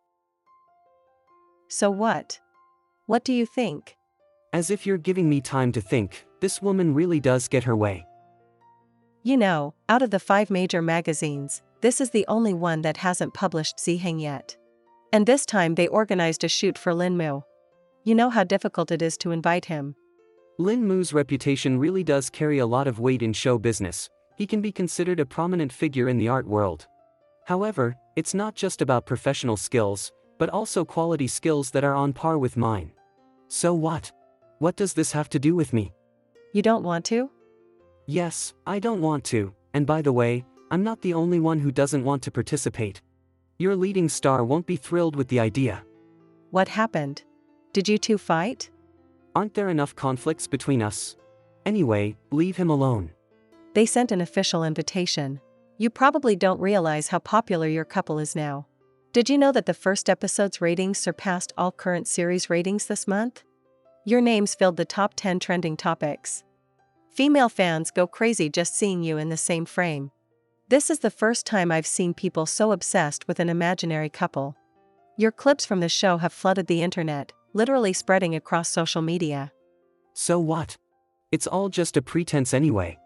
So what? What do you think?
As if you're giving me time to think, this woman really does get her way.
You know, out of the 5 major magazines, this is the only one that hasn't published Ziheng yet. And this time they organized a shoot for Lin Mu. You know how difficult it is to invite him.
Lin Mu's reputation really does carry a lot of weight in show business. He can be considered a prominent figure in the art world. However, it's not just about professional skills, but also quality skills that are on par with mine. So what? What does this have to do with me?
You don't want to?
Yes, I don't want to, and by the way, I'm not the only one who doesn't want to participate. Your leading star won't be thrilled with the idea.
What happened? Did you two fight?
Aren't there enough conflicts between us? Anyway, leave him alone.
They sent an official invitation. You probably don't realize how popular your couple is now. Did you know that the first episode's ratings surpassed all current series ratings this month? Your names filled the top 10 trending topics. Female fans go crazy just seeing you in the same frame. This is the first time I've seen people so obsessed with an imaginary couple. Your clips from the show have flooded the internet, literally spreading across social media.
So what? It's all just a pretense anyway.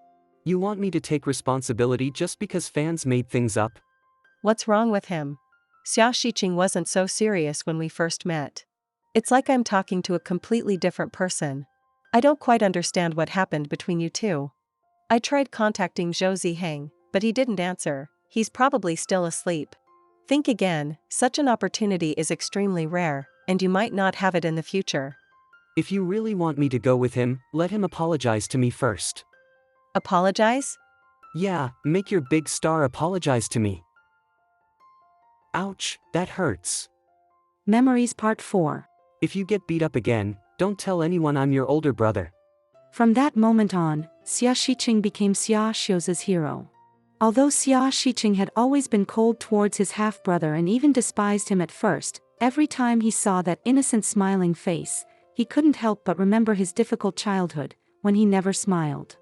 You want me to take responsibility just because fans made things up?
What's wrong with him? Xia Shiqing wasn't so serious when we first met. It's like I'm talking to a completely different person. I don't quite understand what happened between you two. I tried contacting Zhou Ziheng, but he didn't answer. He's probably still asleep. Think again, such an opportunity is extremely rare, and you might not have it in the future.
If you really want me to go with him, let him apologize to me first.
Apologize?
Yeah, make your big star apologize to me. Ouch, that hurts.
Memories Part 4.
If you get beat up again, don't tell anyone I'm your older brother.
From that moment on, Xia Shiqing became Xia Xioza's hero. Although Xia Shiqing had always been cold towards his half-brother and even despised him at first, every time he saw that innocent smiling face, he couldn't help but remember his difficult childhood, when he never smiled.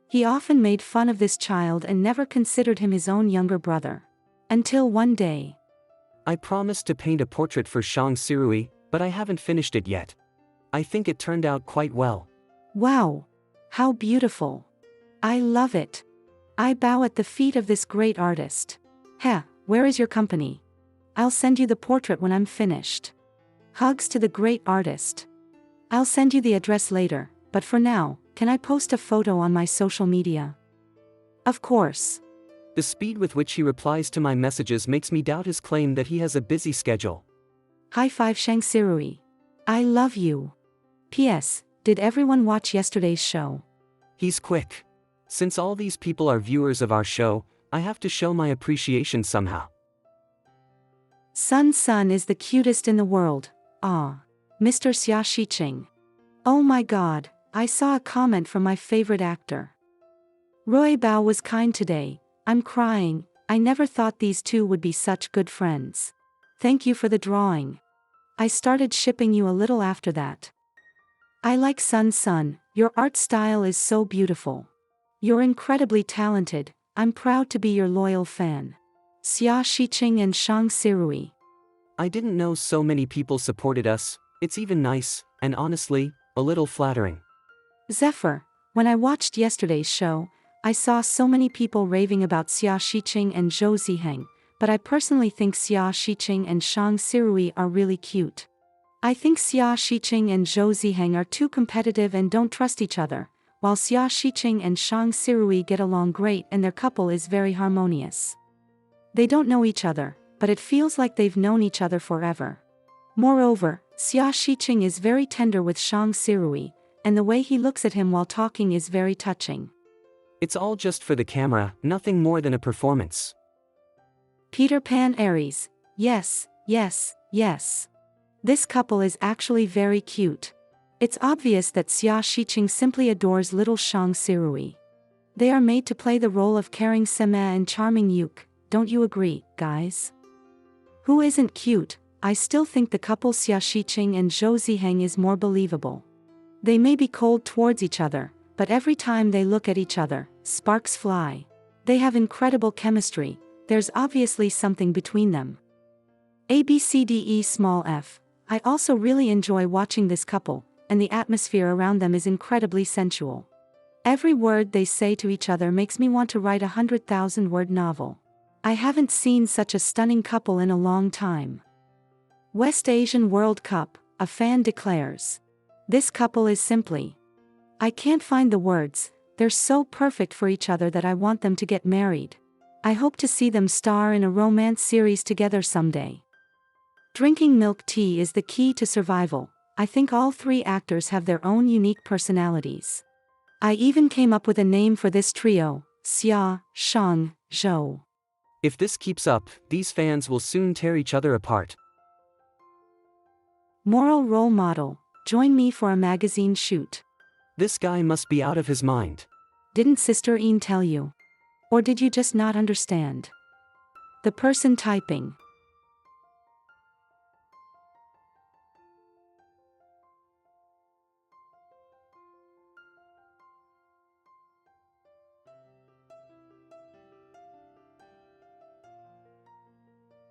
He often made fun of this child and never considered him his own younger brother. Until one day.
I promised to paint a portrait for Shang Sirui, but I haven't finished it yet. I think it turned out quite well.
Wow! How beautiful! I love it! I bow at the feet of this great artist. Heh, where is your company? I'll send you the portrait when I'm finished. Hugs to the great artist. I'll send you the address later, but for now, can I post a photo on my social media? Of course.
The speed with which he replies to my messages makes me doubt his claim that he has a busy schedule.
High five Shang Sirui. I love you. P.S. Did everyone watch yesterday's show?
He's quick. Since all these people are viewers of our show, I have to show my appreciation somehow.
Sun is the cutest in the world. Ah. Mr. Xia Shiqing. Oh my god, I saw a comment from my favorite actor. Roy Bao was kind today. I'm crying. I never thought these two would be such good friends. Thank you for the drawing. I started shipping you a little after that. I like Sun. Your art style is so beautiful. You're incredibly talented. I'm proud to be your loyal fan. Xia Shiqing and Shang Sirui.
I didn't know so many people supported us. It's even nice, and honestly, a little flattering.
Zephyr, when I watched yesterday's show, I saw so many people raving about Xia Shiqing and Zhou Ziheng, but I personally think Xia Shiqing and Shang Sirui are really cute. I think Xia Shiqing and Zhou Ziheng are too competitive and don't trust each other, while Xia Shiqing and Shang Sirui get along great and their couple is very harmonious. They don't know each other, but it feels like they've known each other forever. Moreover, Xia Shiqing is very tender with Shang Sirui, and the way he looks at him while talking is very touching.
It's all just for the camera, nothing more than a performance.
Peter Pan Aries. Yes. This couple is actually very cute. It's obvious that Xia Shiqing simply adores little Shang Sirui. They are made to play the role of caring Sema and charming Yuk, don't you agree, guys? Who isn't cute? I still think the couple Xia Shiqing and Zhou Ziheng is more believable. They may be cold towards each other, but every time they look at each other, sparks fly. They have incredible chemistry, there's obviously something between them. ABCDE I also really enjoy watching this couple, and the atmosphere around them is incredibly sensual. Every word they say to each other makes me want to write a 100,000-word novel. I haven't seen such a stunning couple in a long time. West Asian World Cup, a fan declares. This couple is simply. I can't find the words, they're so perfect for each other that I want them to get married. I hope to see them star in a romance series together someday. Drinking milk tea is the key to survival. I think all three actors have their own unique personalities. I even came up with a name for this trio, Xia, Shang, Zhou.
If this keeps up, these fans will soon tear each other apart.
Moral role model, join me for a magazine shoot.
This guy must be out of his mind.
Didn't Sister Een tell you? Or did you just not understand? The person typing.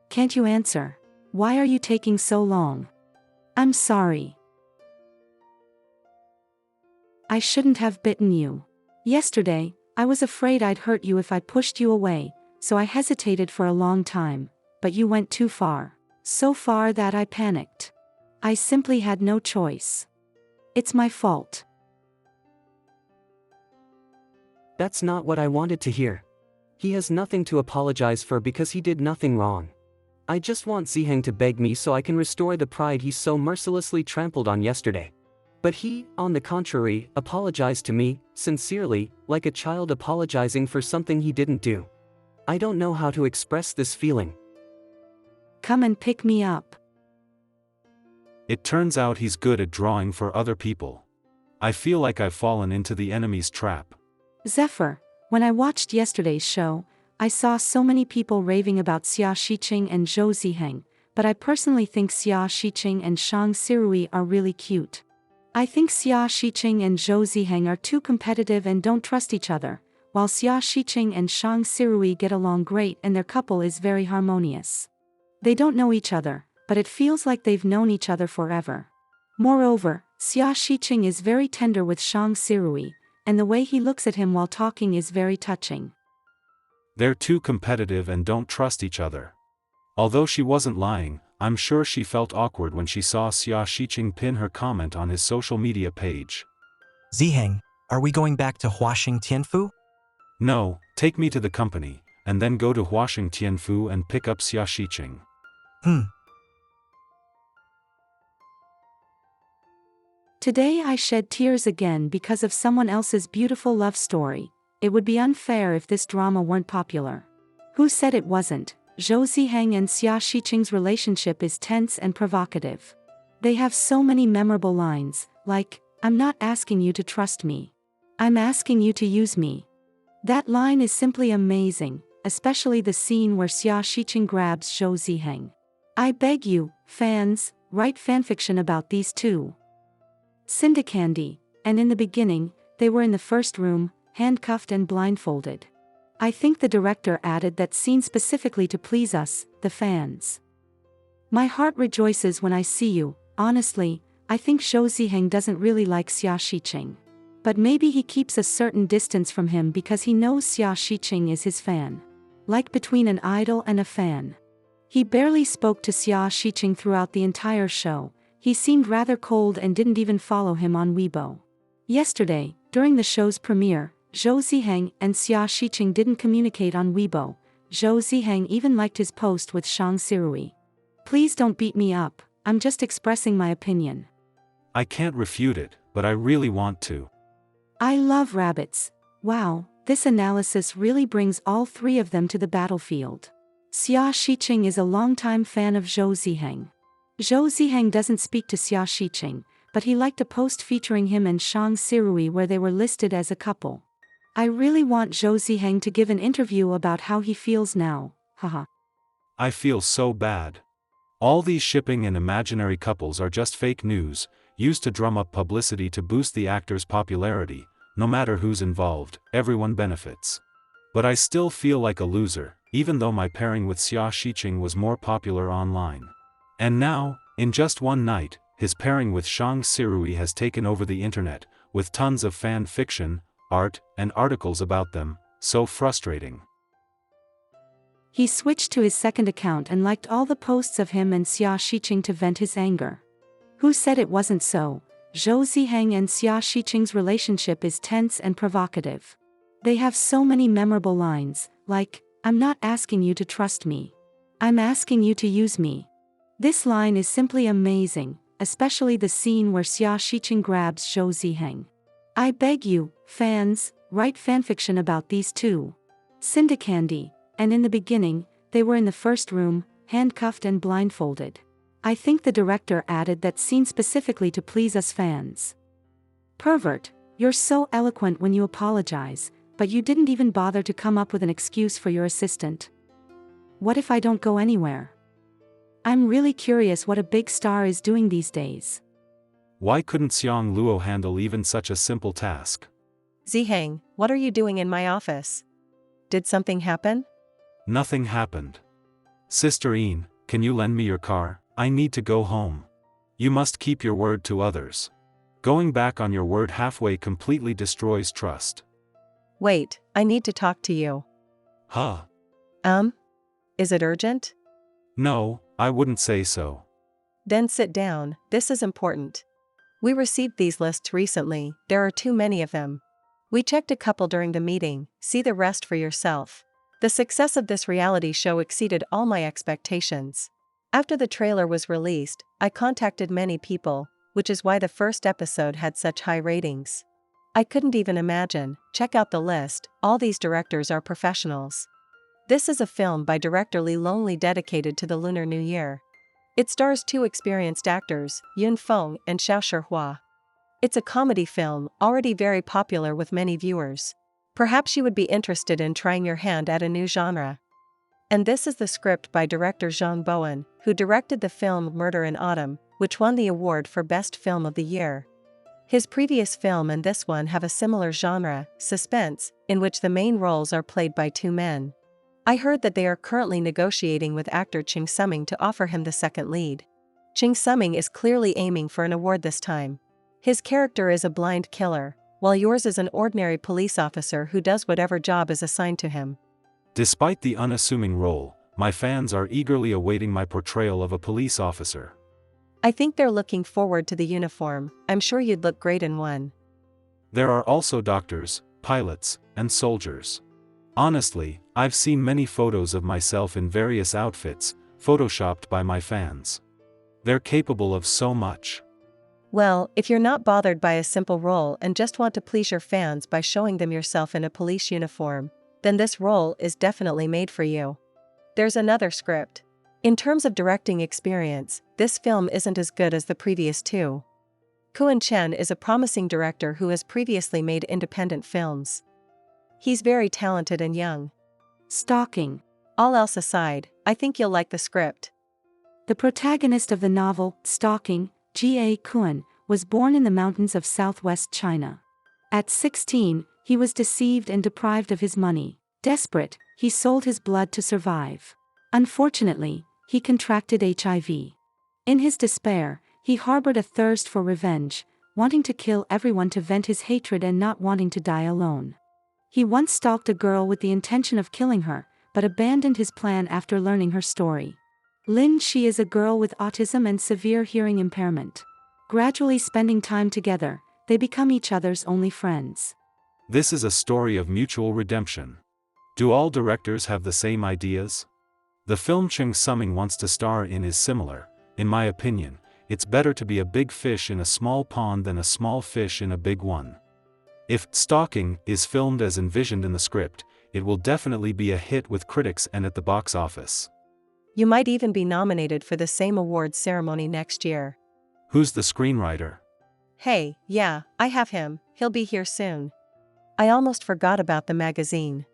Can't you answer? Why are you taking so long? I'm sorry. I shouldn't have bitten you. Yesterday, I was afraid I'd hurt you if I pushed you away, so I hesitated for a long time, but you went too far. So far that I panicked. I simply had no choice. It's my fault.
That's not what I wanted to hear. He has nothing to apologize for because he did nothing wrong. I just want Ziheng to beg me so I can restore the pride he so mercilessly trampled on yesterday. But he, on the contrary, apologized to me, sincerely, like a child apologizing for something he didn't do. I don't know how to express this feeling.
Come and pick me up.
It turns out he's good at drawing for other people. I feel like I've fallen into the enemy's trap.
Zephyr, when I watched yesterday's show, I saw so many people raving about Xia Shiqing and Zhou Ziheng, but I personally think Xia Shiqing and Shang Sirui are really cute. I think Xia Shiqing and Zhou Ziheng are too competitive and don't trust each other, while Xia Shiqing and Shang Sirui get along great and their couple is very harmonious. They don't know each other, but it feels like they've known each other forever. Moreover, Xia Shiqing is very tender with Shang Sirui, and the way he looks at him while talking is very touching.
They're too competitive and don't trust each other. Although she wasn't lying, I'm sure she felt awkward when she saw Xia Shiqing pin her comment on his social media page.
Ziheng, are we going back to Huaxing Tianfu?
No, Take me to the company, and then go to Huasheng Tianfu and pick up Xia Shiqing.
Today I shed tears again because of someone else's beautiful love story. It would be unfair if this drama weren't popular. Who said it wasn't? Zhou Ziheng and Xia Shiqing's relationship is tense and provocative. They have so many memorable lines, like, "I'm not asking you to trust me. I'm asking you to use me." That line is simply amazing, especially the scene where Xia Shiqing grabs Zhou Ziheng. I beg you, fans, write fanfiction about these two. Candy, and in the beginning, they were in the first room, handcuffed and blindfolded. I think the director added that scene specifically to please us, the fans. My heart rejoices when I see you. Honestly, I think Zhou Ziheng doesn't really like Xia Shiqing. But maybe he keeps a certain distance from him because he knows Xia Shiqing is his fan. Like between an idol and a fan. He barely spoke to Xia Shiqing throughout the entire show. He seemed rather cold and didn't even follow him on Weibo. Yesterday, during the show's premiere, Zhou Ziheng and Xia Shiqing didn't communicate on Weibo. Zhou Ziheng even liked his post with Shang Sirui. Please don't beat me up, I'm just expressing my opinion.
I can't refute it, but I really want to.
I love rabbits. Wow, this analysis really brings all three of them to the battlefield. Xia Shiqing is a longtime fan of Zhou Ziheng. Zhou Ziheng doesn't speak to Xia Shiqing, but he liked a post featuring him and Shang Sirui where they were listed as a couple. I really want Zhou Ziheng to give an interview about how he feels now, haha.
I feel so bad. All these shipping and imaginary couples are just fake news, used to drum up publicity to boost the actor's popularity. No matter who's involved, everyone benefits. But I still feel like a loser, even though my pairing with Xia Shiqing was more popular online. And now, in just one night, his pairing with Shang Sirui has taken over the internet, with tons of fan fiction, art, and articles about them. So frustrating.
He switched to his second account and liked all the posts of him and Xia Shiqing to vent his anger. Who said it wasn't so? Zhou Ziheng and Xia Shiqing's relationship is tense and provocative. They have so many memorable lines, like, "I'm not asking you to trust me. I'm asking you to use me." This line is simply amazing, especially the scene where Xia Shiqing grabs Zhou Ziheng. I beg you, fans, write fanfiction about these two. Candy, and in the beginning, they were in the first room, handcuffed and blindfolded. I think the director added that scene specifically to please us fans. Pervert, you're so eloquent when you apologize, but you didn't even bother to come up with an excuse for your assistant. What if I don't go anywhere? I'm really curious what a big star is doing these days.
Why couldn't Xiang Luo handle even such a simple task?
Ziheng, what are you doing in my office? Did something happen?
Nothing happened. Sister Een, can you lend me your car? I need to go home. You must keep your word to others. Going back on your word halfway completely destroys trust.
Wait, I need to talk to you.
Huh?
Is it urgent?
No, I wouldn't say so.
Then sit down, this is important. We received these lists recently, there are too many of them. We checked a couple during the meeting, see the rest for yourself. The success of this reality show exceeded all my expectations. After the trailer was released, I contacted many people, which is why the first episode had such high ratings. I couldn't even imagine, check out the list, all these directors are professionals. This is a film by director Li Lonely dedicated to the Lunar New Year. It stars two experienced actors, Yun Feng and Xiao Shihua. It's a comedy film, already very popular with many viewers. Perhaps you would be interested in trying your hand at a new genre. And this is the script by director Zhang Bowen, who directed the film Murder in Autumn, which won the award for Best Film of the Year. His previous film and this one have a similar genre, suspense, in which the main roles are played by two men. I heard that they are currently negotiating with actor Ching Summing to offer him the second lead. Ching Summing is clearly aiming for an award this time. His character is a blind killer, while yours is an ordinary police officer who does whatever job is assigned to him.
Despite the unassuming role, my fans are eagerly awaiting my portrayal of a police officer.
I think they're looking forward to the uniform, I'm sure you'd look great in one.
There are also doctors, pilots, and soldiers. Honestly, I've seen many photos of myself in various outfits, photoshopped by my fans. They're capable of so much.
Well, if you're not bothered by a simple role and just want to please your fans by showing them yourself in a police uniform, then this role is definitely made for you. There's another script. In terms of directing experience, this film isn't as good as the previous two. Kuan Chen is a promising director who has previously made independent films. He's very talented and young.
Stalking.
All else aside, I think you'll like the script.
The protagonist of the novel, Stalking, G.A. Kuan, was born in the mountains of southwest China. At 16, he was deceived and deprived of his money. Desperate, he sold his blood to survive. Unfortunately, he contracted HIV. In his despair, he harbored a thirst for revenge, wanting to kill everyone to vent his hatred and not wanting to die alone. He once stalked a girl with the intention of killing her, but abandoned his plan after learning her story. Lin Shi is a girl with autism and severe hearing impairment. Gradually spending time together, they become each other's only friends.
This is a story of mutual redemption. Do all directors have the same ideas? The film Cheng Summing wants to star in is similar. In my opinion, it's better to be a big fish in a small pond than a small fish in a big one. If Stalking is filmed as envisioned in the script, it will definitely be a hit with critics and at the box office.
You might even be nominated for the same awards ceremony next year.
Who's the screenwriter?
Hey, yeah, I have him, he'll be here soon. I almost forgot about the magazine.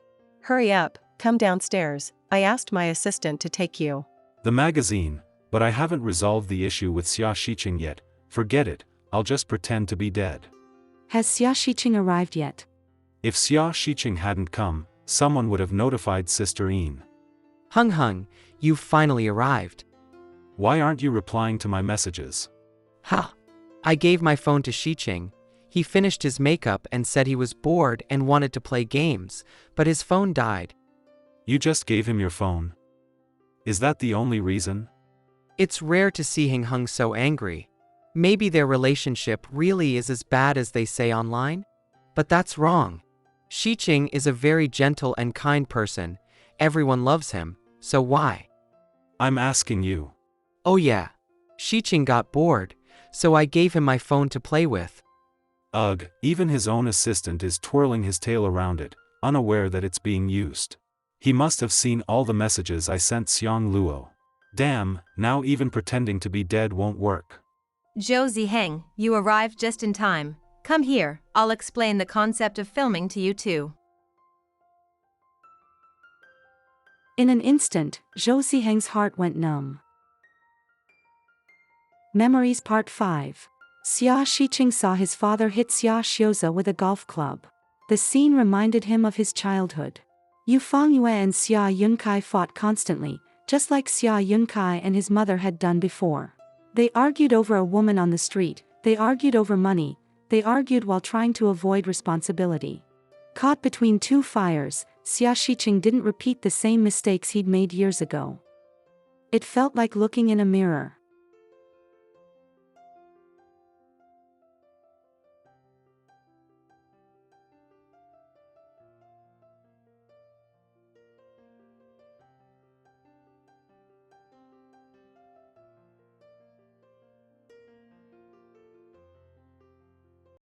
Hurry up, come downstairs, I asked my assistant to take you.
The magazine, but I haven't resolved the issue with Xia Shiqing yet. Forget it, I'll just pretend to be dead.
Has Xia Shiqing arrived yet?
If Xia Shiqing hadn't come, someone would have notified Sister Een.
Hung Hung, you've finally arrived.
Why aren't you replying to my messages?
Ha! I gave my phone to Shiqing. He finished his makeup and said he was bored and wanted to play games, but his phone died.
You just gave him your phone? Is that the only reason?
It's rare to see Hung Hung so angry. Maybe their relationship really is as bad as they say online? But that's wrong. Shiqing is a very gentle and kind person. Everyone loves him, so why?
I'm asking you.
Oh yeah. Shiqing got bored, so I gave him my phone to play with.
Ugh, even his own assistant is twirling his tail around it, unaware that it's being used. He must have seen all the messages I sent Xiang Luo. Damn, now even pretending to be dead won't work.
Zhou Ziheng, you arrived just in time. Come here, I'll explain the concept of filming to you too.
In an instant, Zhou Ziheng's heart went numb. Memories Part 5. Xia Shiqing saw his father hit Xia Xiuza with a golf club. The scene reminded him of his childhood. Yu Fangyue and Xia Yunkai fought constantly, just like Xia Yunkai and his mother had done before. They argued over a woman on the street, they argued over money, they argued while trying to avoid responsibility. Caught between two fires, Xia Shiqing didn't repeat the same mistakes he'd made years ago. It felt like looking in a mirror.